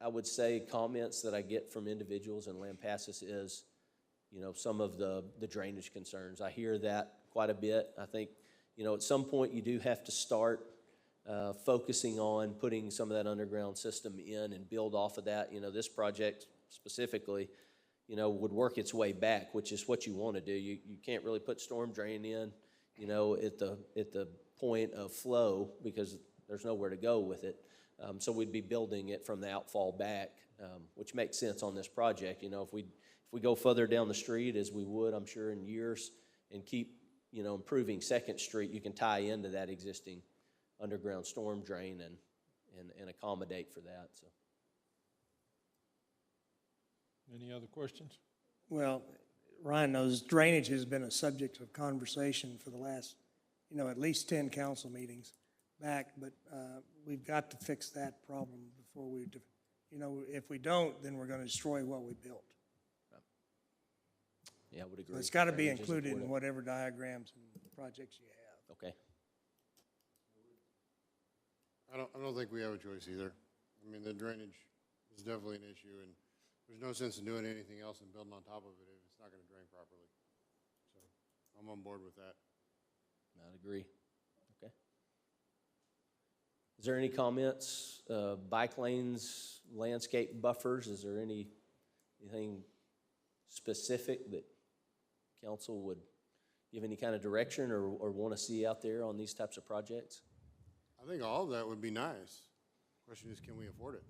would say, comments that I get from individuals in Lampasas is, you know, some of the drainage concerns. I hear that quite a bit. I think, you know, at some point you do have to start focusing on putting some of that underground system in and build off of that. You know, this project specifically, you know, would work its way back, which is what you want to do. You can't really put storm drain in, you know, at the point of flow because there's nowhere to go with it. So we'd be building it from the outfall back, which makes sense on this project. You know, if we go further down the street, as we would, I'm sure, in years, and keep, you know, improving 2nd Street, you can tie into that existing underground storm drain and accommodate for that. So. Any other questions? Well, Ryan knows drainage has been a subject of conversation for the last, you know, at least 10 council meetings back, but we've got to fix that problem before we, you know, if we don't, then we're going to destroy what we built. Yeah, I would agree. So it's got to be Drainage is included in important. whatever diagrams and projects you have. Okay. I don't think we have a choice either. I mean, the drainage is definitely an issue, and there's no sense in doing anything else and building on top of it if it's not gonna drain properly. So, I'm on board with that. I'd agree. Okay. Is there any comments, bike lanes, landscape buffers? Is there anything specific that council would give any kind of direction or want to see out there on these types of projects? I think all of that would be nice. Question is, can we afford it?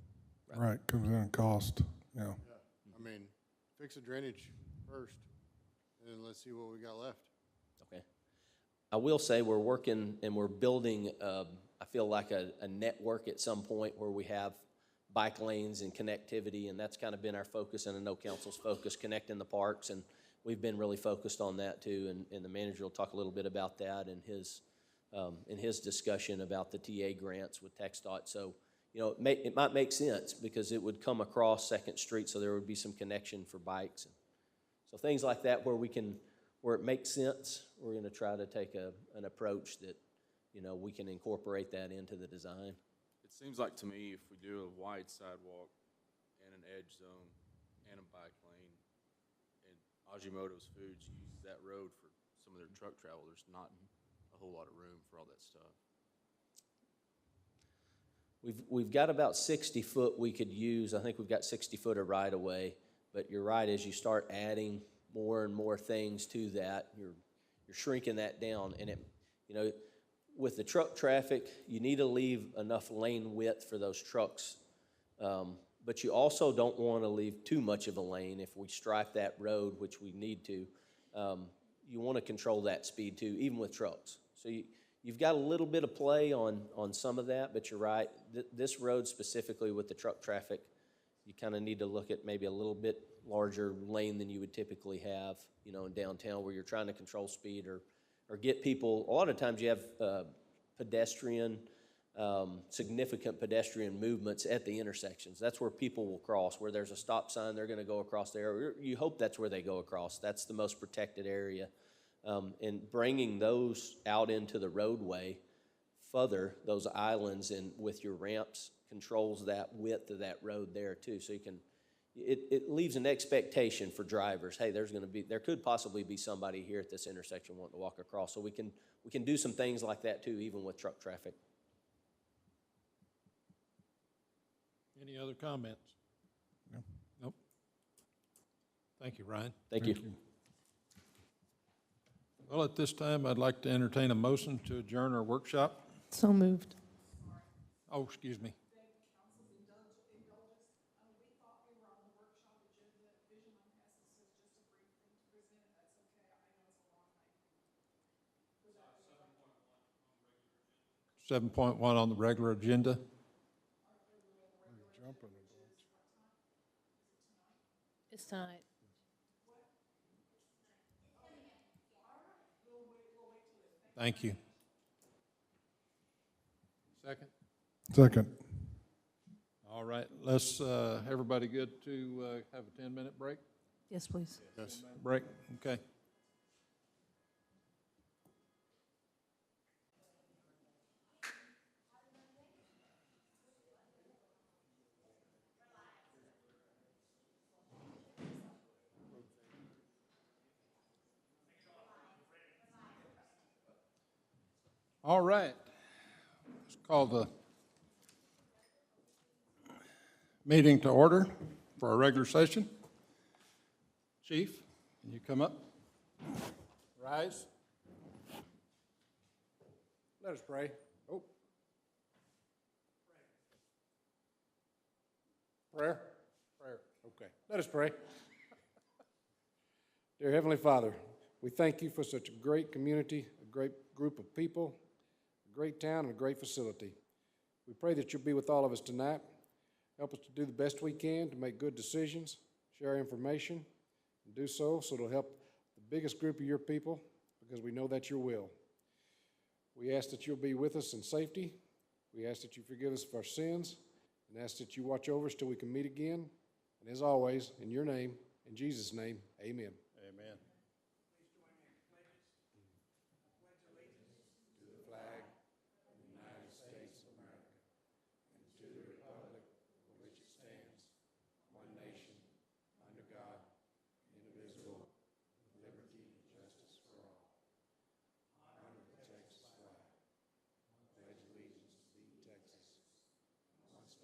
Right, comes in cost, yeah. I mean, fix the drainage first, and then let's see what we got left. Okay. I will say we're working and we're building, I feel like a network at some point where we have bike lanes and connectivity, and that's kind of been our focus, and I know council's focus, connecting the parks, and we've been really focused on that too, and the manager will talk a little bit about that in his discussion about the TA grants with TxDOT. So, you know, it might make sense because it would come across Second Street, so there would be some connection for bikes. So things like that where it makes sense, we're gonna try to take an approach that, you know, we can incorporate that into the design. It seems like to me, if we do a wide sidewalk and an edge zone and a bike lane, and Ajimoto's Foods uses that road for some of their truck travel, there's not a whole lot of room for all that stuff. We've got about 60 foot we could use. I think we've got 60 foot of right of way, but you're right, as you start adding more and more things to that, you're shrinking that down. And it, you know, with the truck traffic, you need to leave enough lane width for those trucks. But you also don't want to leave too much of a lane. If we stripe that road, which we need to, you want to control that speed too, even with trucks. So you've got a little bit of play on some of that, but you're right. This road specifically with the truck traffic, you kind of need to look at maybe a little bit larger lane than you would typically have, you know, in downtown where you're trying to control speed or get people. A lot of times you have significant pedestrian movements at the intersections. That's where people will cross. Where there's a stop sign, they're going to go across there. You hope that's where they go across. That's the most protected area. And bringing those out into the roadway further, those islands, and with your ramps, controls that width of that road there too. So you can, it leaves an expectation for drivers. Hey, there could possibly be somebody here at this intersection wanting to walk across. So we can do some things like that too, even with truck traffic. Any other comments? No. Nope. Thank you, Ryan. Thank you. Well, at this time, I'd like to entertain a motion to adjourn our workshop. So moved. Oh, excuse me. Seven point one on the regular agenda. It's tonight. Thank you. Second? Second. All right, let's, everybody good to have a 10-minute break? Yes, please. Yes. Break, okay. All right, let's call the meeting to order for our regular session. Chief, can you come up? Rise. Let us pray. Oh. Prayer? Prayer, okay. Let us pray. Dear Heavenly Father, we thank you for such a great community, a great group of people, a great town, and a great facility. We pray that you'll be with all of us tonight. Help us to do the best we can to make good decisions, share information, and do so it'll help the biggest group of your people, because we know that's your will. We ask that you'll be with us in safety. We ask that you forgive us of our sins, and ask that you watch over us till we can meet again. And as always, in your name, in Jesus' name, amen. Amen. To the flag of the United States of America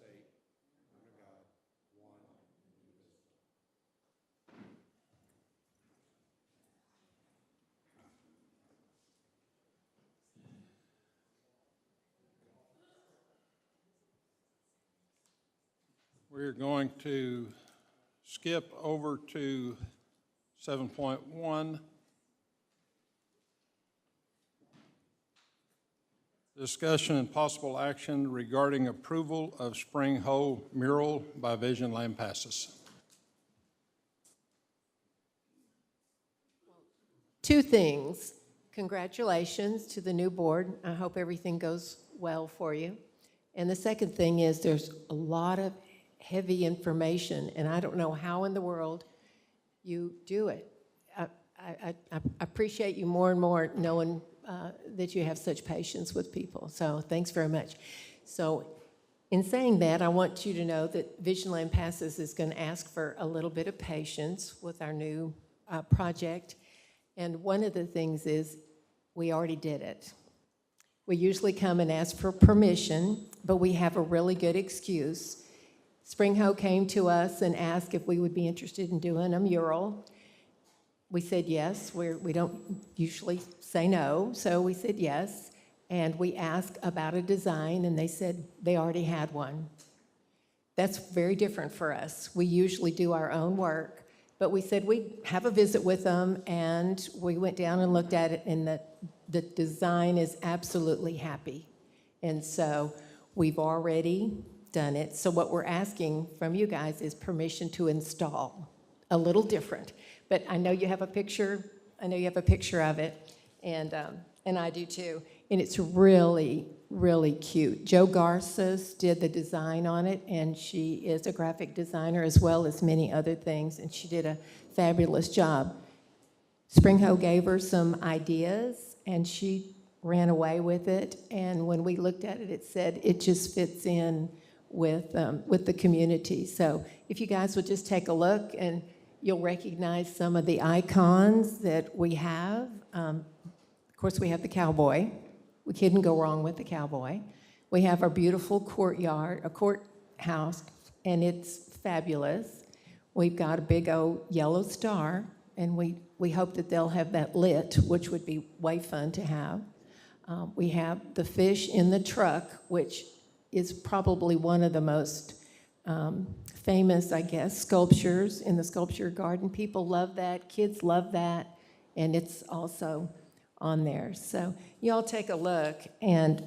state, under God, one, indivisible. We're going to skip over to 7.1. Discussion and possible action regarding approval of Spring Hoe mural by Vision Lampasas. Two things. Congratulations to the new board. I hope everything goes well for you. And the second thing is there's a lot of heavy information, and I don't know how in the world you do it. I appreciate you more and more knowing that you have such patience with people. So thanks very much. So in saying that, I want you to know that Vision Lampasas is going to ask for a little bit of patience with our new project. And one of the things is we already did it. We usually come and ask for permission, but we have a really good excuse. Spring Hoe came to us and asked if we would be interested in doing a mural. We said yes. We don't usually say no, so we said yes. And we asked about a design, and they said they already had one. That's very different for us. We usually do our own work, but we said we'd have a visit with them, and we went down and looked at it, and the design is absolutely happy. And so we've already done it. So what we're asking from you guys is permission to install. A little different, but I know you have a picture. I know you have a picture of it, and I do too. And it's really, really cute. Jo Garces did the design on it, and she is a graphic designer as well as many other things, and she did a fabulous job. Spring Hoe gave her some ideas, and she ran away with it. And when we looked at it, it said it just fits in with the community. So if you guys will just take a look, and you'll recognize some of the icons that we have. Of course, we have the cowboy. We couldn't go wrong with the cowboy. We have our beautiful courtyard, a courthouse, and it's fabulous. We've got a big old yellow star, and we hope that they'll have that lit, which would be way fun to have. We have the fish in the truck, which is probably one of the most famous, I guess, sculptures in the sculpture garden. People love that, kids love that, and it's also on there. So you all take a look, and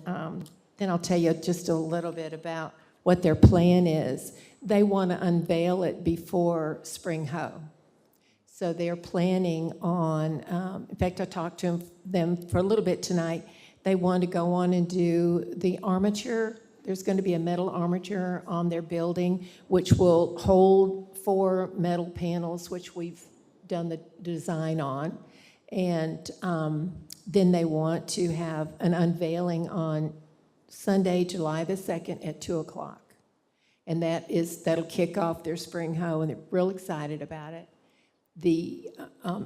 then I'll tell you just a little bit about what their plan is. They want to unveil it before Spring Hoe. So they're planning on, in fact, I talked to them for a little bit tonight. They want to go on and do the armature. There's going to be a metal armature on their building, which will hold 4 metal panels, which we've done the design on. And then they want to have an unveiling on Sunday, July the 2nd at 2 o'clock. And that'll kick off their Spring Hoe, and they're real excited about it.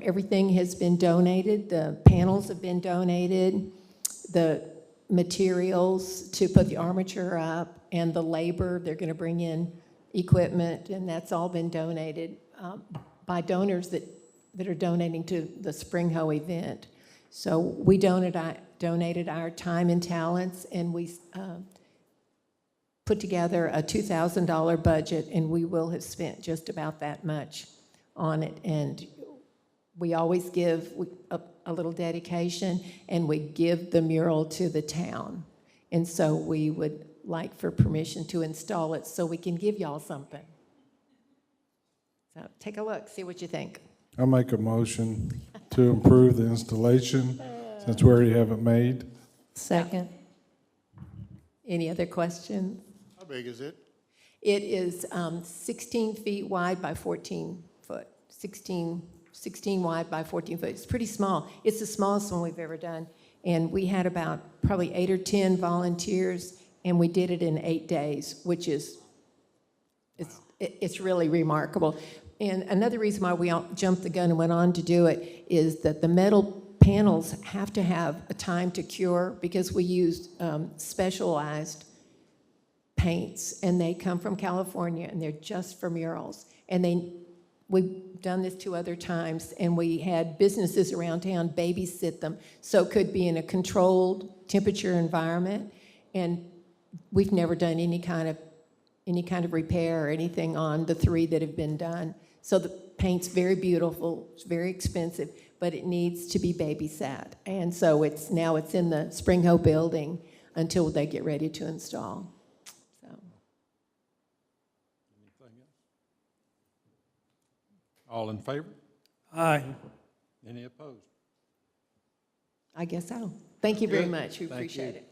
Everything has been donated. The panels have been donated. The materials to put the armature up and the labor, they're going to bring in equipment, and that's all been donated by donors that are donating to the Spring Hoe event. So we donated our time and talents, and we put together a $2,000 budget, and we will have spent just about that much on it. And we always give a little dedication, and we give the mural to the town. And so we would like for permission to install it so we can give y'all something. So take a look, see what you think. I make a motion to improve the installation since we already have it made. Second. Any other questions? How big is it? It is 16 feet wide by 14 foot. 16 wide by 14 foot. It's pretty small. It's the smallest one we've ever done. And we had about probably 8 or 10 volunteers, and we did it in 8 days, which is, it's really remarkable. And another reason why we all jumped the gun and went on to do it is that the metal panels have to have a time to cure, because we used specialized paints, and they come from California, and they're just for murals. And we've done this 2 other times, and we had businesses around town babysit them, so it could be in a controlled temperature environment. And we've never done any kind of repair or anything on the 3 that have been done. So the paint's very beautiful, it's very expensive, but it needs to be babysat. And so it's in the Spring Hill building until they get ready to install. So. Anything else? All in favor? Aye. Any opposed? I guess so. Thank you very Good. much. We Thank appreciate you. it.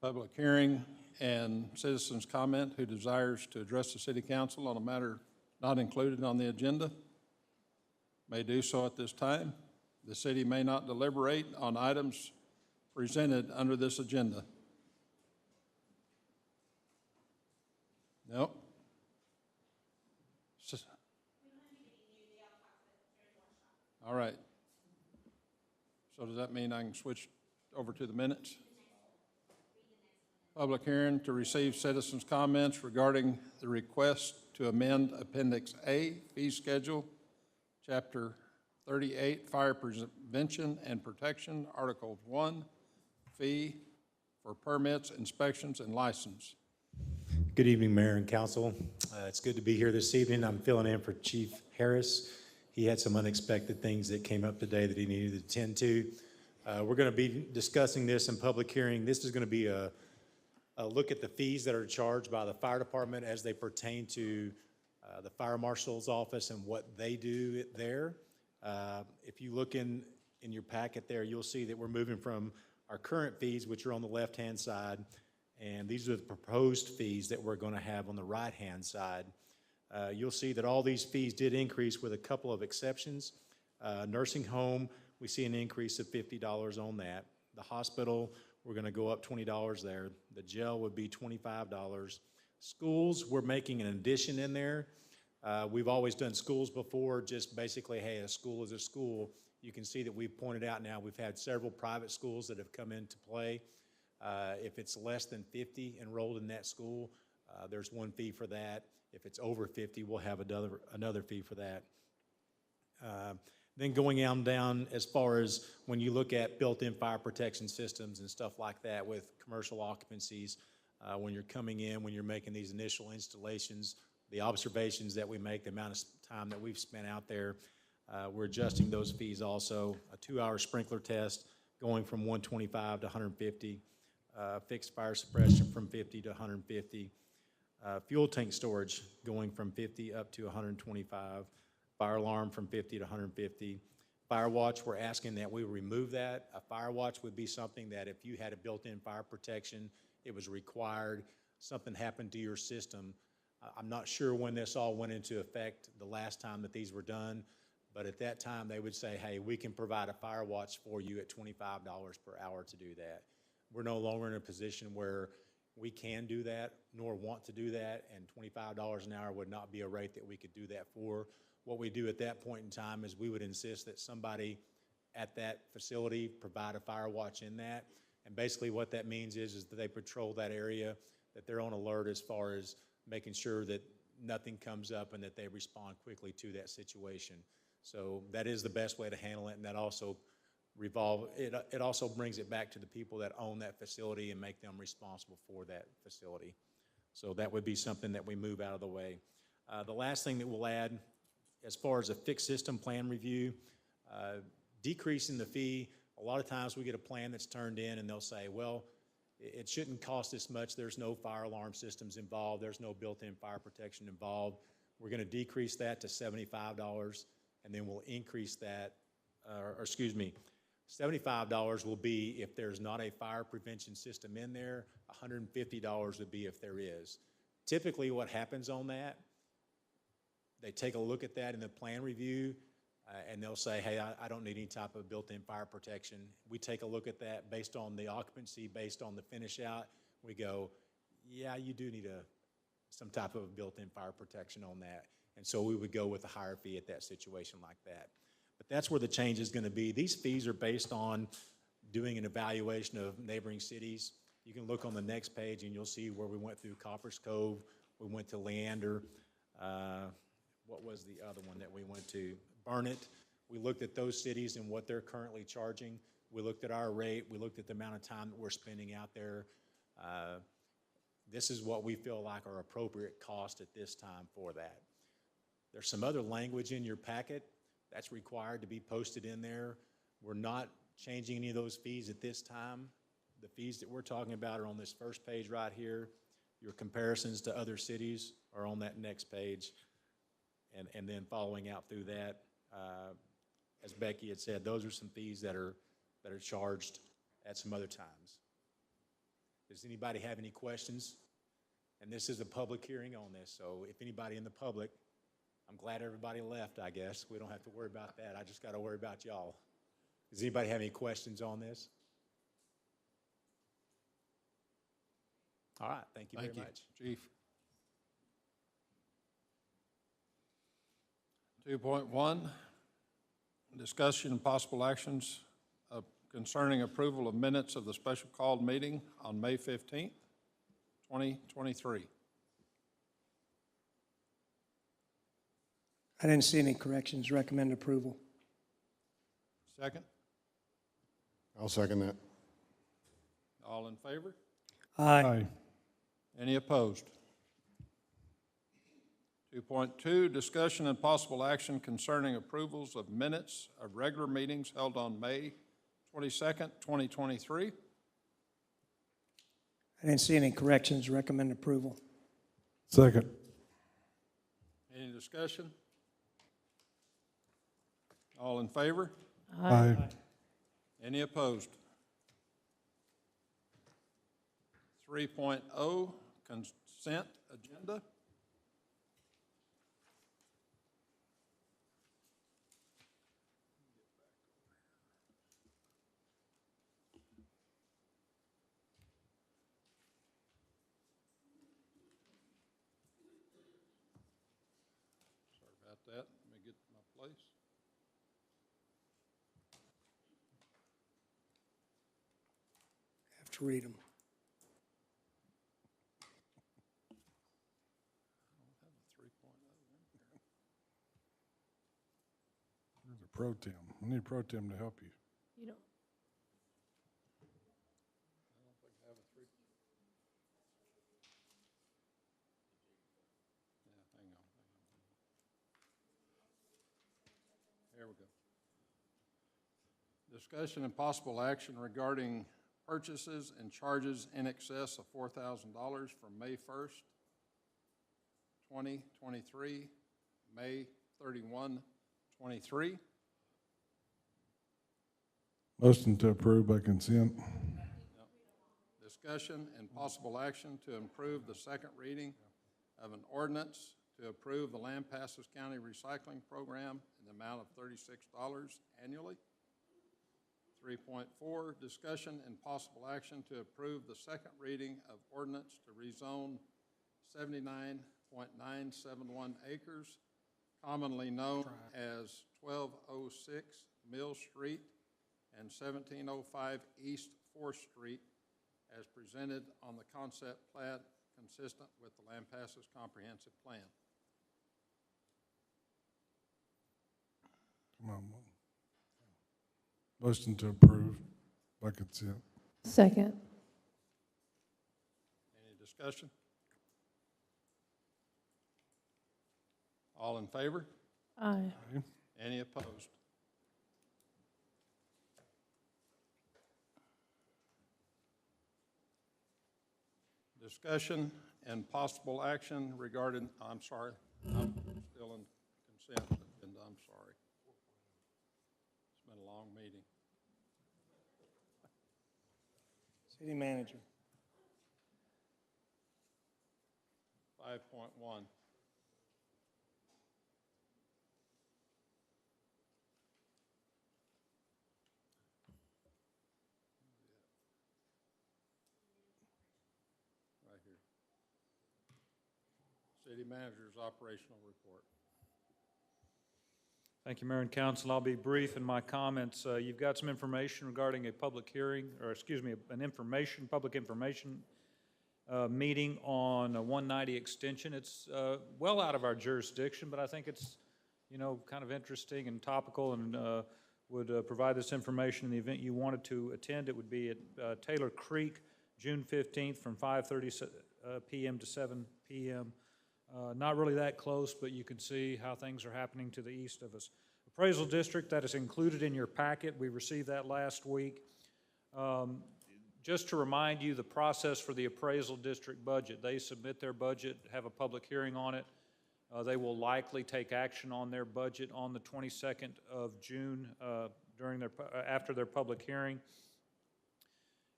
Public hearing and citizens' comment who desires to address the city council on a matter not included on the agenda may do so at this time. The city may not deliberate on items presented under this agenda. Nope. All right. So does that mean I can switch over to the minutes? Public hearing to receive citizens' comments regarding the request to amend Appendix A, Fee Schedule, Chapter 38, Fire Prevention and Protection, Article 1, Fee for Permits, Inspections, and License. Good evening, Mayor and Council. It's good to be here this evening. I'm filling in for Chief Harris. He had some unexpected things that came up today that he needed to attend to. We're going to be discussing this in public hearing. This is going to be a look at the fees that are charged by the fire department as they pertain to the fire marshal's office and what they do there. If you look in your packet there, you'll see that we're moving from our current fees, which are on the left-hand side, and these are the proposed fees that we're going to have on the right-hand side. You'll see that all these fees did increase with a couple of exceptions. Nursing home, we see an increase of $50 on that. The hospital, we're going to go up $20 there. The jail would be $25. Schools, we're making an addition in there. We've always done schools before, just basically, hey, a school is a school. You can see that we've pointed out now we've had several private schools that have come into play. If it's less than 50 enrolled in that school, there's one fee for that. If it's over 50, we'll have another fee for that. Then going on down as far as when you look at built-in fire protection systems and stuff like that with commercial occupancies, when you're coming in, when you're making these initial installations, the observations that we make, the amount of time that we've spent out there, we're adjusting those fees also. A 2-hour sprinkler test going from $125 to $150, fixed fire suppression from $50 to $150, fuel tank storage going from $50 up to $125, fire alarm from $50 to $150. Fire watch, we're asking that we remove that. A fire watch would be something that if you had a built-in fire protection, it was required, something happened to your system. I'm not sure when this all went into effect the last time that these were done, but at that time they would say, hey, we can provide a fire watch for you at $25 per hour to do that. We're no longer in a position where we can do that, nor want to do that, and $25 an hour would not be a rate that we could do that for. What we do at that point in time is we would insist that somebody at that facility provide a fire watch in that. And basically what that means is that they patrol that area, that they're on alert as far as making sure that nothing comes up and that they respond quickly to that situation. So that is the best way to handle it, and that also it also brings it back to the people that own that facility and make them responsible for that facility. So that would be something that we move out of the way. The last thing that we'll add, as far as a fixed system plan review, decreasing the fee, a lot of times we get a plan that's turned in and they'll say, well, it shouldn't cost this much. There's no fire alarm systems involved. There's no built-in fire protection involved. We're going to decrease that to $75, and then we'll increase that, $75 will be if there's not a fire prevention system in there. $150 would be if there is. Typically what happens on that, they take a look at that in the plan review, and they'll say, hey, I don't need any type of built-in fire protection. We take a look at that based on the occupancy, based on the finish out. We go, yeah, you do need a some type of built-in fire protection on that. And so we would go with a higher fee at that situation like that. But that's where the change is going to be. These fees are based on doing an evaluation of neighboring cities. You can look on the next page and you'll see where we went through Coppers Cove, we went to Leander, what was the other one that we went to? Burnett. We looked at those cities and what they're currently charging. We looked at our rate. We looked at the amount of time that we're spending out there. This is what we feel like are appropriate cost at this time for that. There's some other language in your packet that's required to be posted in there. We're not changing any of those fees at this time. The fees that we're talking about are on this first page right here. Your comparisons to other cities are on that next page. And then following out through that, as Becky had said, those are some fees that are charged at some other times. Does anybody have any questions? And this is a public hearing on this, so if anybody in the public, I'm glad everybody left, I guess. We don't have to worry about that. I just got to worry about y'all. Does anybody have any questions on this? All right, thank you very much. Chief. 2.1, discussion and possible actions concerning approval of minutes of the special called meeting on May 15th, 2023. I didn't see any corrections. Recommend approval. Second? I'll second that. All in favor? Aye. Any opposed? 2.2, discussion and possible action concerning approvals of minutes of regular meetings held on May 22nd, 2023. I didn't see any corrections. Recommend approval. Second. Any discussion? All in favor? Aye. Any opposed? 3.0, consent agenda. Sorry about that. Let me get to my place. Have to read them. There's a pro tem. I need a pro tem to help you. You know, I don't think I have a three. Yeah, hang on. There we go. Discussion and possible action regarding purchases and charges in excess of $4,000 from May 1st, 2023, May 31, 23. Motion to approve by consent. Discussion and possible action to improve the second reading of an ordinance to approve the Lampasas County Recycling Program in the amount of $36 annually. 3.4, discussion and possible action to approve the second reading of ordinance to rezone 79.971 acres, commonly known as 1206 Mill Street and 1705 East 4th Street, as presented on the concept plat consistent with the Lampasas Comprehensive Plan. Come on. Motion to approve by consent. second. Any discussion? All in favor? Aye. Any opposed? Discussion and possible action regarding, I'm sorry, I'm still in consent agenda, I'm sorry. It's been a long meeting. City manager. 5.1. Right here. City Manager's operational report. Thank you, Mayor and Council. I'll be brief in my comments. You've got some information regarding a public hearing, or excuse me, public information meeting on a 190 extension. It's well out of our jurisdiction, but I think it's, kind of interesting and topical, and would provide this information in the event you wanted to attend. It would be at Taylor Creek, June 15th from 5:30 p.m. to 7 p.m. Not really that close, but you can see how things are happening to the east of us. Appraisal District, that is included in your packet. We received that last week. Just to remind you, the process for the Appraisal District budget, they submit their budget, have a public hearing on it. They will likely take action on their budget on the 22nd of June after their public hearing.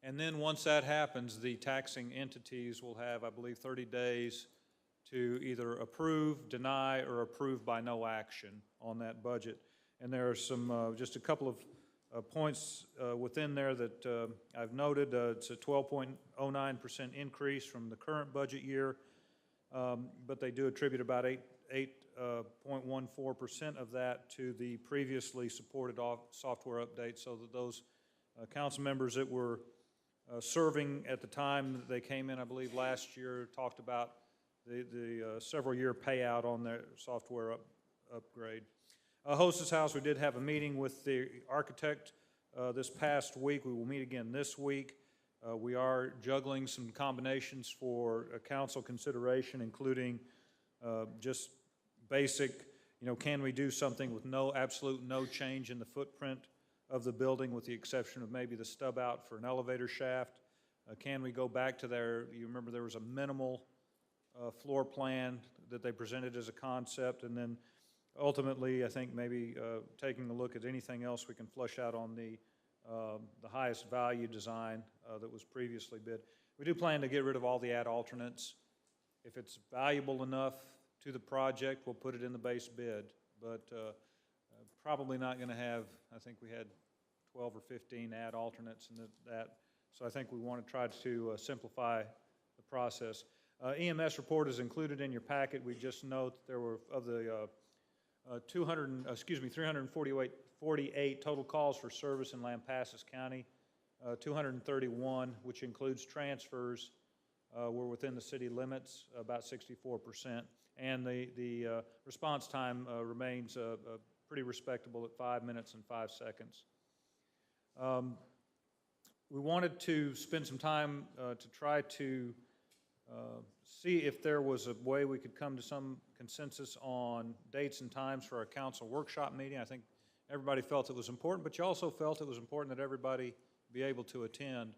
And then once that happens, the taxing entities will have, I believe, 30 days to either approve, deny, or approve by no action on that budget. And there are some, just a couple of points within there that I've noted. It's a 12.09% increase from the current budget year, but they do attribute about 8.14% of that to the previously supported software update, so that those council members that were serving at the time that they came in, I believe last year, talked about the several-year payout on their software upgrade. Hostess House, we did have a meeting with the architect this past week. We will meet again this week. We are juggling some combinations for council consideration, including just basic, can we do something with absolute no change in the footprint of the building, with the exception of maybe the stub out for an elevator shaft? Can we go back to you remember there was a minimal floor plan that they presented as a concept, and then ultimately, I think maybe taking a look at anything else we can flush out on the highest value design that was previously bid. We do plan to get rid of all the add alternates. If it's valuable enough to the project, we'll put it in the base bid, but probably not going to have, I think we had 12 or 15 add alternates in that, so I think we want to try to simplify the process. EMS report is included in your packet. We just note that there were, of the 348 total calls for service in Lampasas County, 231, which includes transfers, were within the city limits, about 64%. And the response time remains pretty respectable at 5 minutes and 5 seconds. We wanted to spend some time to try to see if there was a way we could come to some consensus on dates and times for our council workshop meeting. I think everybody felt it was important, but you also felt it was important that everybody be able to attend.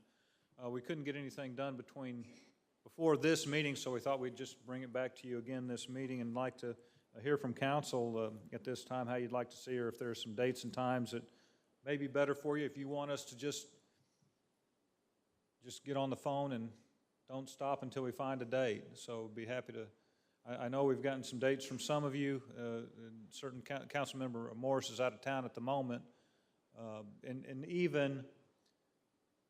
We couldn't get anything done before this meeting, so we thought we'd just bring it back to you again this meeting, and like to hear from council at this time how you'd like to see, or if there are some dates and times that may be better for you. If you want us to just get on the phone and don't stop until we find a date. So be happy to, I know we've gotten some dates from some of you. Certain council member Morris is out of town at the moment. And even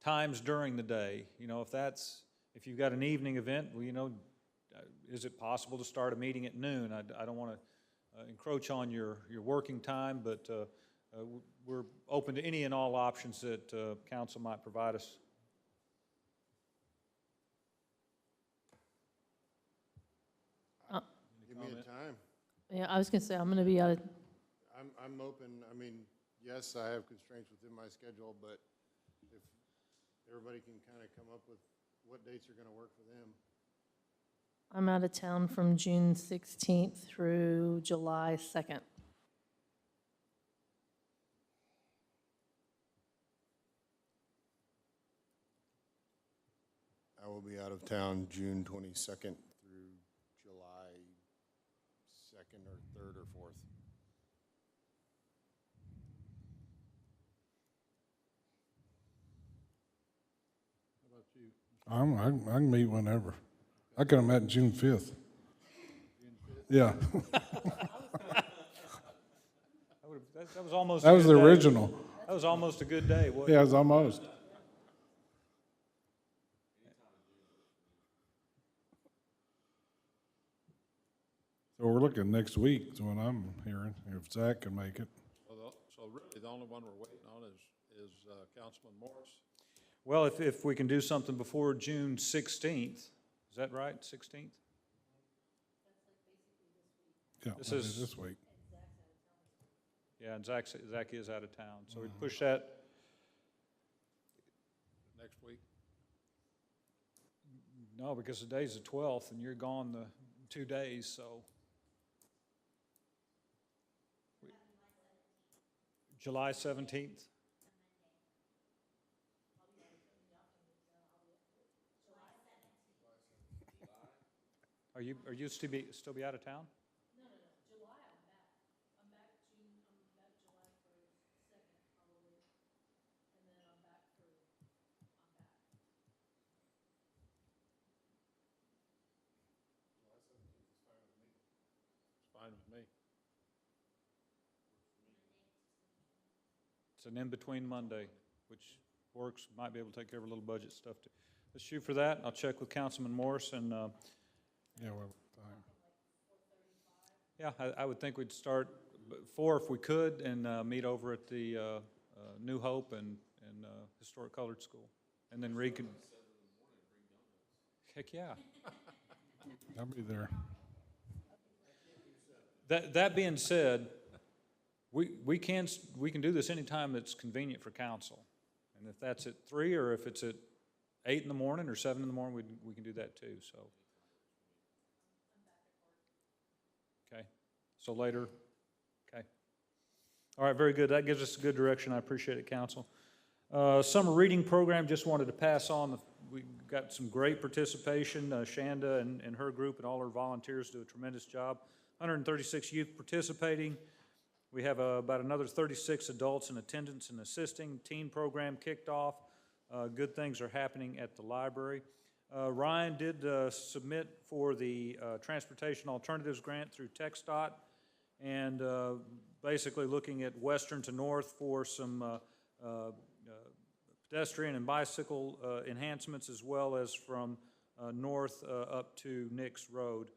times during the day, if you've got an evening event, well, is it possible to start a meeting at noon? I don't want to encroach on your working time, but we're open to any and all options that council might provide us. Give me a time. Yeah, I was going to say, I'm going to be out of, I'm open. I mean, yes, I have constraints within my schedule, but if everybody can kind of come up with what dates are going to work for them. I'm out of town from June 16th through July 2nd. I will be out of town June 22nd through July 2nd or 3rd or 4th. How about you? I can meet whenever. I could have met June 5th. Yeah. That was almost. That was the original. That was almost a good day. Yeah, it was almost. So we're looking next week, is what I'm hearing, if Zach can make it. So really, the only one we're waiting on is Councilman Morris. Well, if we can do something before June 16th, is that right, 16th? Yeah, This maybe is- this week. Yeah, and Zach is out of town, so we push that. Next week? No, because today's the 12th, and you're gone the 2 days, so. July 17th? Are you still be out of town? It's fine with me. It's an in-between Monday, which works, might be able to take care of a little budget stuff too. Let's shoot for that. I'll check with Councilman Morris and, Yeah, well, time. yeah, I would think we'd start 4 if we could and meet over at the New Hope and Historic Colored School. And then heck yeah. I'll be there. That being said, we can do this anytime that's convenient for council. And if that's at 3 or if it's at 8 in the morning or 7 in the morning, we can do that too, so. Okay, so later, okay. All right, very good. That gives us a good direction. I appreciate it, council. Summer reading program, just wanted to pass on. We got some great participation. Shanda and her group and all her volunteers do a tremendous job. 136 youth participating. We have about another 36 adults in attendance and assisting. Teen program kicked off. Good things are happening at the library. Ryan did submit for the Transportation Alternatives Grant through TxDOT, and basically looking at western to north for some pedestrian and bicycle enhancements, as well as from north up to Nix Road.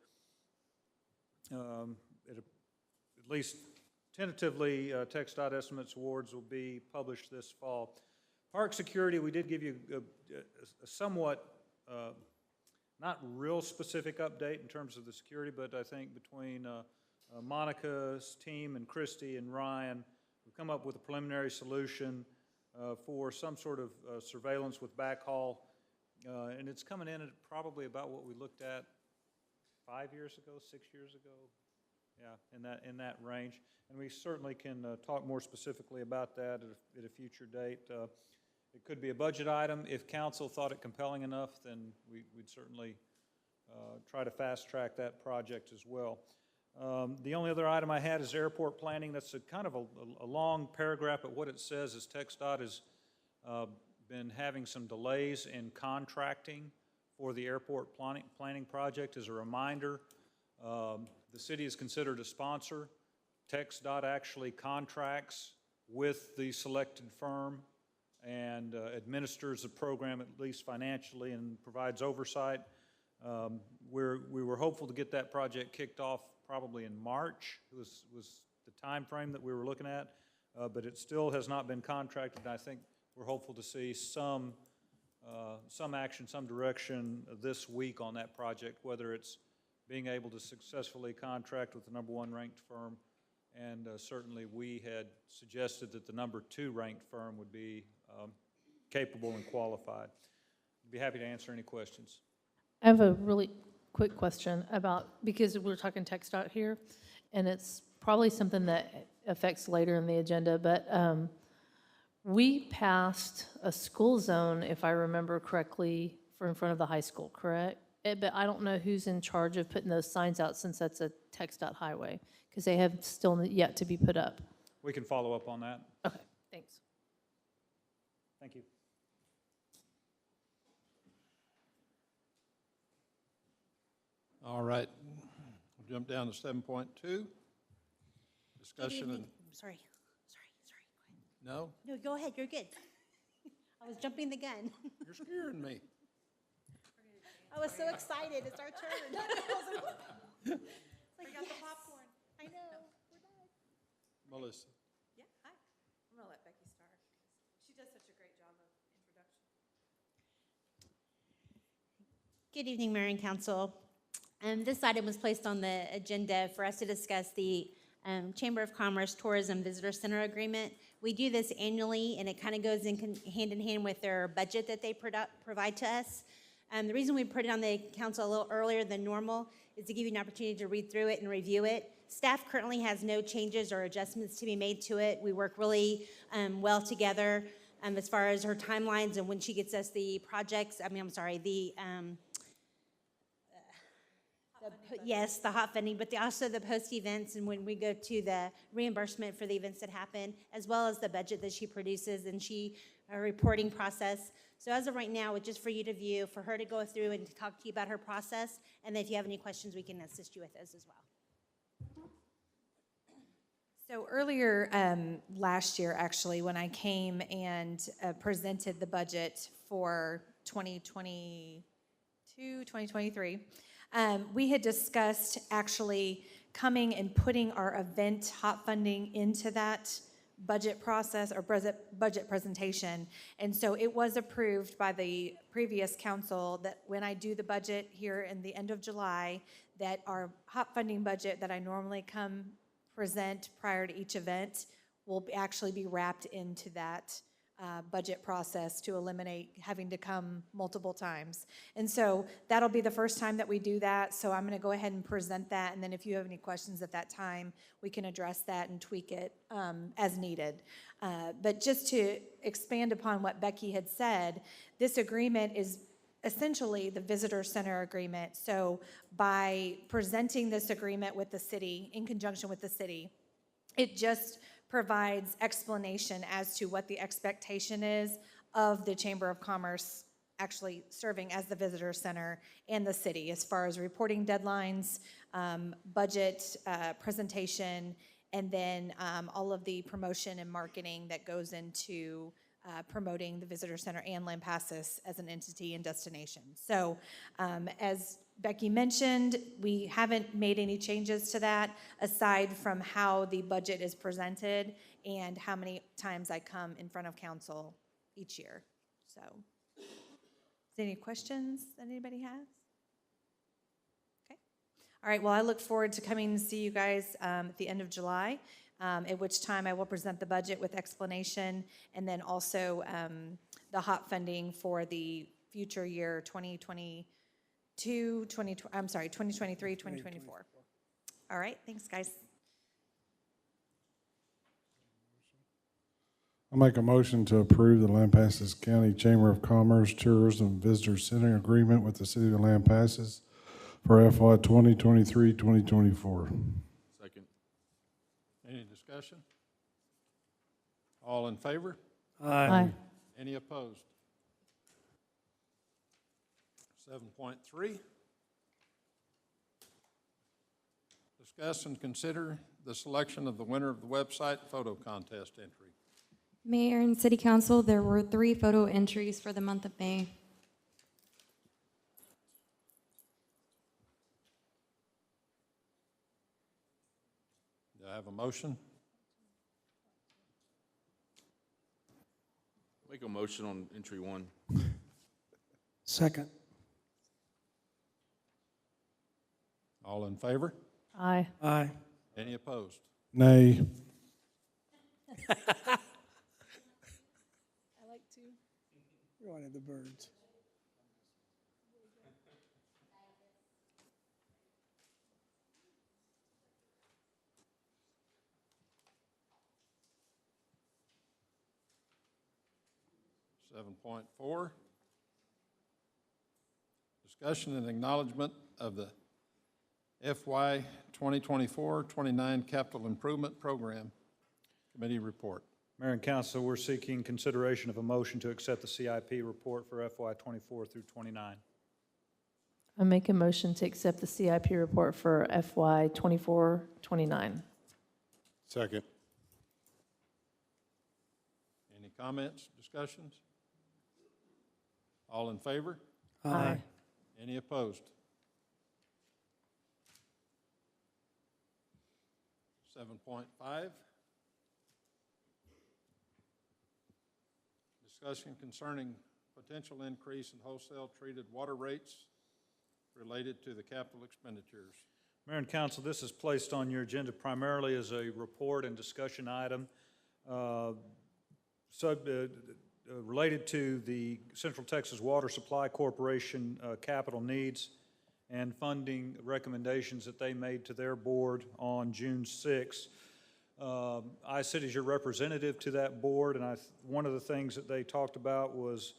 At least tentatively, TxDOT estimates awards will be published this fall. Park security, we did give you a somewhat, not real specific update in terms of the security, but I think between Monica's team and Christy and Ryan, we've come up with a preliminary solution for some sort of surveillance with backhaul, and it's coming in at probably about what we looked at 5 years ago, 6 years ago. Yeah, in that range. And we certainly can talk more specifically about that at a future date. It could be a budget item. If council thought it compelling enough, then we'd certainly try to fast track that project as well. The only other item I had is airport planning. That's a kind of a long paragraph, but what it says is TxDOT has been having some delays in contracting for the airport planning project. As a reminder, the city is considered a sponsor. TxDOT actually contracts with the selected firm and administers the program, at least financially, and provides oversight. We were hopeful to get that project kicked off probably in March. It was the time frame that we were looking at, but it still has not been contracted. I think we're hopeful to see some action, some direction this week on that project, whether it's being able to successfully contract with the #1 ranked firm, and certainly we had suggested that the #2 ranked firm would be capable and qualified. I'd be happy to answer any questions. I have a really quick question about, because we're talking TxDOT here, and it's probably something that affects later in the agenda, but we passed a school zone, if I remember correctly, for in front of the high school, correct? But I don't know who's in charge of putting those signs out, since that's a TxDOT highway, because they have still yet to be put up. We can follow up on that. Okay, thanks. Thank you. All right, we'll jump down to 7.2. Discussion and, Sorry. no, No, go ahead, you're good. I was jumping the gun. you're scaring me. I was so excited, it's our turn. It's like, yes. Melissa. Yeah, hi. I'm gonna let Becky start. She does such a great job of introduction. Good evening, Mayor and Council. This item was placed on the agenda for us to discuss the Chamber of Commerce Tourism Visitor Center Agreement. We do this annually, and it kind of goes hand in hand with their budget that they provide to us. The reason we put it on the council a little earlier than normal is to give you an opportunity to read through it and review it. Staff currently has no changes or adjustments to be made to it. We work really well together as far as her timelines and when she gets us the projects, yes, the hot funding, but also the post events and when we go to the reimbursement for the events that happen, as well as the budget that she produces and her reporting process. So as of right now, it's just for you to view, for her to go through and to talk to you about her process, and then if you have any questions, we can assist you with those as well. So earlier last year, actually, when I came and presented the budget for 2022, 2023, we had discussed actually coming and putting our event hot funding into that budget process or budget presentation. And so it was approved by the previous council that when I do the budget here in the end of July, that our hot funding budget that I normally come present prior to each event will actually be wrapped into that budget process to eliminate having to come multiple times. And so that'll be the first time that we do that. So I'm going to go ahead and present that. And then if you have any questions at that time, we can address that and tweak it as needed. But just to expand upon what Becky had said, this agreement is essentially the visitor center agreement. So by presenting this agreement with the city, in conjunction with the city, it just provides explanation as to what the expectation is of the Chamber of Commerce actually serving as the visitor center and the city as far as reporting deadlines, budget presentation, and then all of the promotion and marketing that goes into promoting the visitor center and Lampasas as an entity and destination. So as Becky mentioned, we haven't made any changes to that aside from how the budget is presented and how many times I come in front of council each year. So, is there any questions that anybody has? Okay. All right, well, I look forward to coming to see you guys at the end of July, at which time I will present the budget with explanation and then also the hot funding for the future year 2023, 2024. All right, thanks, guys. I make a motion to approve the Lampasas County Chamber of Commerce Tourism Visitor Center Agreement with the City of Lampasas for FY 2023-2024. Second. Any discussion? All in favor? Aye. Any opposed? 7.3. Discuss and consider the selection of the winner of the website photo contest entry. Mayor and City Council, there were 3 photo entries for the month of May. Do I have a motion? Make a motion on entry 1. Second. All in favor? Aye. Aye. Any opposed? Nay. I like to. We wanted the birds. Seven 7.4. Discussion and acknowledgement of the FY 2024-29 Capital Improvement Program Committee Report. Mayor and Council, we're seeking consideration of a motion to accept the CIP report for FY 24 through 29. I make a motion to accept the CIP report for FY 24-29. Second. Any comments, discussions? All in favor? Aye. Any opposed? 7.5. Discussion concerning potential increase in wholesale treated water rates related to the capital expenditures. Mayor and Council, this is placed on your agenda primarily as a report and discussion item related to the Central Texas Water Supply Corporation capital needs and funding recommendations that they made to their board on June 6th. I sit as your representative to that board, and one of the things that they talked about was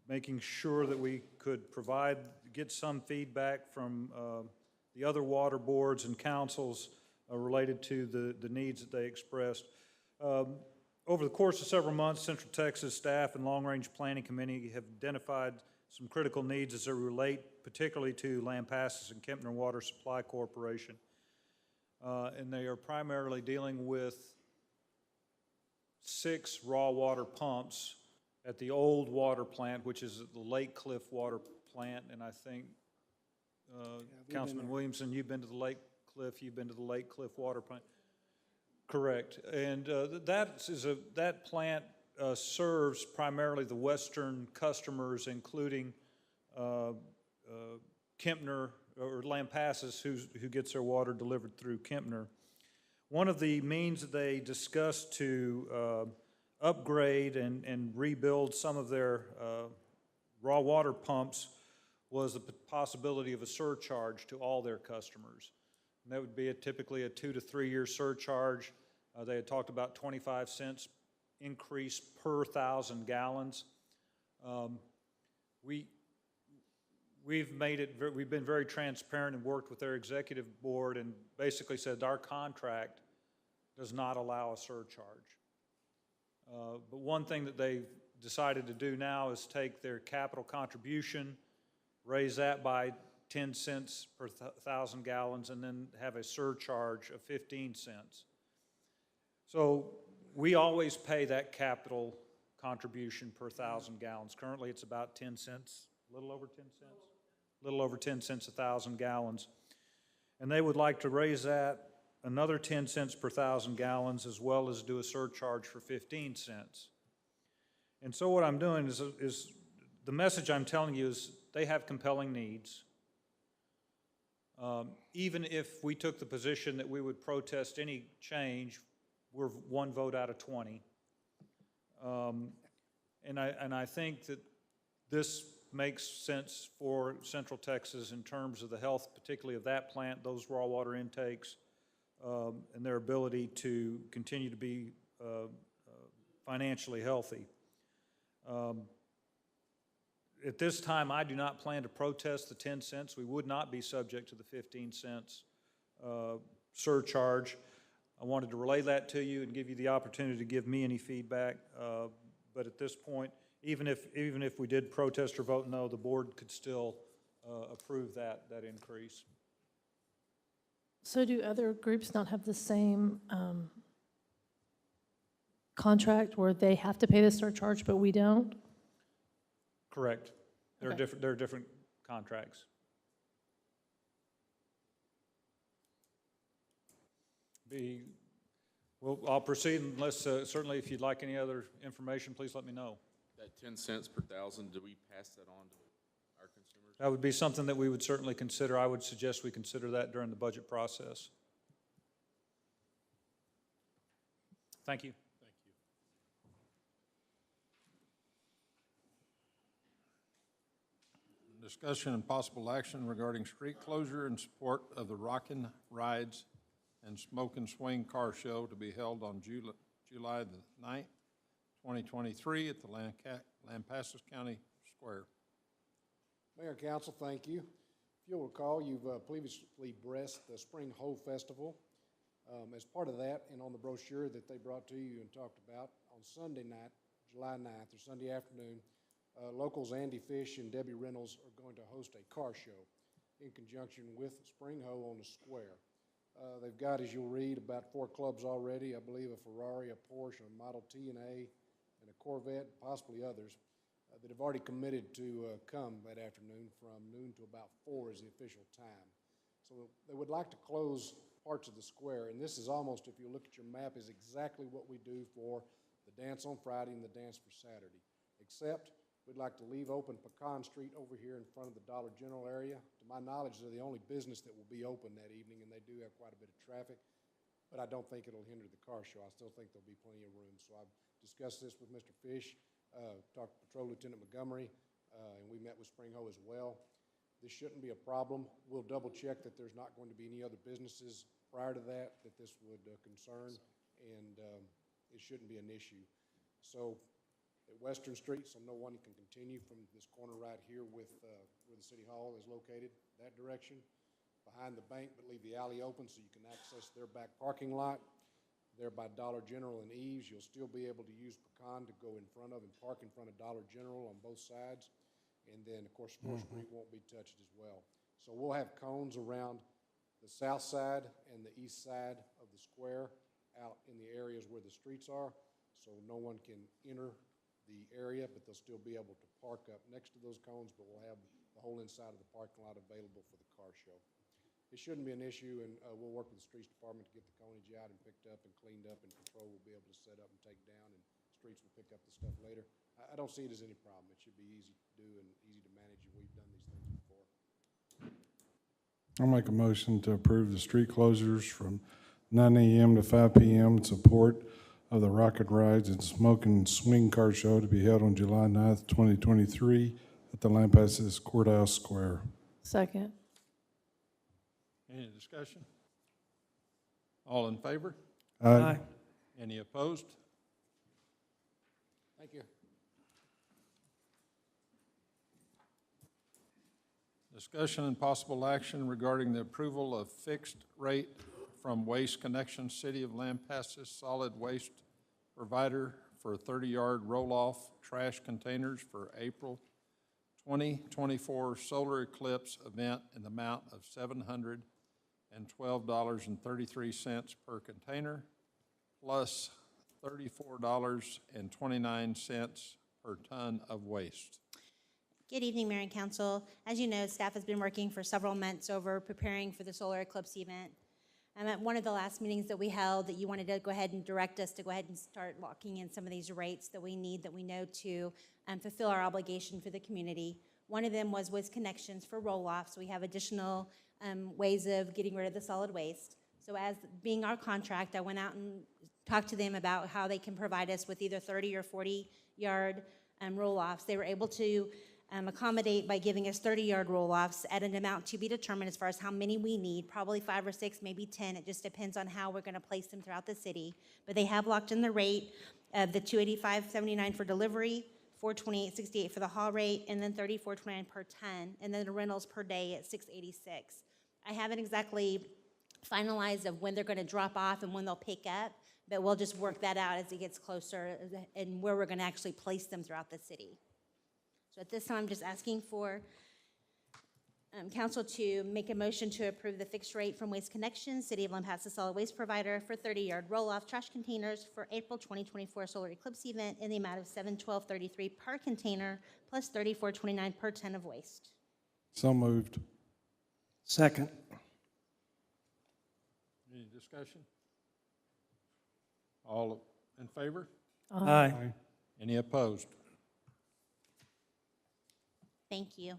making sure that we could get some feedback from the other water boards and councils related to the needs that they expressed. Over the course of several months, Central Texas staff and Long Range Planning Committee have identified some critical needs as they relate particularly to Lampasas and Kempner Water Supply Corporation. And they are primarily dealing with 6 raw water pumps at the old water plant, which is the Lake Cliff Water Plant, and I think, Councilman Williamson, you've been to the Lake Cliff, you've been to the Lake Cliff Water Plant. Correct, and that plant serves primarily the western customers, including Kempner, or Lampasas, who gets their water delivered through Kempner. One of the means that they discussed to upgrade and rebuild some of their raw water pumps was the possibility of a surcharge to all their customers. And that would be typically a 2 to 3 year surcharge. They had talked about 25 cents increase per 1,000 gallons. We've been very transparent and worked with their executive board and basically said our contract does not allow a surcharge. But one thing that they've decided to do now is take their capital contribution, raise that by 10 cents per 1,000 gallons, and then have a surcharge of 15 cents. So we always pay that capital contribution per 1,000 gallons. Currently, it's about 10 cents, a little over 10 cents? A little over 10 cents a 1,000 gallons. And they would like to raise that another 10 cents per 1,000 gallons, as well as do a surcharge for 15 cents. And so what I'm doing is the message I'm telling you is they have compelling needs. Even if we took the position that we would protest any change, we're 1 vote out of 20. And I think that this makes sense for Central Texas in terms of the health, particularly of that plant, those raw water intakes, and their ability to continue to be financially healthy. At this time, I do not plan to protest the 10 cents. We would not be subject to the 15 cents surcharge. I wanted to relay that to you and give you the opportunity to give me any feedback. But at this point, even if we did protest or vote no, the board could still approve that increase. So do other groups not have the same contract where they have to pay the surcharge, but we don't? Correct. There Okay. are different contracts. Well, I'll proceed unless, certainly if you'd like any other information, please let me know. That 10 cents per 1,000, do we pass that on to our consumers? That would be something that we would certainly consider. I would suggest we consider that during the budget process. Thank you. Thank you. Discussion and possible action regarding street closure in support of the Rockin' Rides and Smoke and Swing Car Show to be held on July the 9th, 2023 at the Lampasas County Square. Mayor and Council, thank you. If you'll recall, you've previously blessed the Spring Hoe Festival. As part of that, and on the brochure that they brought to you and talked about, on Sunday night, July 9th, or Sunday afternoon, locals Andy Fish and Debbie Reynolds are going to host a car show in conjunction with Spring Hoe on the square. They've got, as you'll read, about 4 clubs already. I believe a Ferrari, a Porsche, a Model T and A, and a Corvette, possibly others, that have already committed to come that afternoon from noon to about 4 is the official time. So they would like to close parts of the square, and this is almost, if you look at your map, is exactly what we do for the dance on Friday and the dance for Saturday. Except, we'd like to leave open Pecan Street over here in front of the Dollar General area. To my knowledge, they're the only business that will be open that evening, and they do have quite a bit of traffic, but I don't think it'll hinder the car show. I still think there'll be plenty of room. So I've discussed this with Mr. Fish, talked to Patrol Lieutenant Montgomery, and we met with Springho as well. This shouldn't be a problem. We'll double check that there's not going to be any other businesses prior to that this would concern, and it shouldn't be an issue. So at Western Street, so no one can continue from this corner right here with where the City Hall is located, that direction, behind the bank, but leave the alley open so you can access their back parking lot. There by Dollar General and Eves, you'll still be able to use Pecan to go in front of and park in front of Dollar General on both sides. And then, of course, 4th Street won't be touched as well. So we'll have cones around the south side and the east side of the square out in the areas where the streets are. So no one can enter the area, but they'll still be able to park up next to those cones, but we'll have the whole inside of the parking lot available for the car show. It shouldn't be an issue, and we'll work with the streets department to get the conage out and picked up and cleaned up, and Patrol will be able to set up and take down, and streets will pick up the stuff later. I don't see it as any problem. It should be easy to do and easy to manage, and we've done these things before. I'll make a motion to approve the street closures from 9 a.m. to 5 p.m. in support of the Rocket Rides and Smoke and Swing Car Show to be held on July 9th, 2023 at the Lampasas Courthouse Square. Second. Any discussion? All in favor? Aye. Any opposed? Thank you. Discussion and possible action regarding the approval of fixed rate from Waste Connection City of Lampasas solid waste provider for 30-yard roll-off trash containers for April 2024 solar eclipse event in the amount of $712.33 per container, plus $34.29 per ton of waste. Good evening, Mayor and Council. As you know, staff has been working for several months over preparing for the solar eclipse event. At one of the last meetings that we held, that you wanted to go ahead and direct us to go ahead and start locking in some of these rates that we need, that we know to fulfill our obligation for the community. One of them was Waste Connections for roll-offs. We have additional ways of getting rid of the solid waste. So as being our contract, I went out and talked to them about how they can provide us with either 30 or 40-yard roll-offs. They were able to accommodate by giving us 30-yard roll-offs at an amount to be determined as far as how many we need, probably 5 or 6, maybe 10. It just depends on how we're going to place them throughout the city. But they have locked in the rate of the $285.79 for delivery, $428.68 for the haul rate, and then $34.29 per ton, and then the rentals per day at $686. I haven't exactly finalized of when they're going to drop off and when they'll pick up, but we'll just work that out as it gets closer and where we're going to actually place them throughout the city. So at this time, I'm just asking for council to make a motion to approve the fixed rate from Waste Connections, City of Lampasas solid waste provider for 30-yard roll-off trash containers for April 2024 solar eclipse event in the amount of $712.33 per container plus $34.29 per ton of waste. So moved. Second. Any discussion? All in favor? Aye. Any opposed? Thank you.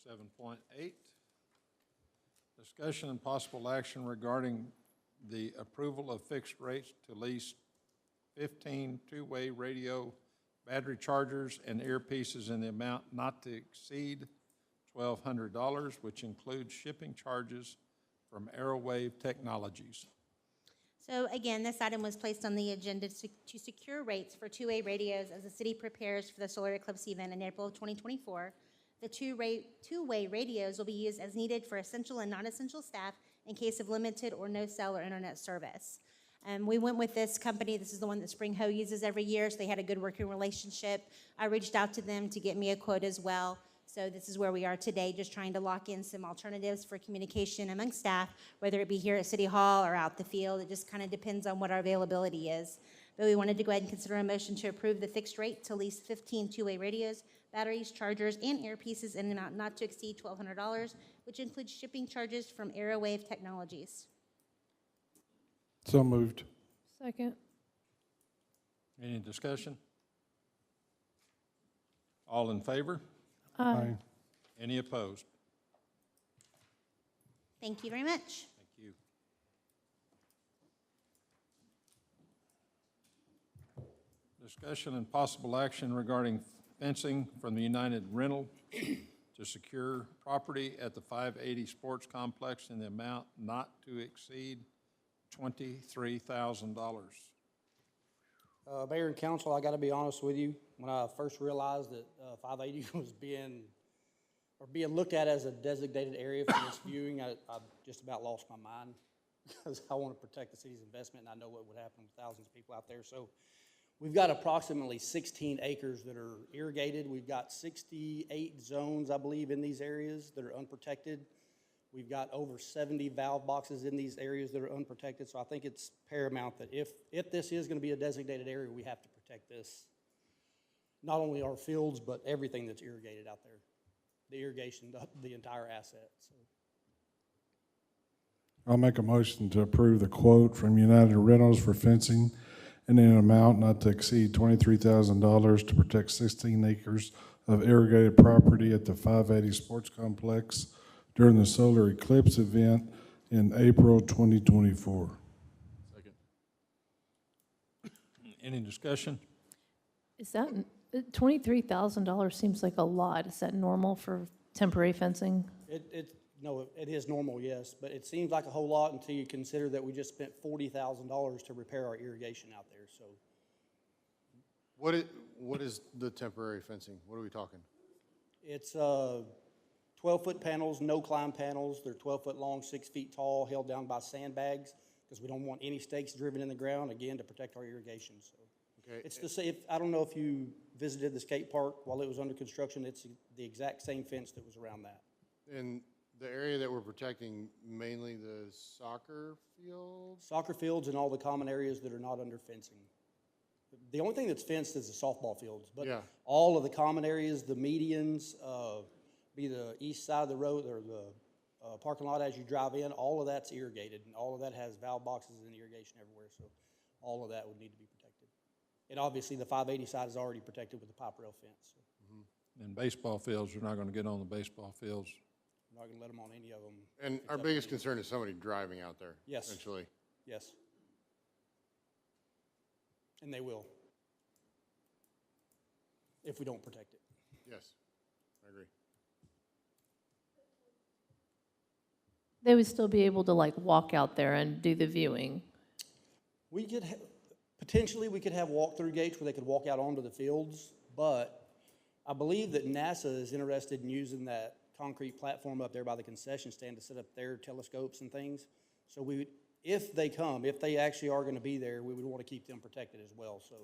7.8, discussion and possible action regarding the approval of fixed rates to lease 15 two-way radio battery chargers and earpieces in the amount not to exceed $1,200, which includes shipping charges from Aerowave Technologies. So again, this item was placed on the agenda to secure rates for two-way radios as the city prepares for the solar eclipse event in April of 2024. The two-way radios will be used as needed for essential and non-essential staff in case of limited or no cell or internet service. We went with this company. This is the one that Springho uses every year, so they had a good working relationship. I reached out to them to get me a quote as well. So this is where we are today, just trying to lock in some alternatives for communication among staff, whether it be here at City Hall or out the field. It just kind of depends on what our availability is. But we wanted to go ahead and consider a motion to approve the fixed rate to lease 15 two-way radios, batteries, chargers, and earpieces in an amount not to exceed $1,200, which includes shipping charges from Aerowave Technologies. So moved. Second. Any discussion? All in favor? Aye. Any opposed? Thank you very much. Thank you. Discussion and possible action regarding fencing from the United Rental to secure property at the 580 Sports Complex in the amount not to exceed $23,000. Mayor and council, I gotta be honest with you, when I first realized that 580 was being looked at as a designated area for this viewing, I just about lost my mind because I want to protect the city's investment and I know what would happen with thousands of people out there. So we've got approximately 16 acres that are irrigated. We've got 68 zones, I believe, in these areas that are unprotected. We've got over 70 valve boxes in these areas that are unprotected. So I think it's paramount that if this is going to be a designated area, we have to protect this. Not only our fields, but everything that's irrigated out there. The irrigation, the entire asset. So. I'll make a motion to approve the quote from United Rentals for fencing in an amount not to exceed $23,000 to protect 16 acres of irrigated property at the 580 Sports Complex during the solar eclipse event in April 2024. Second. Any discussion? Is that, $23,000 seems like a lot. Is that normal for temporary fencing? No, it is normal, yes, but it seems like a whole lot until you consider that we just spent $40,000 to repair our irrigation out there, so. What is the temporary fencing? What are we talking? It's 12-foot panels, no-climb panels. They're 12-foot long, 6 feet tall, held down by sandbags, because we don't want any stakes driven in the ground, again, to protect our irrigation, so. Okay. It's the same, I don't know if you visited the skate park while it was under construction, it's the exact same fence that was around that. And the area that we're protecting, mainly the soccer fields? Soccer fields and all the common areas that are not under fencing. The only thing that's fenced is the softball fields, but Yeah. all of the common areas, the medians, be the east side of the road or the parking lot as you drive in, all of that's irrigated, and all of that has valve boxes and irrigation everywhere, so all of that would need to be protected. And obviously, the 580 side is already protected with the pipe rail fence. So. And baseball fields, you're not going to get on the baseball fields. We're not going to let them on any of them. And our biggest concern is somebody driving out there, Yes. essentially. Yes. And they will. If we don't protect it. Yes, I agree. They would still be able to like walk out there and do the viewing. We could, potentially we could have walk-through gates where they could walk out onto the fields, but I believe that NASA is interested in using that concrete platform up there by the concession stand to set up their telescopes and things. So we would, if they come, if they actually are going to be there, we would want to keep them protected as well, so.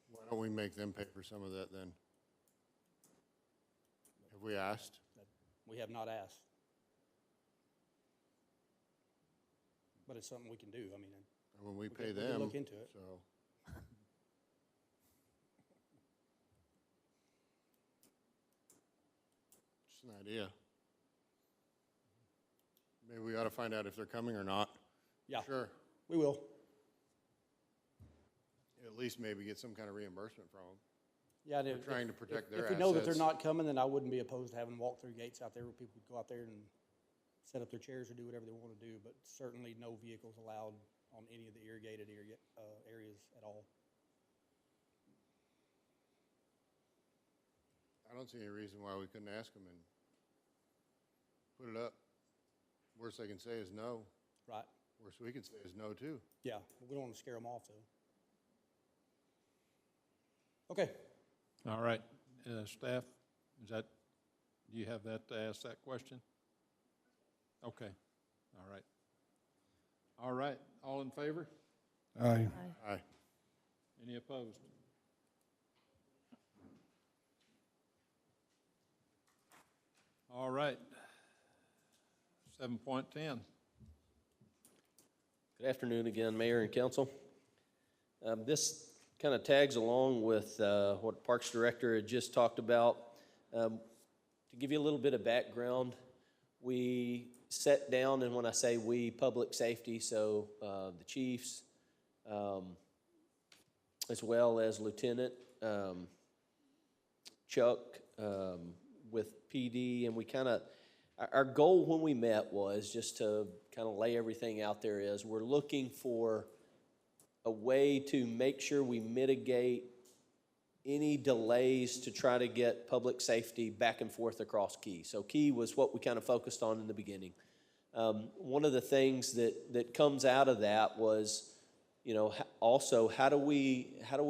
Why don't we make them pay for some of that then? Have we asked? We have not asked. But it's something we can do, I mean. When we pay we them. can look into it. So. Just an idea. Maybe we ought to find out if they're coming or not. Yeah. Sure. We will. At least maybe get some kind of reimbursement from them. Yeah, We're trying to protect their If we know that they're assets. not coming, then I wouldn't be opposed to having walk-through gates out there where people could go out there and set up their chairs or do whatever they want to do, but certainly no vehicles allowed on any of the irrigated areas at all. I don't see any reason why we couldn't ask them and put it up. Worst they can say is no. Right. Worst we can say is no too. Yeah, we don't want to scare them off, though. Okay. All right, staff, do you have that to ask that question? Okay, all right. All right, all in favor? Aye. Aye. Any opposed? All right. 7.10. Good afternoon again, Mayor and Council. This kind of tags along with what Parks Director had just talked about. To give you a little bit of background, we sat down, and when I say we, public safety, so the chiefs, as well as Lieutenant Chuck with PD, and we kind of, our goal when we met was just to kind of lay everything out there is we're looking for a way to make sure we mitigate any delays to try to get public safety back and forth across Key. So Key was what we kind of focused on in the beginning. One of the things that comes out of that was, you know, also how do we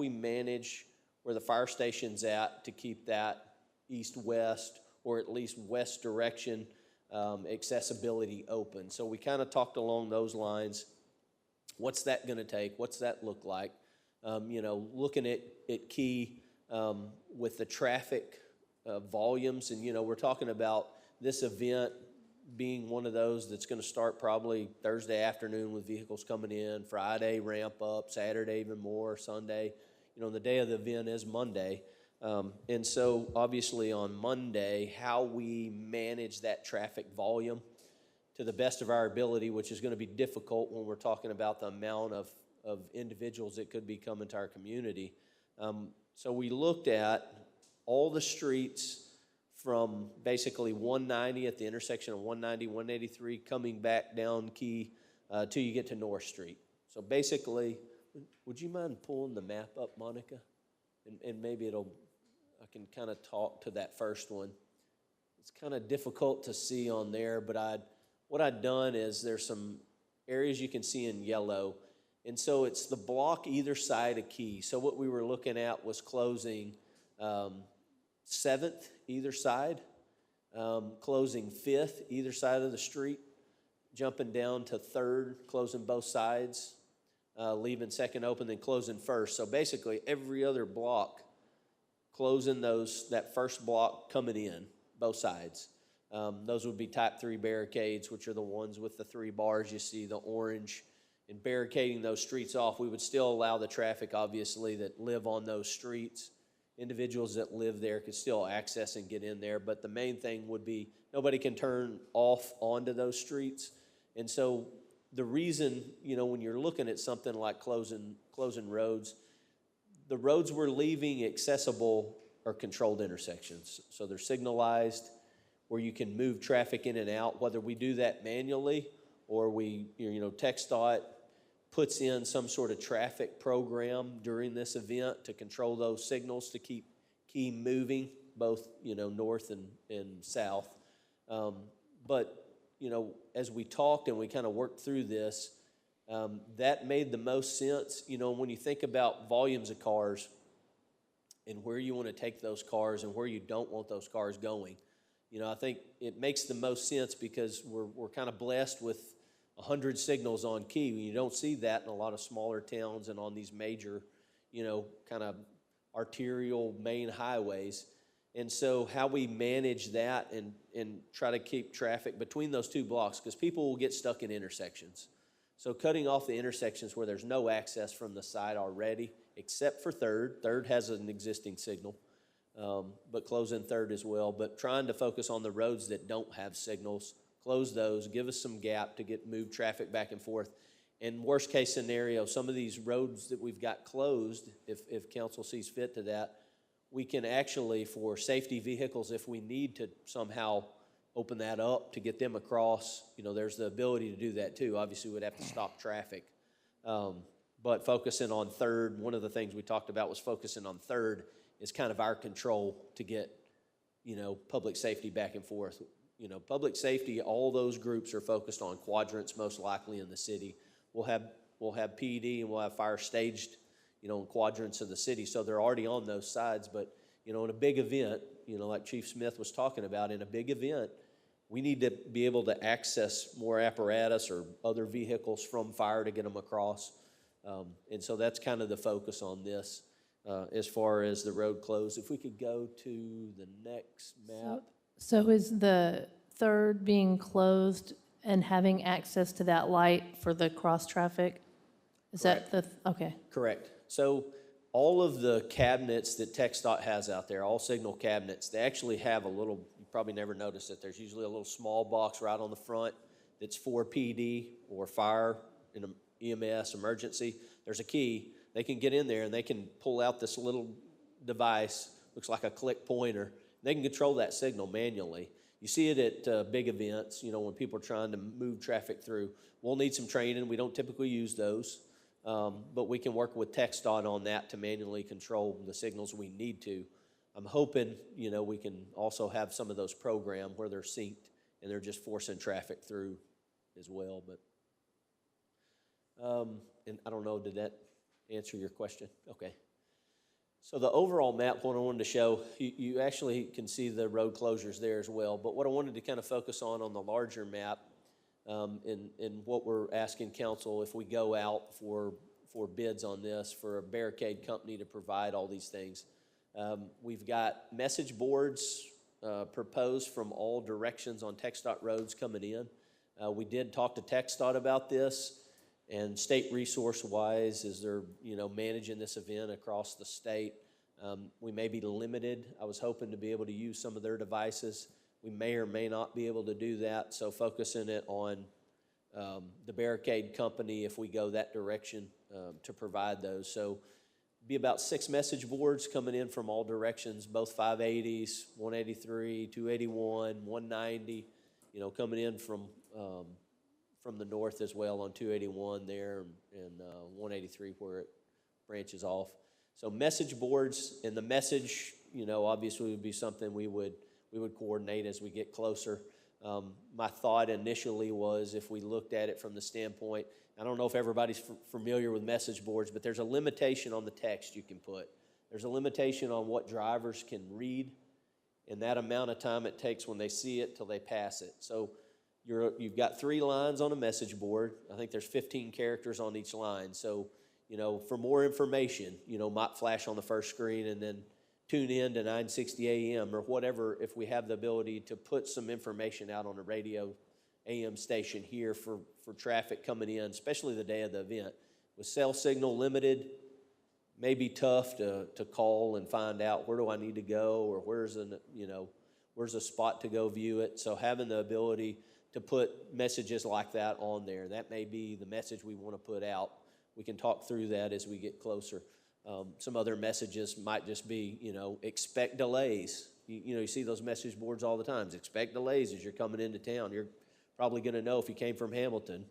manage where the fire station's at to keep that east-west or at least west direction accessibility open. So we kind of talked along those lines. What's that going to take? What's that look like? You know, looking at Key with the traffic volumes, and, you know, we're talking about this event being one of those that's going to start probably Thursday afternoon with vehicles coming in, Friday ramp up, Saturday even more, Sunday. You know, the day of the event is Monday. And so obviously on Monday, how we manage that traffic volume to the best of our ability, which is going to be difficult when we're talking about the amount of individuals that could be coming to our community. So we looked at all the streets from basically 190 at the intersection of 190, 183, coming back down Key till you get to North Street. So basically, would you mind pulling the map up, Monica? And maybe I can kind of talk to that first one. It's kind of difficult to see on there, but what I'd done is there's some areas you can see in yellow. And so it's the block either side of Key. So what we were looking at was closing 7th either side, closing 5th either side of the street, jumping down to 3rd, closing both sides, leaving 2nd open, then closing 1st. So basically every other block, closing that first block coming in, both sides. Those would be type 3 barricades, which are the ones with the 3 bars you see, the orange, and barricading those streets off. We would still allow the traffic, obviously, that live on those streets. Individuals that live there could still access and get in there, but the main thing would be nobody can turn off onto those streets. And so the reason, you know, when you're looking at something like closing roads, the roads we're leaving accessible are controlled intersections. So they're signalized where you can move traffic in and out, whether we do that manually or TxDOT puts in some sort of traffic program during this event to control those signals to keep Key moving, both, you know, north and south. But, you know, as we talked and we kind of worked through this, that made the most sense. You know, when you think about volumes of cars and where you want to take those cars and where you don't want those cars going, you know, I think it makes the most sense because we're kind of blessed with 100 signals on Key. You don't see that in a lot of smaller towns and on these major, you know, kind of arterial main highways. And so how we manage that and try to keep traffic between those 2 blocks, because people will get stuck in intersections. So cutting off the intersections where there's no access from the side already, except for 3rd. 3rd has an existing signal, but closing 3rd as well. But trying to focus on the roads that don't have signals, close those, give us some gap to move traffic back and forth. And worst case scenario, some of these roads that we've got closed, if council sees fit to that, we can actually, for safety vehicles, if we need to somehow open that up to get them across, you know, there's the ability to do that too. Obviously, we'd have to stop traffic. But focusing on 3rd, one of the things we talked about was focusing on 3rd is kind of our control to get, you know, public safety back and forth. You know, public safety, all those groups are focused on quadrants most likely in the city. We'll have PD and we'll have fire staged, you know, in quadrants of the city. So they're already on those sides. But, you know, in a big event, you know, like Chief Smith was talking about, in a big event, we need to be able to access more apparatus or other vehicles from fire to get them across. And so that's kind of the focus on this as far as the road closed. If we could go to the next map. So is the 3rd being closed and having access to that light for the cross traffic? Is Correct. that okay. Correct. So all of the cabinets that TxDOT has out there, all signal cabinets, they actually have a little, you probably never noticed it, there's usually a little small box right on the front that's for PD or fire, EMS, emergency. There's a key. they can get in there and they can pull out this little device, looks like a click pointer. They can control that signal manually. You see it at big events, you know, when people are trying to move traffic through. We'll need some training. We don't typically use those, but we can work with TxDOT on that to manually control the signals we need to. I'm hoping, you know, we can also have some of those programmed where they're synced and they're just forcing traffic through as well. But, and I don't know, did that answer your question? Okay. So the overall map, what I wanted to show, you actually can see the road closures there as well. But what I wanted to kind of focus on the larger map, and what we're asking council if we go out for bids on this for a barricade company to provide all these things. We've got message boards proposed from all directions on TxDOT roads coming in. We did talk to TxDOT about this. And state resource-wise, as they're, you know, managing this event across the state, we may be limited. I was hoping to be able to use some of their devices. We may or may not be able to do that, so focusing it on the barricade company if we go that direction to provide those. So be about 6 message boards coming in from all directions, both 580s, 183, 281, 190, you know, coming in from the north as well on 281 there and 183 where it branches off. So message boards, and the message, you know, obviously would be something we would coordinate as we get closer. My thought initially was if we looked at it from the standpoint, I don't know if everybody's familiar with message boards, but there's a limitation on the text you can put. There's a limitation on what drivers can read and that amount of time it takes when they see it till they pass it. So you've got 3 lines on a message board. I think there's 15 characters on each line. So, you know, for more information, you know, might flash on the first screen and then tune in to 960 AM or whatever if we have the ability to put some information out on a radio AM station here for traffic coming in, especially the day of the event. With cell signal limited, may be tough to call and find out where do I need to go or where's a spot to go view it. So having the ability to put messages like that on there. That may be the message we want to put out. We can talk through that as we get closer. Some other messages might just be, you know, expect delays. You know, you see those message boards all the time. Expect delays as you're coming into town. You're probably going to know if you came from Hamilton,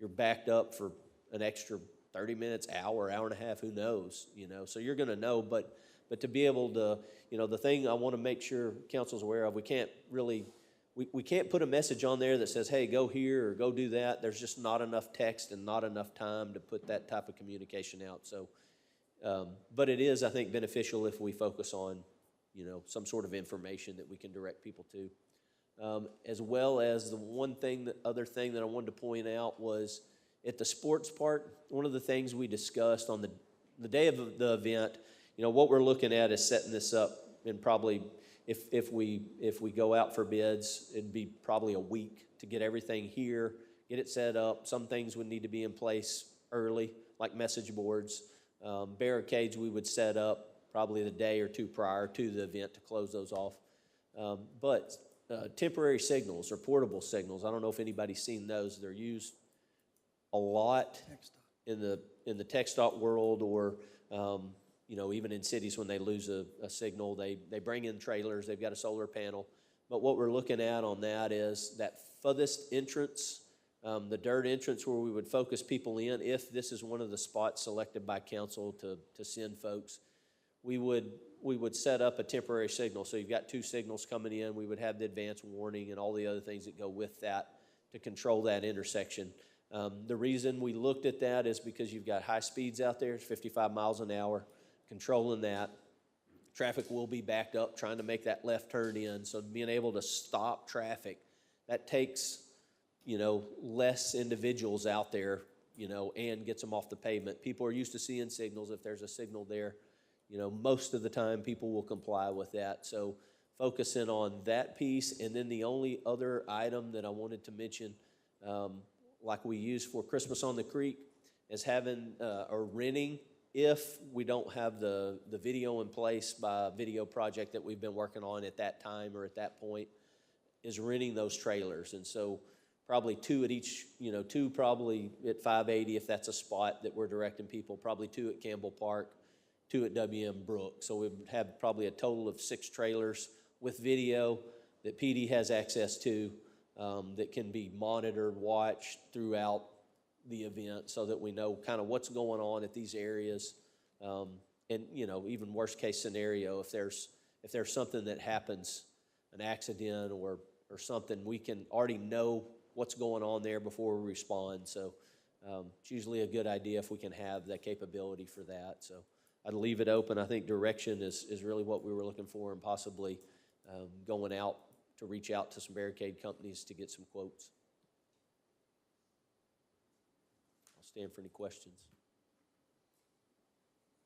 you're backed up for an extra 30 minutes, hour and a half, who knows, you know. So you're going to know, but to be able to, you know, the thing I want to make sure council's aware of, we can't really we can't put a message on there that says, hey, go here or go do that. There's just not enough text and not enough time to put that type of communication out. So, but it is, I think, beneficial if we focus on, you know, some sort of information that we can direct people to. As well as other thing that I wanted to point out was at the sports part, one of the things we discussed on the day of the event, you know, what we're looking at is setting this up and probably if we go out for bids, it'd be probably a week to get everything here, get it set up. Some things would need to be in place early, like message boards. Barricades we would set up probably the day or two prior to the event to close those off. But temporary signals or portable signals, I don't know if anybody's seen those. They're used a lot in the TxDOT world or you know, even in cities when they lose a signal, they bring in trailers, they've got a solar panel. But what we're looking at on that is that furthest entrance, the dirt entrance where we would focus people in, if this is one of the spots selected by council to send folks, we would set up a temporary signal. So you've got 2 signals coming in, we would have the advance warning and all the other things that go with that to control that intersection. The reason we looked at that is because you've got high speeds out there, 55 miles an hour. Controlling that, traffic will be backed up trying to make that left turn in. So being able to stop traffic, that takes, you know, less individuals out there, you know, and gets them off the pavement. People are used to seeing signals. If there's a signal there, you know, most of the time people will comply with that. So focusing on that piece. And then the only other item that I wanted to mention, like we use for Christmas on the Creek, is having or renting, if we don't have the video in place by a video project that we've been working on at that time or at that point, is renting those trailers. And so probably 2 at each, 2 probably at 580 if that's a spot that we're directing people, probably 2 at Campbell Park, 2 at WM Brook. So we would have probably a total of 6 trailers with video that PD has access to, that can be monitored, watched throughout the event so that we know kind of what's going on at these areas. And, even worst case scenario, if there's something that happens, an accident or something, we can already know what's going on there before we respond. So it's usually a good idea if we can have that capability for that. So I'd leave it open. I think direction is really what we were looking for, and possibly going out to reach out to some barricade companies to get some quotes. I'll stand for any questions.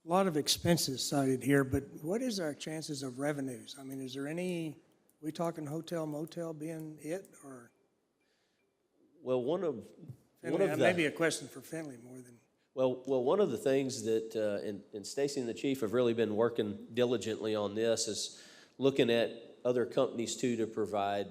A lot of expenses cited here, but what is our chances of revenues? I mean, is there any, we talking hotel, motel being it, or? Well, one of the, maybe a question for Finley more than. Well, one of the things that, and Stacy and the chief have really been working diligently on this, is looking at other companies too to provide,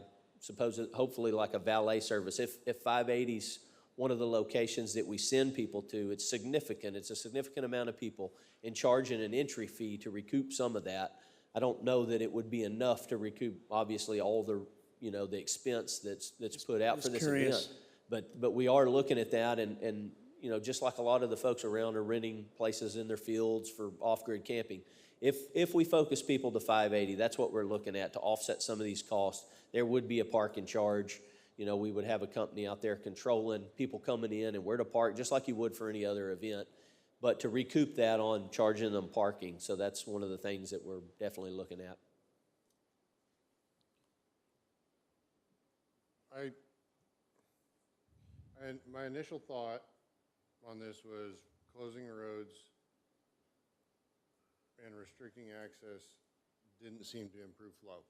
hopefully like a valet service. If 580's one of the locations that we send people to, it's significant. It's a significant amount of people, and charging an entry fee to recoup some of that. I don't know that it would be enough to recoup, obviously, all the, the expense that's put out for this event. But we are looking at that, and just like a lot of the folks around are renting places in their fields for off-grid camping. If we focus people to 580, that's what we're looking at to offset some of these costs. There would be a parking charge. We would have a company out there controlling people coming in and where to park, just like you would for any other event, but to recoup that on charging them parking. So that's one of the things that we're definitely looking at. My initial thought on this was closing roads and restricting access didn't seem to improve flow.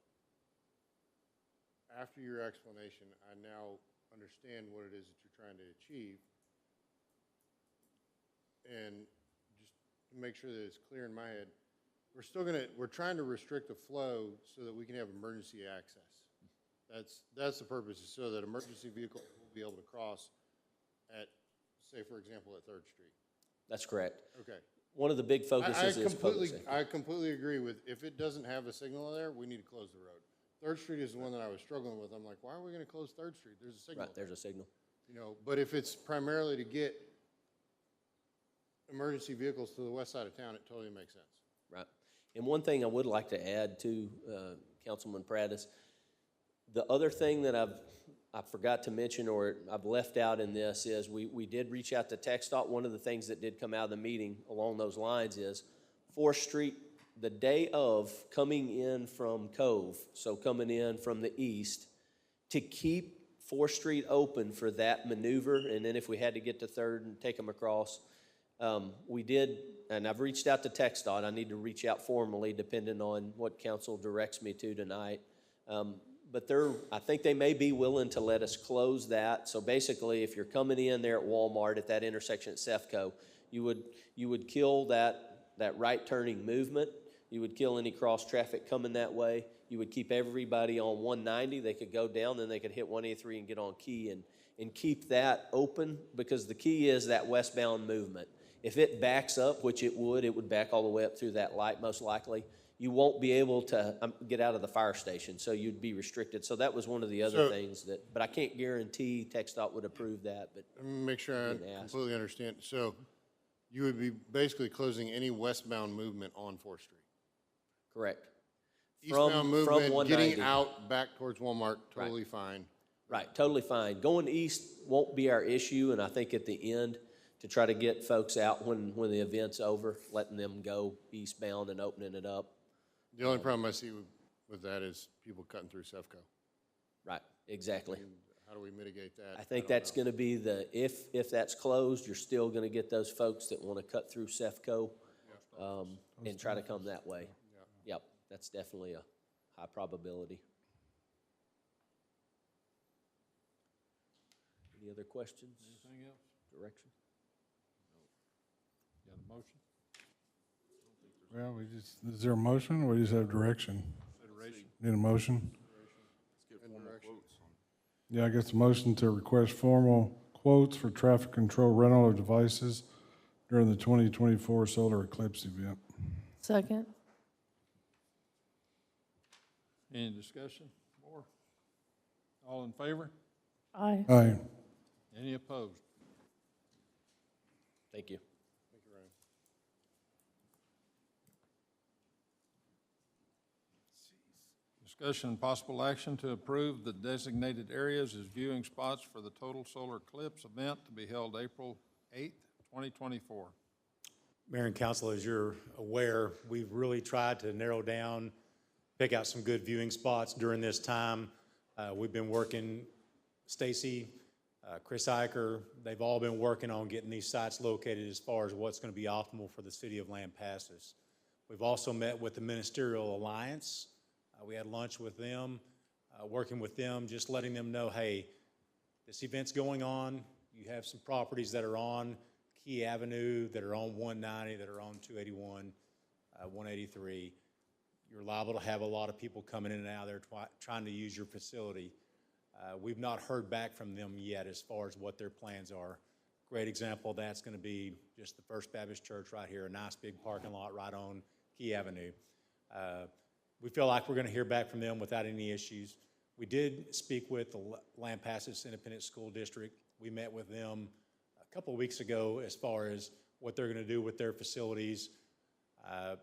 After your explanation, I now understand what it is that you're trying to achieve. And just to make sure that it's clear in my head, we're trying to restrict the flow so that we can have emergency access. That's the purpose, is so that emergency vehicles will be able to cross at, say, for example, at 3rd Street. That's correct. Okay. One of the big focuses is public safety. I completely agree with, if it doesn't have a signal there, we need to close the road. 3rd Street is the one that I was struggling with. I'm like, why are we going to close 3rd Street? There's a signal. Right, there's a signal. But if it's primarily to get emergency vehicles to the west side of town, it totally makes sense. Right. And one thing I would like to add to Councilman Pratt is the other thing that I forgot to mention, or I've left out in this, is we did reach out to TxDOT. One of the things that did come out of the meeting along those lines is 4th Street, the day of coming in from Cove, so coming in from the east, to keep 4th Street open for that maneuver, and then if we had to get to 3rd and take them across, we did, and I've reached out to TxDOT. I need to reach out formally depending on what council directs me to tonight. But I think they may be willing to let us close that. So basically, if you're coming in there at Walmart at that intersection at Sefco, you would kill that right turning movement. You would kill any cross traffic coming that way. You would keep everybody on 190. They could go down, then they could hit 183 and get on Key and keep that open, because the key is that westbound movement. If it backs up, which it would back all the way up through that light most likely. You won't be able to get out of the fire station, so you'd be restricted. So that was one of the other things but I can't guarantee TxDOT would approve that. But let me make sure I completely understand. So you would be basically closing any westbound movement on 4th Street? Correct. Eastbound movement, getting out back towards Walmart, totally fine. Right, totally fine. Going east won't be our issue, and I think at the end, to try to get folks out when the event's over, letting them go eastbound and opening it up. The only problem I see with that is people cutting through Sefco. Right, exactly. And how do we mitigate that? I think that's going to be if that's closed, you're still going to get those folks that want to cut through Sefco and try to come that way. Yep, that's definitely a high probability. Any other questions? Anything else? Direction? Got a motion? Well, is there a motion, or we just have direction? Consideration. Need a motion? Let's get 4 more quotes on. Yeah, I guess a motion to request formal quotes for traffic control rental of devices during the 2024 solar eclipse event. Second. Any discussion? More? All in favor? Aye. Aye. Any opposed? Thank you. Discussion and possible action to approve the designated areas as viewing spots for the total solar eclipse event to be held April 8th, 2024. Mayor and council, as you're aware, we've really tried to narrow down, pick out some good viewing spots during this time. We've been working, Stacy, Chris Eicher, they've all been working on getting these sites located as far as what's going to be optimal for the city of Lampasas. We've also met with the Ministerial Alliance. We had lunch with them, working with them, just letting them know, hey, this event's going on. You have some properties that are on Key Avenue, that are on 190, that are on 281, 183. You're liable to have a lot of people coming in and out of there trying to use your facility. We've not heard back from them yet as far as what their plans are. Great example of that's going to be just the First Baptist Church right here, a nice big parking lot right on Key Avenue. We feel like we're going to hear back from them without any issues. We did speak with the Lampasas Independent School District. We met with them a couple of weeks ago as far as what they're going to do with their facilities.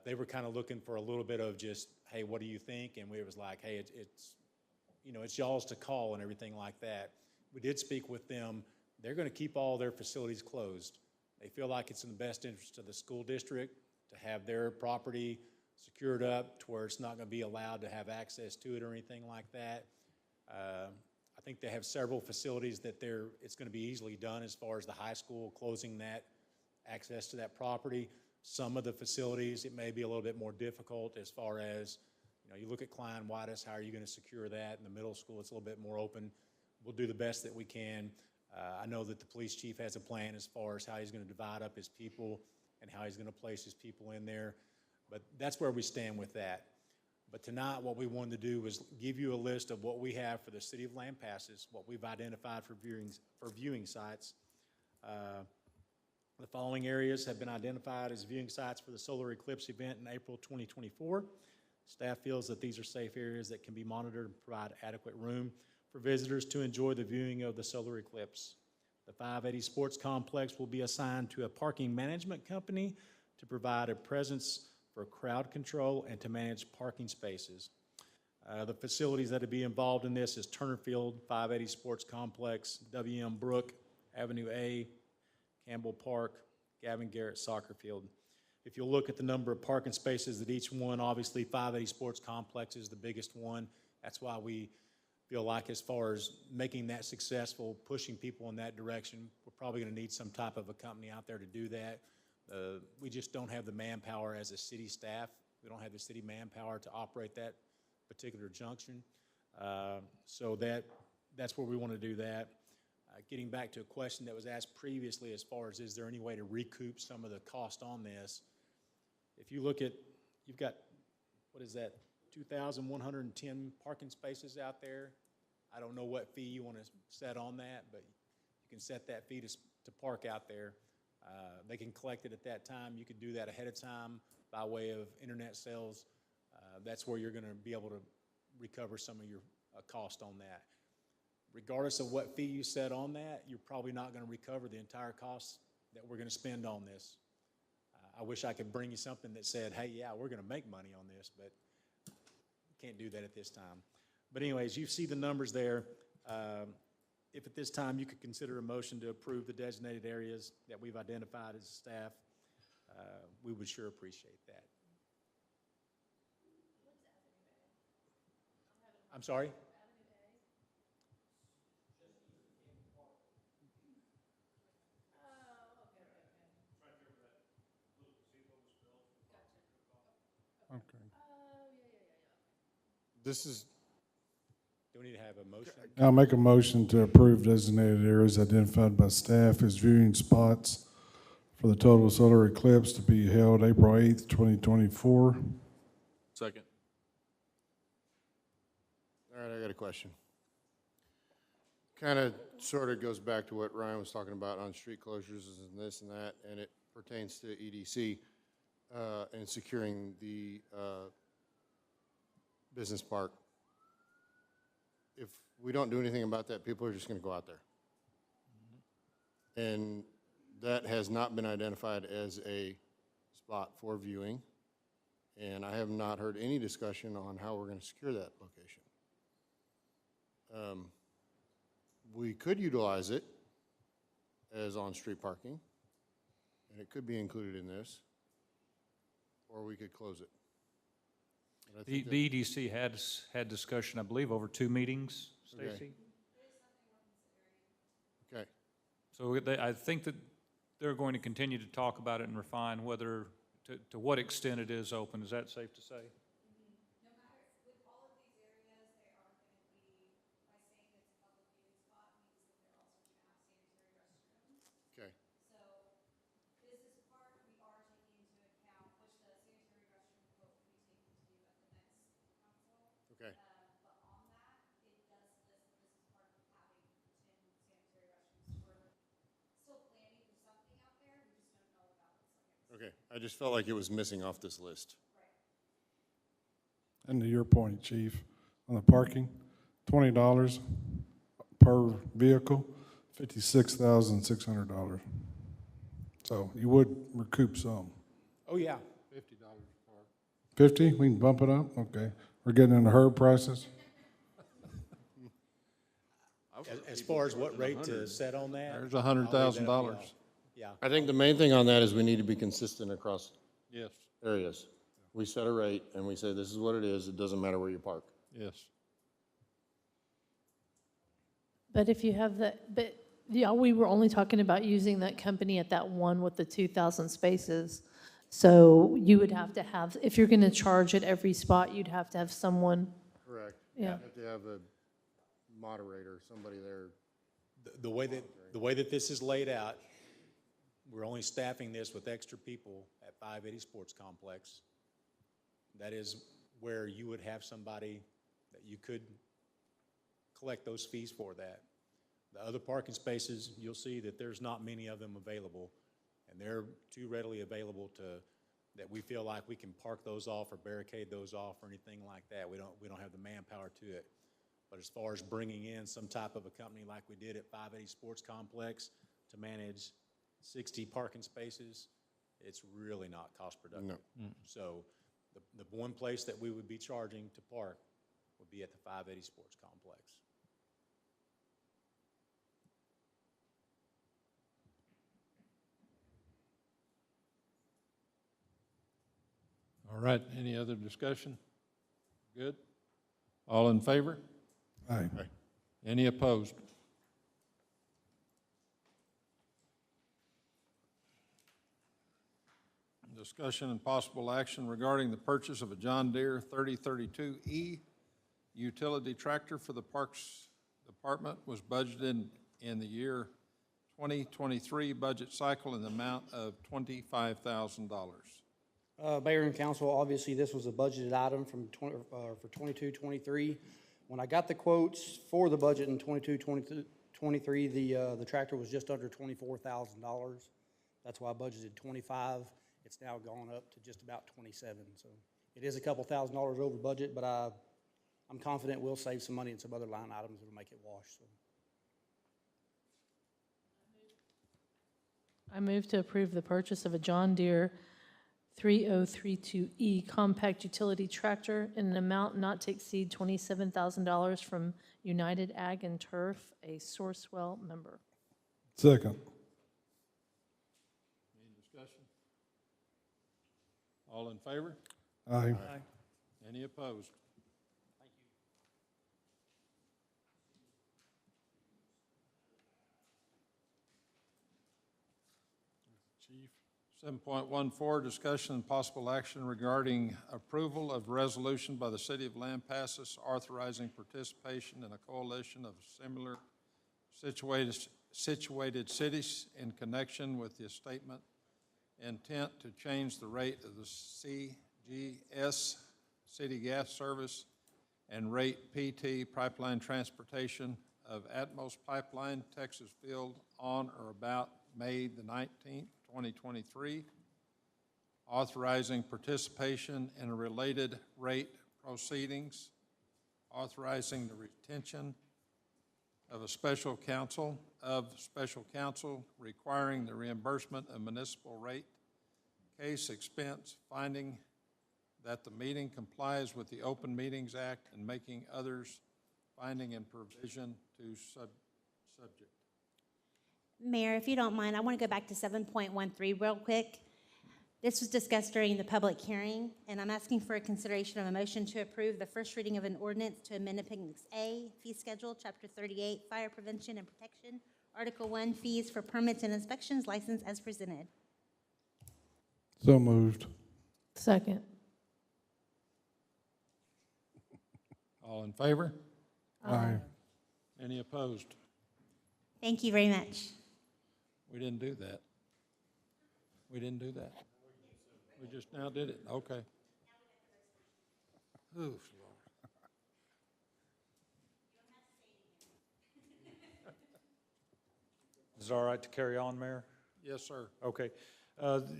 They were kind of looking for a little bit of just, hey, what do you think? And we was like, hey, it's y'all's to call and everything like that. We did speak with them. They're going to keep all their facilities closed. They feel like it's in the best interest of the school district to have their property secured up to where it's not going to be allowed to have access to it or anything like that. I think they have several facilities that it's going to be easily done as far as the high school closing that access to that property. Some of the facilities, it may be a little bit more difficult as far as, you look at Klein Whitus, how are you going to secure that? In the middle school, it's a little bit more open. We'll do the best that we can. I know that the police chief has a plan as far as how he's going to divide up his people and how he's going to place his people in there. But that's where we stand with that. But tonight, what we wanted to do was give you a list of what we have for the city of Lampasas, what we've identified for viewing sites. The following areas have been identified as viewing sites for the solar eclipse event in April 2024. Staff feels that these are safe areas that can be monitored and provide adequate room for visitors to enjoy the viewing of the solar eclipse. The 580 Sports Complex will be assigned to a parking management company to provide a presence for crowd control and to manage parking spaces. The facilities that will be involved in this is Turner Field, 580 Sports Complex, W.M. Brook, Avenue A, Campbell Park, Gavin Garrett Soccer Field. If you'll look at the number of parking spaces at each one, obviously 580 Sports Complex is the biggest one. That's why we feel like as far as making that successful, pushing people in that direction, we're probably going to need some type of a company out there to do that. We just don't have the manpower as a city staff. We don't have the city manpower to operate that particular junction. So that's where we want to do that. Getting back to a question that was asked previously as far as is there any way to recoup some of the cost on this? If you look at, you've got, what is that, 2,110 parking spaces out there. I don't know what fee you want to set on that, but you can set that fee to park out there. They can collect it at that time. You could do that ahead of time by way of internet sales. That's where you're going to be able to recover some of your cost on that. Regardless of what fee you set on that, you're probably not going to recover the entire cost that we're going to spend on this. I wish I could bring you something that said, hey, yeah, we're going to make money on this, but can't do that at this time. But anyways, you see the numbers there. If at this time you could consider a motion to approve the designated areas that we've identified as staff, we would sure appreciate that. I'm sorry? Okay. This is, Do we need to have a motion? I'll make a motion to approve designated areas identified by staff as viewing spots for the total solar eclipse to be held April 8th, 2024. Second. All right, I got a question. kind of sort of goes back to what Ryan was talking about on street closures and this and that, and it pertains to EDC and securing the business park. If we don't do anything about that, people are just going to go out there. And that has not been identified as a spot for viewing, and I have not heard any discussion on how we're going to secure that location. We could utilize it as on-street parking, and it could be included in this, or we could close it. But I The think the EDC had discussion, I believe, over 2 meetings, Okay. Stacy? Okay. So I think that they're going to continue to talk about it and refine whether, to what extent it is open. Is that safe to say? Okay. Okay. Okay, I just felt like it was missing off this list. And to your point, Chief, on the parking, $20 per vehicle, $56,600. So you would recoup some. Oh, yeah. $50 a car. 50, we can bump it up? Okay. We're getting into herb prices? As far as what rate to set on that? There's $100,000. Yeah. I think the main thing on that is we need to be consistent across Yes, areas. We set a rate and we say, this is what it is, it doesn't matter where you park. yes. But if you have that, but, yeah, we were only talking about using that company at that one with the 2,000 spaces. So you would have to have, if you're going to charge at every spot, you'd have to have someone. Correct. Yeah. You have to have a moderator, somebody there. The way that this is laid out, we're only staffing this with extra people at 580 Sports Complex. That is where you would have somebody that you could collect those fees for that. The other parking spaces, you'll see that there's not many of them available, and they're too readily available that we feel like we can park those off or barricade those off or anything like that. We don't have the manpower to it. But as far as bringing in some type of a company like we did at 580 Sports Complex to manage 60 parking spaces, it's really not cost productive. No. So the one place that we would be charging to park would be at the 580 Sports Complex. All right, any other discussion? Good? All in favor? Aye. Any opposed? Discussion and possible action regarding the purchase of a John Deere 3032E utility tractor for the Parks Department was budgeted in the year 2023 budget cycle in the amount of $25,000. Mayor and council, obviously, this was a budgeted item for 22-23. When I got the quotes for the budget in 22-23, the tractor was just under $24,000. That's why I budgeted 25. It's now gone up to just about 27. So it is a couple $1,000s over budget, but I'm confident we'll save some money in some other line items that'll make it wash. So. I move to approve the purchase of a John Deere 3032E compact utility tractor in an amount not to exceed $27,000 from United Ag and Turf, a Sourcewell member. Second. Any discussion? All in favor? Aye. Any opposed? Chief. 7.14, discussion and possible action regarding approval of resolution by the City of Lampasas authorizing participation in a coalition of similar situated cities in connection with the statement intent to change the rate of the CGS, City Gas Service, and rate PT Pipeline Transportation of Atmos Pipeline, Texas Field on or about May the 19th, 2023, authorizing participation in related rate proceedings, authorizing the retention of a special counsel, requiring the reimbursement of municipal rate case expense, finding that the meeting complies with the Open Meetings Act, and making others finding and provision to subject. Mayor, if you don't mind, I want to go back to 7.13 real quick. This was discussed during the public hearing, and I'm asking for a consideration of a motion to approve the first reading of an ordinance to amend Appendix A, Fee Schedule, Chapter 38, Fire Prevention and Protection, Article 1, Fees for Permits and Inspections, License as presented. So moved. Second. All in favor? Aye. Any opposed? Thank you very much. We didn't do that. We didn't do that. We just now did it. Okay. Oof, Lord. Is it all right to carry on, Mayor? Yes, sir. Okay.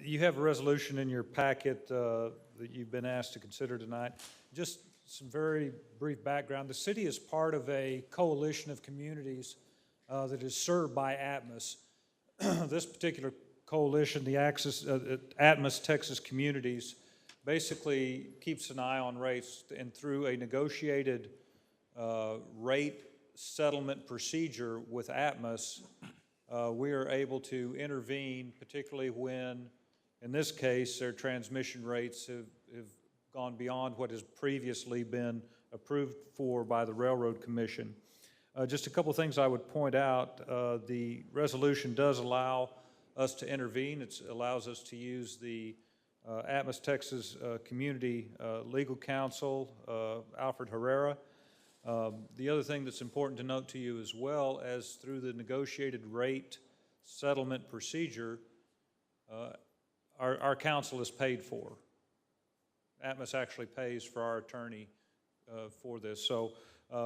You have a resolution in your packet that you've been asked to consider tonight. Just some very brief background. The city is part of a coalition of communities that is served by Atmos. This particular coalition, the Atmos Texas Communities, basically keeps an eye on rates, and through a negotiated rate settlement procedure with Atmos, we are able to intervene, particularly when, in this case, their transmission rates have gone beyond what has previously been approved for by the Railroad Commission. Just a couple things I would point out. The resolution does allow us to intervene. It allows us to use the Atmos Texas Community Legal Counsel, Alfred Herrera. The other thing that's important to note to you as well, as through the negotiated rate settlement procedure, our counsel is paid for. Atmos actually pays for our attorney for this. So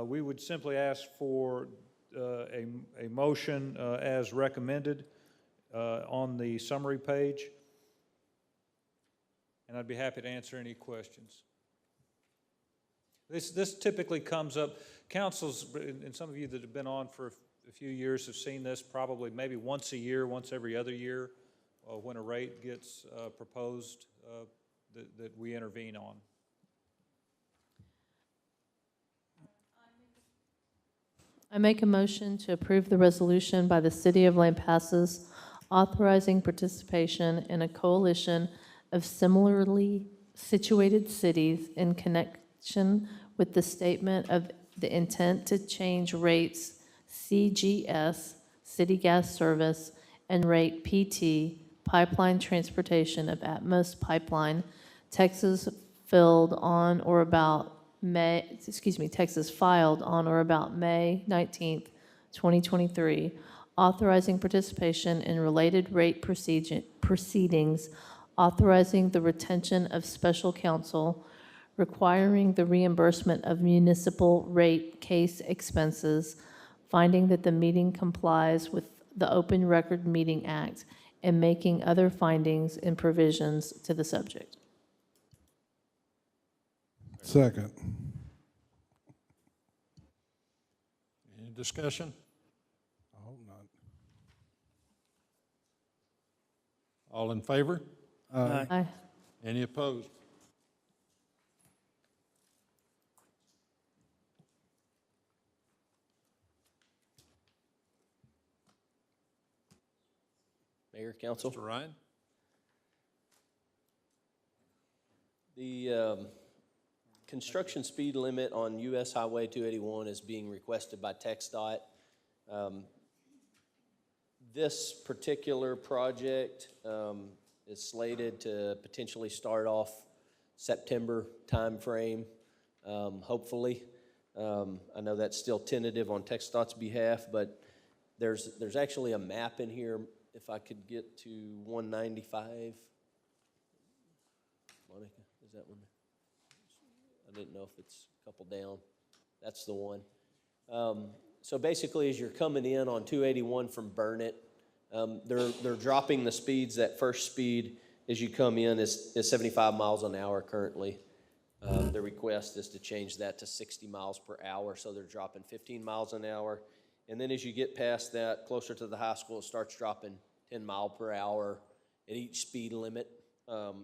we would simply ask for a motion as recommended on the summary page, and I'd be happy to answer any questions. This typically comes up, councils, and some of you that have been on for a few years have seen this probably maybe once a year, once every other year, when a rate gets proposed that we intervene on. I make a motion to approve the resolution by the City of Lampasas authorizing participation in a coalition of similarly situated cities in connection with the statement of the intent to change rates CGS, City Gas Service, and rate PT, Pipeline Transportation of Atmos Pipeline, Texas filed on or about Texas filed on or about May 19th, 2023, authorizing participation in related rate proceedings, authorizing the retention of special counsel, requiring the reimbursement of municipal rate case expenses, finding that the meeting complies with the Open Record Meeting Act, and making other findings and provisions to the subject. Second. Any discussion? I hope not. All in favor? Aye. Aye. Any opposed? Mayor, Council. Mr. Ryan? The construction speed limit on US Highway 281 is being requested by TxDOT. This particular project is slated to potentially start off September timeframe, hopefully. I know that's still tentative on TxDOT's behalf, but there's actually a map in here. If I could get to 195. Monica, is that one? I didn't know if it's a couple down. That's the one. So basically, as you're coming in on 281 from Burnett, they're dropping the speeds. That first speed as you come in is 75 miles an hour currently. The request is to change that to 60 miles per hour, so they're dropping 15 miles an hour. And then as you get past that, closer to the high school, it starts dropping 10 mile per hour at each speed limit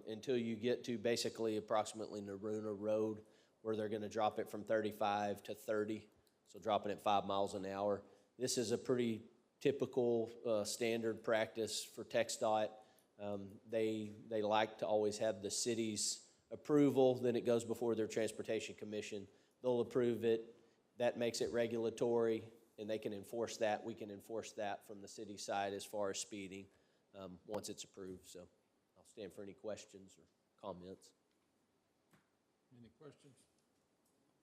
until you get to basically approximately Naruna Road, where they're going to drop it from 35 to 30, so dropping it 5 miles an hour. This is a pretty typical standard practice for TxDOT. They like to always have the city's approval, then it goes before their transportation commission. They'll approve it. That makes it regulatory, and they can enforce that. We can enforce that from the city side as far as speeding once it's approved. So I'll stand for any questions or comments. Any questions?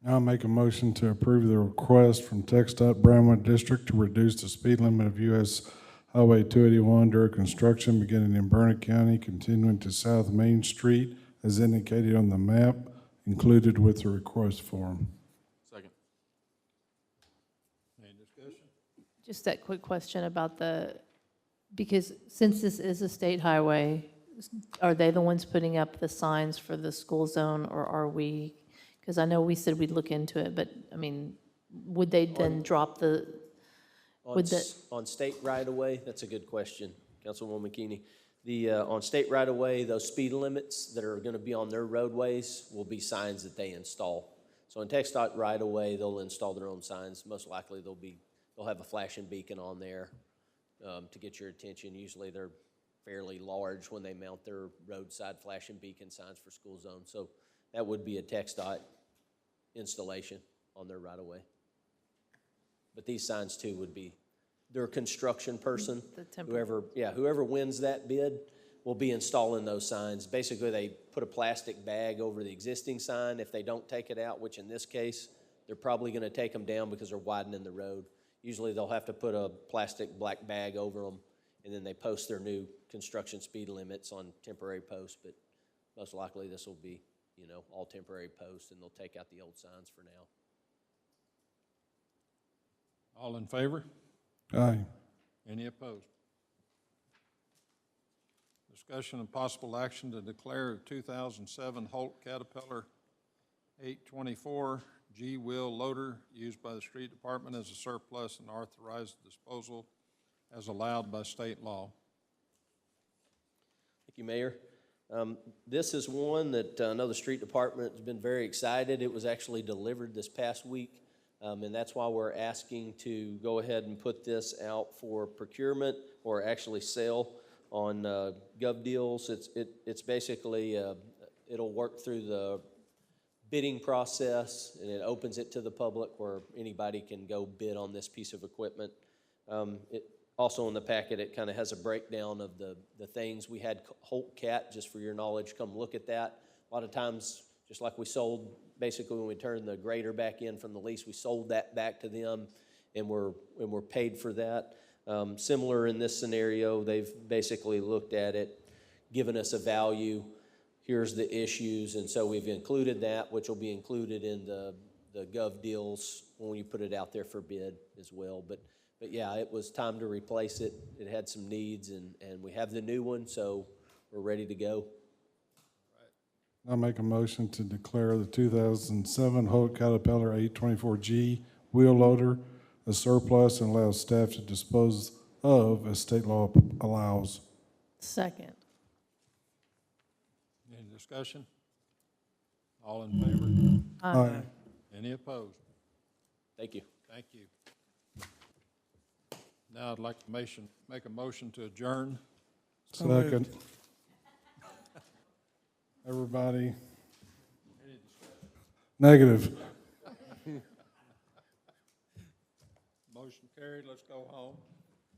I'll make a motion to approve the request from TxDOT Brownwood District to reduce the speed limit of US Highway 281 during construction beginning in Burnett County, continuing to South Main Street as indicated on the map included with the request form. Second. Any discussion? Just that quick question about because since this is a state highway, are they the ones putting up the signs for the school zone, or are we? Because I know we said we'd look into it, but I mean, would they then drop the, On state right-of-way, that's a good question, Councilwoman Keeney. On state right-of-way, those speed limits that are going to be on their roadways will be signs that they install. So in TxDOT right-of-way, they'll install their own signs. Most likely they'll have a flashing beacon on there to get your attention. Usually they're fairly large when they mount their roadside flashing beacon signs for school zones. So that would be a TxDOT installation on their right-of-way. But these signs too would be their construction person, whoever wins that bid will be installing those signs. Basically, they put a plastic bag over the existing sign. If they don't take it out, which in this case, they're probably going to take them down because they're widening the road. Usually they'll have to put a plastic black bag over them, and then they post their new construction speed limits on temporary posts, but most likely this will be, all temporary posts, and they'll take out the old signs for now. All in favor? Aye. Any opposed? Discussion and possible action to declare a 2007 Holt Caterpillar 824 G-wheel loader used by the street department as a surplus and authorize disposal as allowed by state law. Thank you, Mayor. This is one that I know the street department has been very excited. It was actually delivered this past week. And that's why we're asking to go ahead and put this out for procurement or actually sale on Gov Deals. It's basically, it'll work through the bidding process, and it opens it to the public where anybody can go bid on this piece of equipment. Also in the packet, it kind of has a breakdown of the things. We had Holt Cat, just for your knowledge, come look at that. A lot of times, just like we sold, basically when we turned the grader back in from the lease, we sold that back to them, and we're paid for that. Similar in this scenario, they've basically looked at it, given us a value. Here's the issues, and so we've included that, which will be included in the Gov Deals when you put it out there for bid as well. But yeah, it was time to replace it. It had some needs, and we have the new one, so we're ready to go. I'll make a motion to declare the 2007 Holt Caterpillar 824G wheel loader a surplus and allow staff to dispose of as state law allows. Second. Any discussion? All in favor? Aye. Any opposed? Thank you. Thank you. Now I'd like to make a motion to adjourn. Second. Everybody? Negative. Motion carried. Let's go home.